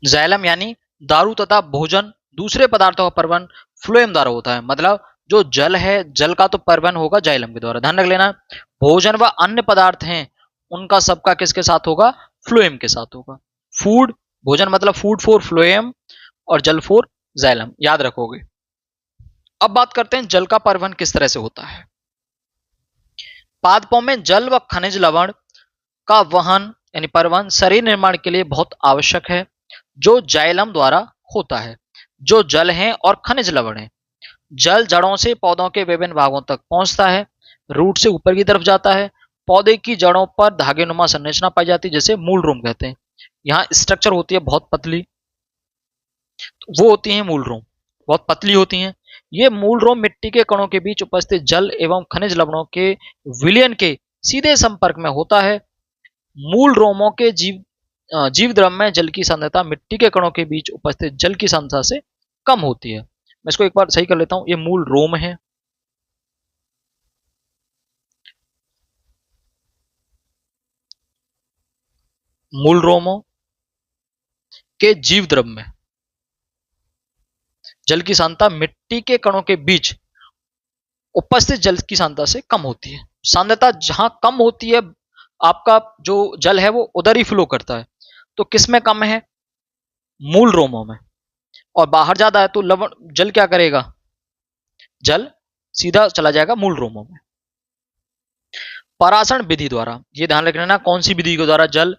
जैलम यानी दारू तथा भोजन दूसरे पदार्थों का परिवहन फ्लोएम द्वारा होता है। मतलब जो जल है, जल का तो परिवहन होगा जाइलम के द्वारा, ध्यान रख लेना। भोजन व अन्य पदार्थ हैं उनका सबका किसके साथ होगा, फ्लोएम के साथ होगा। फूड, भोजन मतलब फूड फॉर फ्लोएम, और जल फॉर जाइलम, याद रखोगे। अब बात करते हैं जल का परिवहन किस तरह से होता है। पादपों में जल व खनिज लवण का वहन यानी परिवहन शरीर निर्माण के लिए बहुत आवश्यक है, जो जाइलम द्वारा होता है। जो जल है और खनिज लवण है जल जड़ों से पौधों के विभिन्न भागों तक पहुंचता है, रूट से ऊपर की तरफ जाता है। पौधे की जड़ों पर धागेनुमा संरचना पाई जाती है, जिसे मूल रोम कहते हैं। यहाँ स्ट्रक्चर होती है बहुत पतली, वो होती है मूल रोम, बहुत पतली होती हैं। ये मूल रोम मिट्टी के कणों के बीच उपस्थित जल एवं खनिज लवणों के विलयन के सीधे संपर्क में होता है। मूल रोमों के जीव द्रव में जल की सांद्रता मिट्टी के कणों के बीच उपस्थित जल की सांद्रता से कम होती है। मैं इसको एक बार सही कर लेता हूं। ये मूल रोम है, मूल रोमों के जीव द्रव में जल की सांद्रता मिट्टी के कणों के बीच उपस्थित जल की सांद्रता से कम होती है। सांद्रता जहां कम होती है, आपका जो जल है वो उधर ही फ्लो करता है। तो किस में कम है? मूल रोमों में। और बाहर ज्यादा है तो लवण जल क्या करेगा? जल सीधा चला जाएगा मूल रोमों में। परासरण विधि द्वारा, ये ध्यान रख लेना, कौन सी विधि के द्वारा जल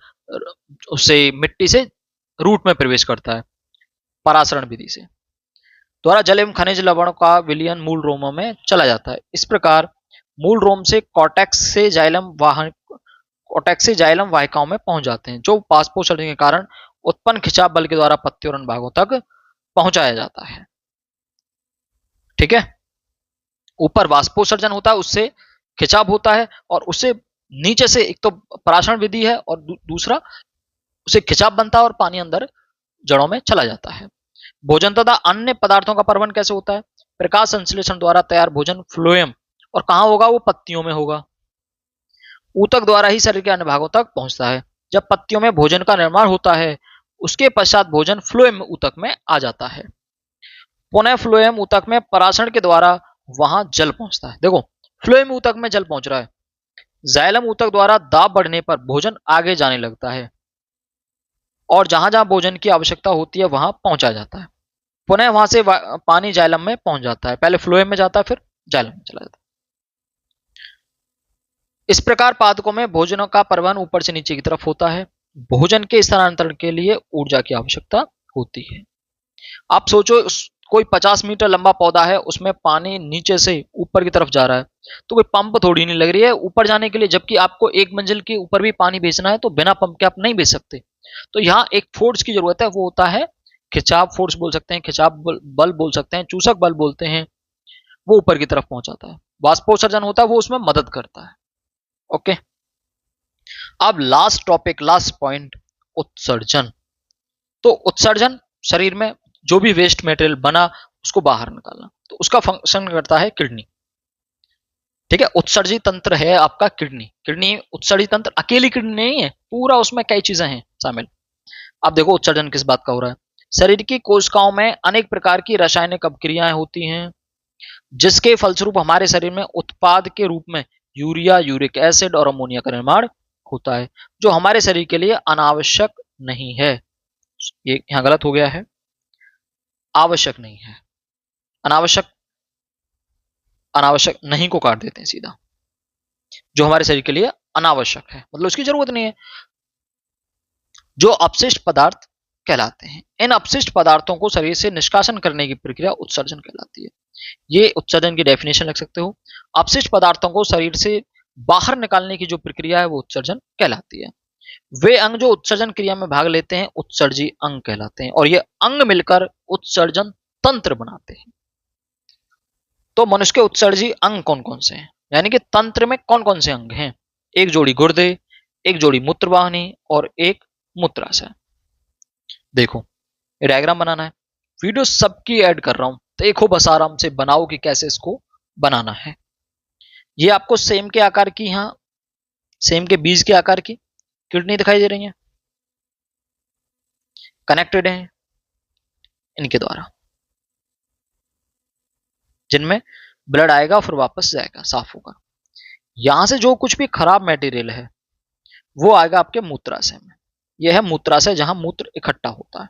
उससे मिट्टी से रूट में प्रवेश करता है? परासरण विधि से द्वारा जल एवं खनिज लवण का विलयन मूल रोमों में चला जाता है। इस प्रकार मूल रोम से कॉर्टेक्स से जाइलम वाहिकाओं में पहुंच जाते हैं, जो बाष्पोत्सर्जन के कारण उत्पन्न खिंचाव बल के द्वारा पत्ती और अन्य भागों तक पहुंचाया जाता है। ठीक है, ऊपर बाष्पोत्सर्जन होता है, उससे खिंचाव होता है, और उससे नीचे से एक तो परासरण विधि है और दूसरा उसे खिंचाव बनता है और पानी अंदर जड़ों में चला जाता है। भोजन तथा अन्य पदार्थों का परिवहन कैसे होता है? प्रकाश संश्लेषण द्वारा तैयार भोजन फ्लोएम, और कहां होगा? वो पत्तियों में होगा। ऊतक द्वारा ही शरीर के अन्य भागों तक पहुंचता है। जब पत्तियों में भोजन का निर्माण होता है, उसके पश्चात भोजन फ्लोएम ऊतक में आ जाता है। पुनः फ्लोएम ऊतक में परासरण के द्वारा वहां जल पहुंचता है। देखो, फ्लोएम ऊतक में जल पहुंच रहा है, जाइलम ऊतक द्वारा दाब बढ़ने पर भोजन आगे जाने लगता है, और जहां जहां भोजन की आवश्यकता होती है वहां पहुंचा जाता है। पुनः वहां से पानी जाइलम में पहुंच जाता है। पहले फ्लोएम में जाता है, फिर जाइलम में चला जाता है। इस प्रकार पादकों में भोजनों का परिवहन ऊपर से नीचे की तरफ होता है। भोजन के स्थानांतरण के लिए ऊर्जा की आवश्यकता होती है। आप सोचो, कोई 50 मीटर लंबा पौधा है, उसमें पानी नीचे से ऊपर की तरफ जा रहा है, तो कोई पंप थोड़ी नहीं लग रही है ऊपर जाने के लिए, जबकि आपको एक मंजिल के ऊपर भी पानी भेजना है तो बिना पंप के आप नहीं भेज सकते। तो यहाँ एक फोर्स की जरूरत है, वो होता है खिंचाव फोर्स बोल सकते हैं, खिंचाव बल बोल सकते हैं, चूसक बल बोलते हैं। वो ऊपर की तरफ पहुंचाता है। वाष्पोत्सर्जन होता है, वो उसमें मदद करता है। ओके, अब लास्ट टॉपिक, लास्ट पॉइंट, उत्सर्जन। तो उत्सर्जन, शरीर में जो भी वेस्ट मटेरियल बना उसको बाहर निकालना, तो उसका फंक्शन करता है किडनी। ठीक है, उत्सर्जी तंत्र है आपका किडनी। किडनी उत्सर्जी तंत्र, अकेली किडनी नहीं है, पूरा उसमें कई चीजें हैं शामिल। अब देखो उत्सर्जन किस बात का हो रहा है। शरीर की कोशिकाओं में अनेक प्रकार की रासायनिक अपक्रियाएं होती हैं, जिसके फलस्वरूप हमारे शरीर में उत्पाद के रूप में यूरिया, यूरिक एसिड और अमोनिया का निर्माण होता है, जो हमारे शरीर के लिए अनावश्यक नहीं है। ये यहां गलत हो गया है, आवश्यक नहीं है। अनावश्यक, अनावश्यक नहीं को काट देते हैं सीधा। जो हमारे शरीर के लिए अनावश्यक है, मतलब उसकी जरूरत नहीं है, जो अपशिष्ट पदार्थ कहलाते हैं। इन अपशिष्ट पदार्थों को शरीर से निष्कासन करने की प्रक्रिया उत्सर्जन कहलाती है। ये उत्सर्जन की डेफिनेशन लिख सकते हो। अपशिष्ट पदार्थों को शरीर से बाहर निकालने की जो प्रक्रिया है वो उत्सर्जन कहलाती है। वे अंग जो उत्सर्जन क्रिया में भाग लेते हैं उत्सर्जी अंग कहलाते हैं, और ये अंग मिलकर उत्सर्जन तंत्र बनाते हैं। तो मनुष्य के उत्सर्जी अंग कौन कौन से हैं, यानी कि तंत्र में कौन कौन से अंग हैं? एक जोड़ी गुर्दे, एक जोड़ी मूत्रवाहिनी और एक मूत्राशय। देखो, ये डायग्राम बनाना है, वीडियो सबकी ऐड कर रहा हूं, देखो बस आराम से बनाओ कि कैसे इसको बनाना है। ये आपको सेम के आकार की, यहां सेम के बीज के आकार की किडनी दिखाई दे रही है, कनेक्टेड है इनके द्वारा, जिनमें ब्लड आएगा फिर वापस जाएगा, साफ होगा। यहां से जो कुछ भी खराब मटेरियल है वो आएगा आपके मूत्राशय में। यह है मूत्राशय, जहां मूत्र इकट्ठा होता है।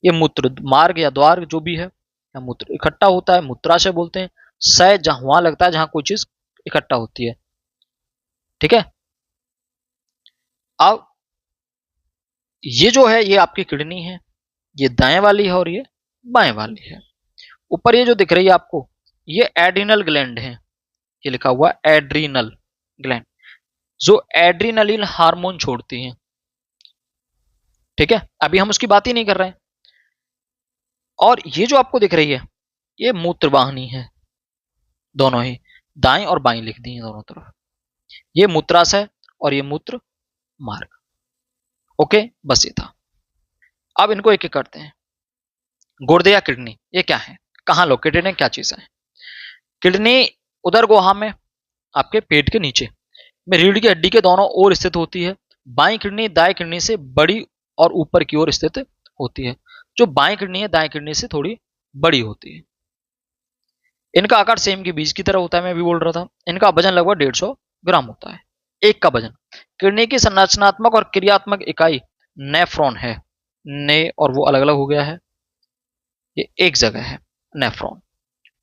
ये मूत्र मार्ग या द्वार जो भी है, या मूत्र इकट्ठा होता है, मूत्राशय बोलते हैं। शय जहां वहां लगता है जहां कोई चीज इकट्ठा होती है। ठीक है, अब ये जो है ये आपकी किडनी है, ये दाएं वाली है और ये बाएं वाली है। ऊपर ये जो दिख रही है आपको, ये एड्रिनल ग्लैंड है, ये लिखा हुआ एड्रिनल ग्लैंड, जो एड्रिनलिन हार्मोन छोड़ती है। ठीक है, अभी हम उसकी बात ही नहीं कर रहे हैं। और ये जो आपको दिख रही है, ये मूत्रवाहिनी है, दोनों ही दाएं और बाएं लिख दी है दोनों तरफ। ये मूत्राशय और ये मूत्र मार्ग। ओके, बस ये था। अब इनको एक एक करते हैं। गुर्दे या किडनी, ये क्या है, कहां लोकेटेड है, क्या चीज है। किडनी उदर गुहा में, आपके पेट के नीचे में रीढ़ की हड्डी के दोनों ओर स्थित होती है। बाईं किडनी दाएं किडनी से बड़ी और ऊपर की ओर स्थित होती है। जो बाईं किडनी है दाएं किडनी से थोड़ी बड़ी होती है। इनका आकार सेम के बीज की तरह होता है, मैं भी बोल रहा था। इनका वजन लगभग 150 ग्राम होता है, एक का वजन। किडनी की संरचनात्मक और क्रियात्मक इकाई नेफ्रॉन है। ने और वो अलग अलग हो गया है, ये एक जगह है नेफ्रॉन।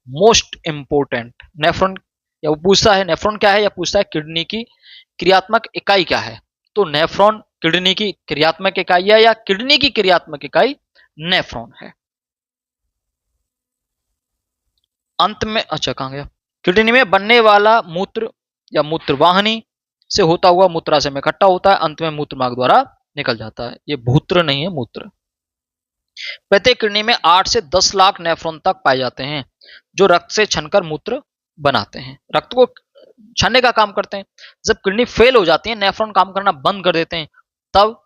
मोस्ट इंपोर्टेंट नेफ्रॉन, या वो पूछता है नेफ्रॉन क्या है, या पूछता है किडनी की क्रियात्मक इकाई क्या है। तो नेफ्रॉन किडनी की क्रियात्मक इकाई है, या किडनी की क्रियात्मक इकाई नेफ्रॉन है। अंत में, अच्छा कहां गया, किडनी में बनने वाला मूत्र या मूत्रवाहिनी से होता हुआ मूत्राशय में इकट्ठा होता है, अंत में मूत्रमार्ग द्वारा निकल जाता है। ये भूत्र नहीं है, मूत्र। प्रत्येक किडनी में 8 से 10 लाख नेफ्रॉन तक पाए जाते हैं, जो रक्त से छनकर मूत्र बनाते हैं, रक्त को छानने का काम करते हैं। जब किडनी फेल हो जाती है, नेफ्रॉन काम करना बंद कर देते हैं, तब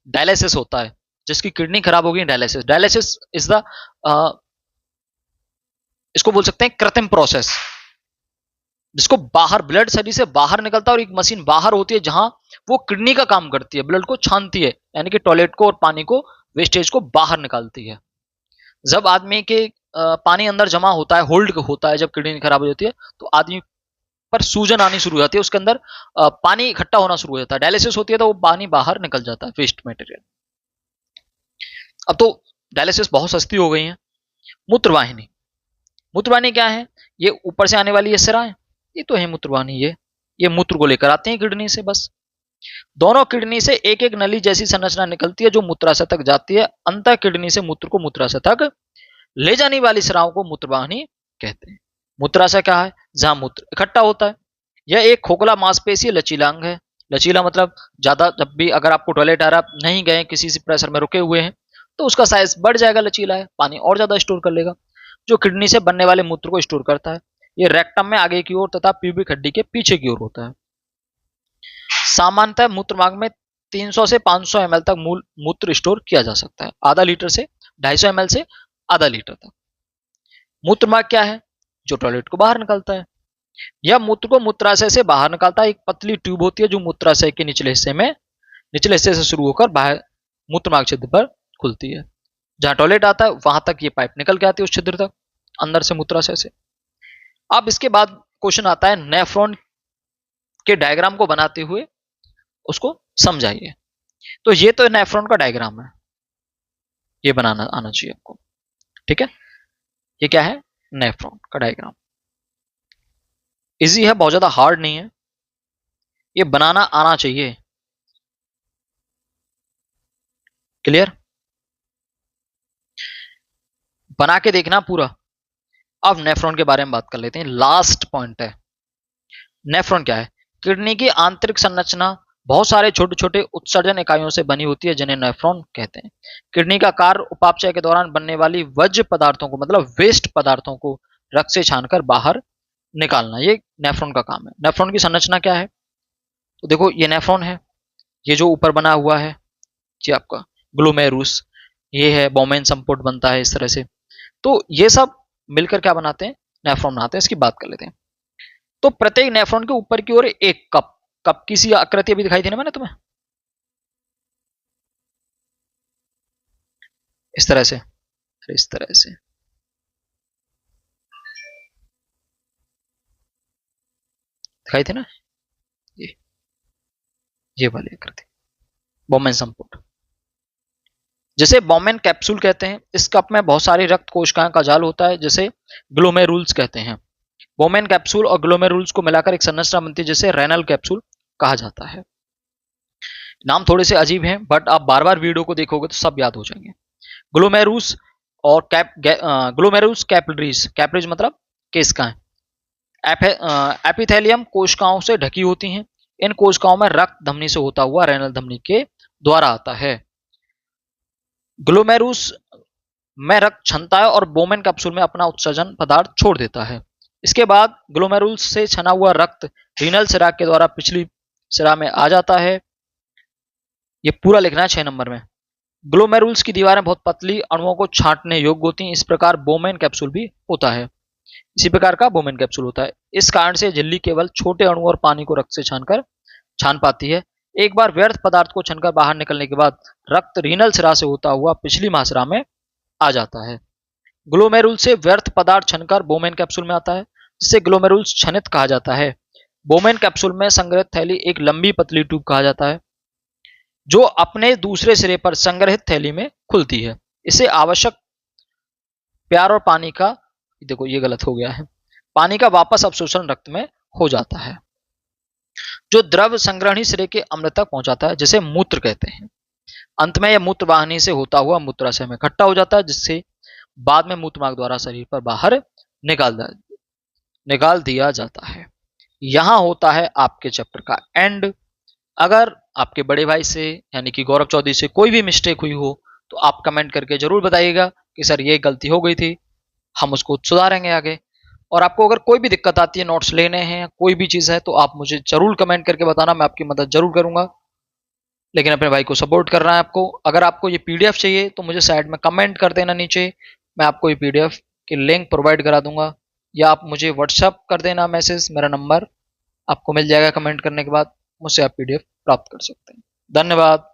डायलिसिस होता है। जिसकी किडनी खराब होगी, डायलिसिस। डायलिसिस इज द, इसको बोल सकते हैं कृत्रिम प्रोसेस, जिसको बाहर ब्लड शरीर से बाहर निकलता है और एक मशीन बाहर होती है जहां वो किडनी का काम करती है, ब्लड को छानती है, यानी कि टॉयलेट को और पानी को, वेस्टेज को बाहर निकालती है। जब आदमी के पानी अंदर जमा होता है, होल्ड होता है, जब किडनी खराब हो जाती है, तो आदमी पर सूजन आनी शुरू हो जाती है, उसके अंदर पानी इकट्ठा होना शुरू हो जाता है। डायलिसिस होती है तो वो पानी बाहर निकल जाता है, वेस्ट मटेरियल। अब तो डायलिसिस बहुत सस्ती हो गई है। मूत्रवाहिनी, मूत्रवाहिनी क्या है, ये ऊपर से आने वाली ये सिरा है, ये तो है मूत्रवाहिनी। ये मूत्र को लेकर आते हैं किडनी से। बस दोनों किडनी से एक एक नली जैसी संरचना निकलती है, जो मूत्राशय तक जाती है। अंतः किडनी से मूत्र को मूत्राशय तक ले जाने वाली सिराओं को मूत्रवाहिनी कहते हैं। मूत्राशय क्या है, जहां मूत्र इकट्ठा होता है। यह एक खोखला मांसपेशीय लचीला अंग है। लचीला मतलब ज्यादा, जब भी अगर आपको टॉयलेट आ रहा, आप नहीं गए, किसी से प्रेशर में रुके हुए हैं, तो उसका साइज बढ़ जाएगा, लचीला है, पानी और ज्यादा स्टोर कर लेगा, जो किडनी से बनने वाले मूत्र को स्टोर करता है। ये रेक्टम में आगे की ओर तथा प्यूबिक हड्डी के पीछे की ओर होता है। सामान्यतः मूत्रमार्ग में 300 से 500 ml तक मूल मूत्र स्टोर किया जा सकता है, आधा लीटर से 250 ml से आधा लीटर तक। मूत्रमार्ग क्या है, जो टॉयलेट को बाहर निकलता है। यह मूत्र को मूत्राशय से बाहर निकालता है। एक पतली ट्यूब होती है जो मूत्राशय के निचले हिस्से से शुरू होकर बाहर मूत्रमार्ग छिद्र पर खुलती है। जहां टॉयलेट आता है वहां तक ये पाइप निकल के आती है, उस छिद्र तक, अंदर से मूत्राशय से। अब इसके बाद क्वेश्चन आता है, नेफ्रॉन के डायग्राम को बनाते हुए उसको समझाइए। तो ये तो नेफ्रॉन का डायग्राम है, ये बनाना आना चाहिए आपको। ठीक है, ये क्या है, नेफ्रॉन का डायग्राम। इजी है, बहुत ज्यादा हार्ड नहीं है, ये बनाना आना चाहिए। क्लियर, बना के देखना पूरा। अब नेफ्रॉन के बारे में बात कर लेते हैं, लास्ट पॉइंट है। नेफ्रॉन क्या है, किडनी की आंतरिक संरचना बहुत सारे छोटे छोटे उत्सर्जन इकाइयों से बनी होती है, जिन्हें नेफ्रॉन कहते हैं। किडनी का कार्य उपापचय के दौरान बनने वाली वज्र पदार्थों को, मतलब वेस्ट पदार्थों को रक्त से छानकर बाहर निकालना, ये नेफ्रॉन का काम है। नेफ्रॉन की संरचना क्या है, तो देखो ये नेफ्रॉन है, ये जो ऊपर बना हुआ है जी आपका ग्लोमेरुस, ये है बोमेन संपुट बनता है इस तरह से। तो ये सब मिलकर क्या बनाते हैं, नेफ्रॉन बनाते हैं। इसकी बात कर लेते हैं। तो प्रत्येक नेफ्रॉन के ऊपर की ओर एक कप की सी आकृति अभी दिखाई थी ना मैंने तुम्हें, इस तरह से, इस तरह से दिखाई थी ना, ये वाली आकृति बोमेन संपुट, जिसे बोमेन कैप्सूल कहते हैं। इस कप में बहुत सारी रक्त कोशिकाओं का जाल होता है, जिसे ग्लोमेरुल्स कहते हैं। बोमेन कैप्सूल और ग्लोमेरुल्स को मिलाकर एक संरचना बनती है, जिसे रेनल कैप्सूल कहा जाता है। नाम थोड़े से अजीब हैं, बट आप बार बार वीडियो को देखोगे तो सब याद हो जाएंगे। ग्लोमेरुल्स और ग्लोमेरुलस कैपिलरीज, कैपिलरीज मतलब केशिकाएं। एपिथेलियम कोशिकाओं से ढकी होती हैं। इन कोशिकाओं में रक्त धमनी से होता हुआ रेनल धमनी के द्वारा आता है। ग्लोमेरुलस में रक्त छनता है और बोमेन कैप्सूल में अपना उत्सर्जन पदार्थ छोड़ देता है। इसके बाद ग्लोमेरुलस से छना हुआ रक्त रीनल सिरा के द्वारा पिछली सिरा में आ जाता है। ये पूरा लिखना है 6 नंबर में। ग्लोमेरुल्स की दीवारें बहुत पतली, अणुओं को छांटने योग्य होती हैं। इस प्रकार बोमेन कैप्सूल भी होता है। इसी प्रकार का बोमेन कैप्सूल होता है। इस कारण से झिल्ली केवल छोटे अणु और पानी को रक्त से छान पाती है। एक बार व्यर्थ पदार्थ को छनकर बाहर निकलने के बाद रक्त रीनल सिरा से होता हुआ पिछली महासिरा में आ जाता है। ग्लोमेरुल से व्यर्थ पदार्थ छनकर बोमेन कैप्सूल में आता है, जिसे ग्लोमेरुल्स छनित कहा जाता है। बोमेन कैप्सूल में संग्रहित थैली एक लंबी पतली ट्यूब कहा जाता है, जो अपने दूसरे सिरे पर संग्रहित थैली में खुलती है। इसे आवश्यक प्यार और पानी का, देखो ये गलत हो गया है, पानी का वापस अवशोषण रक्त में हो जाता है, जो द्रव संग्रहणी सिरे के अम्ल तक पहुंचाता है, जिसे मूत्र कहते हैं। अंत में यह मूत्र वाहिनी से होता हुआ मूत्राशय में इकट्ठा हो जाता है, जिससे बाद में मूत्रमार्ग द्वारा शरीर पर बाहर निकाल दिया जाता है। यहां होता है आपके चैप्टर का एंड। अगर आपके बड़े भाई से यानी कि गौरव चौधरी से कोई भी मिस्टेक हुई हो तो आप कमेंट करके जरूर बताइएगा कि सर ये गलती हो गई थी, हम उसको सुधारेंगे आगे। और आपको अगर कोई भी दिक्कत आती है, नोट्स लेने हैं, कोई भी चीज़ है, तो आप मुझे जरूर कमेंट करके बताना, मैं आपकी मदद जरूर करूंगा। लेकिन अपने भाई को सपोर्ट करना है आपको। अगर आपको ये पीडीएफ चाहिए तो मुझे साइड में कमेंट कर देना नीचे, मैं आपको ये पीडीएफ की लिंक प्रोवाइड करा दूंगा, या आप मुझे व्हाट्सएप कर देना मैसेज, मेरा नंबर आपको मिल जाएगा। कमेंट करने के बाद मुझसे आप पीडीएफ प्राप्त कर सकते हैं। धन्यवाद।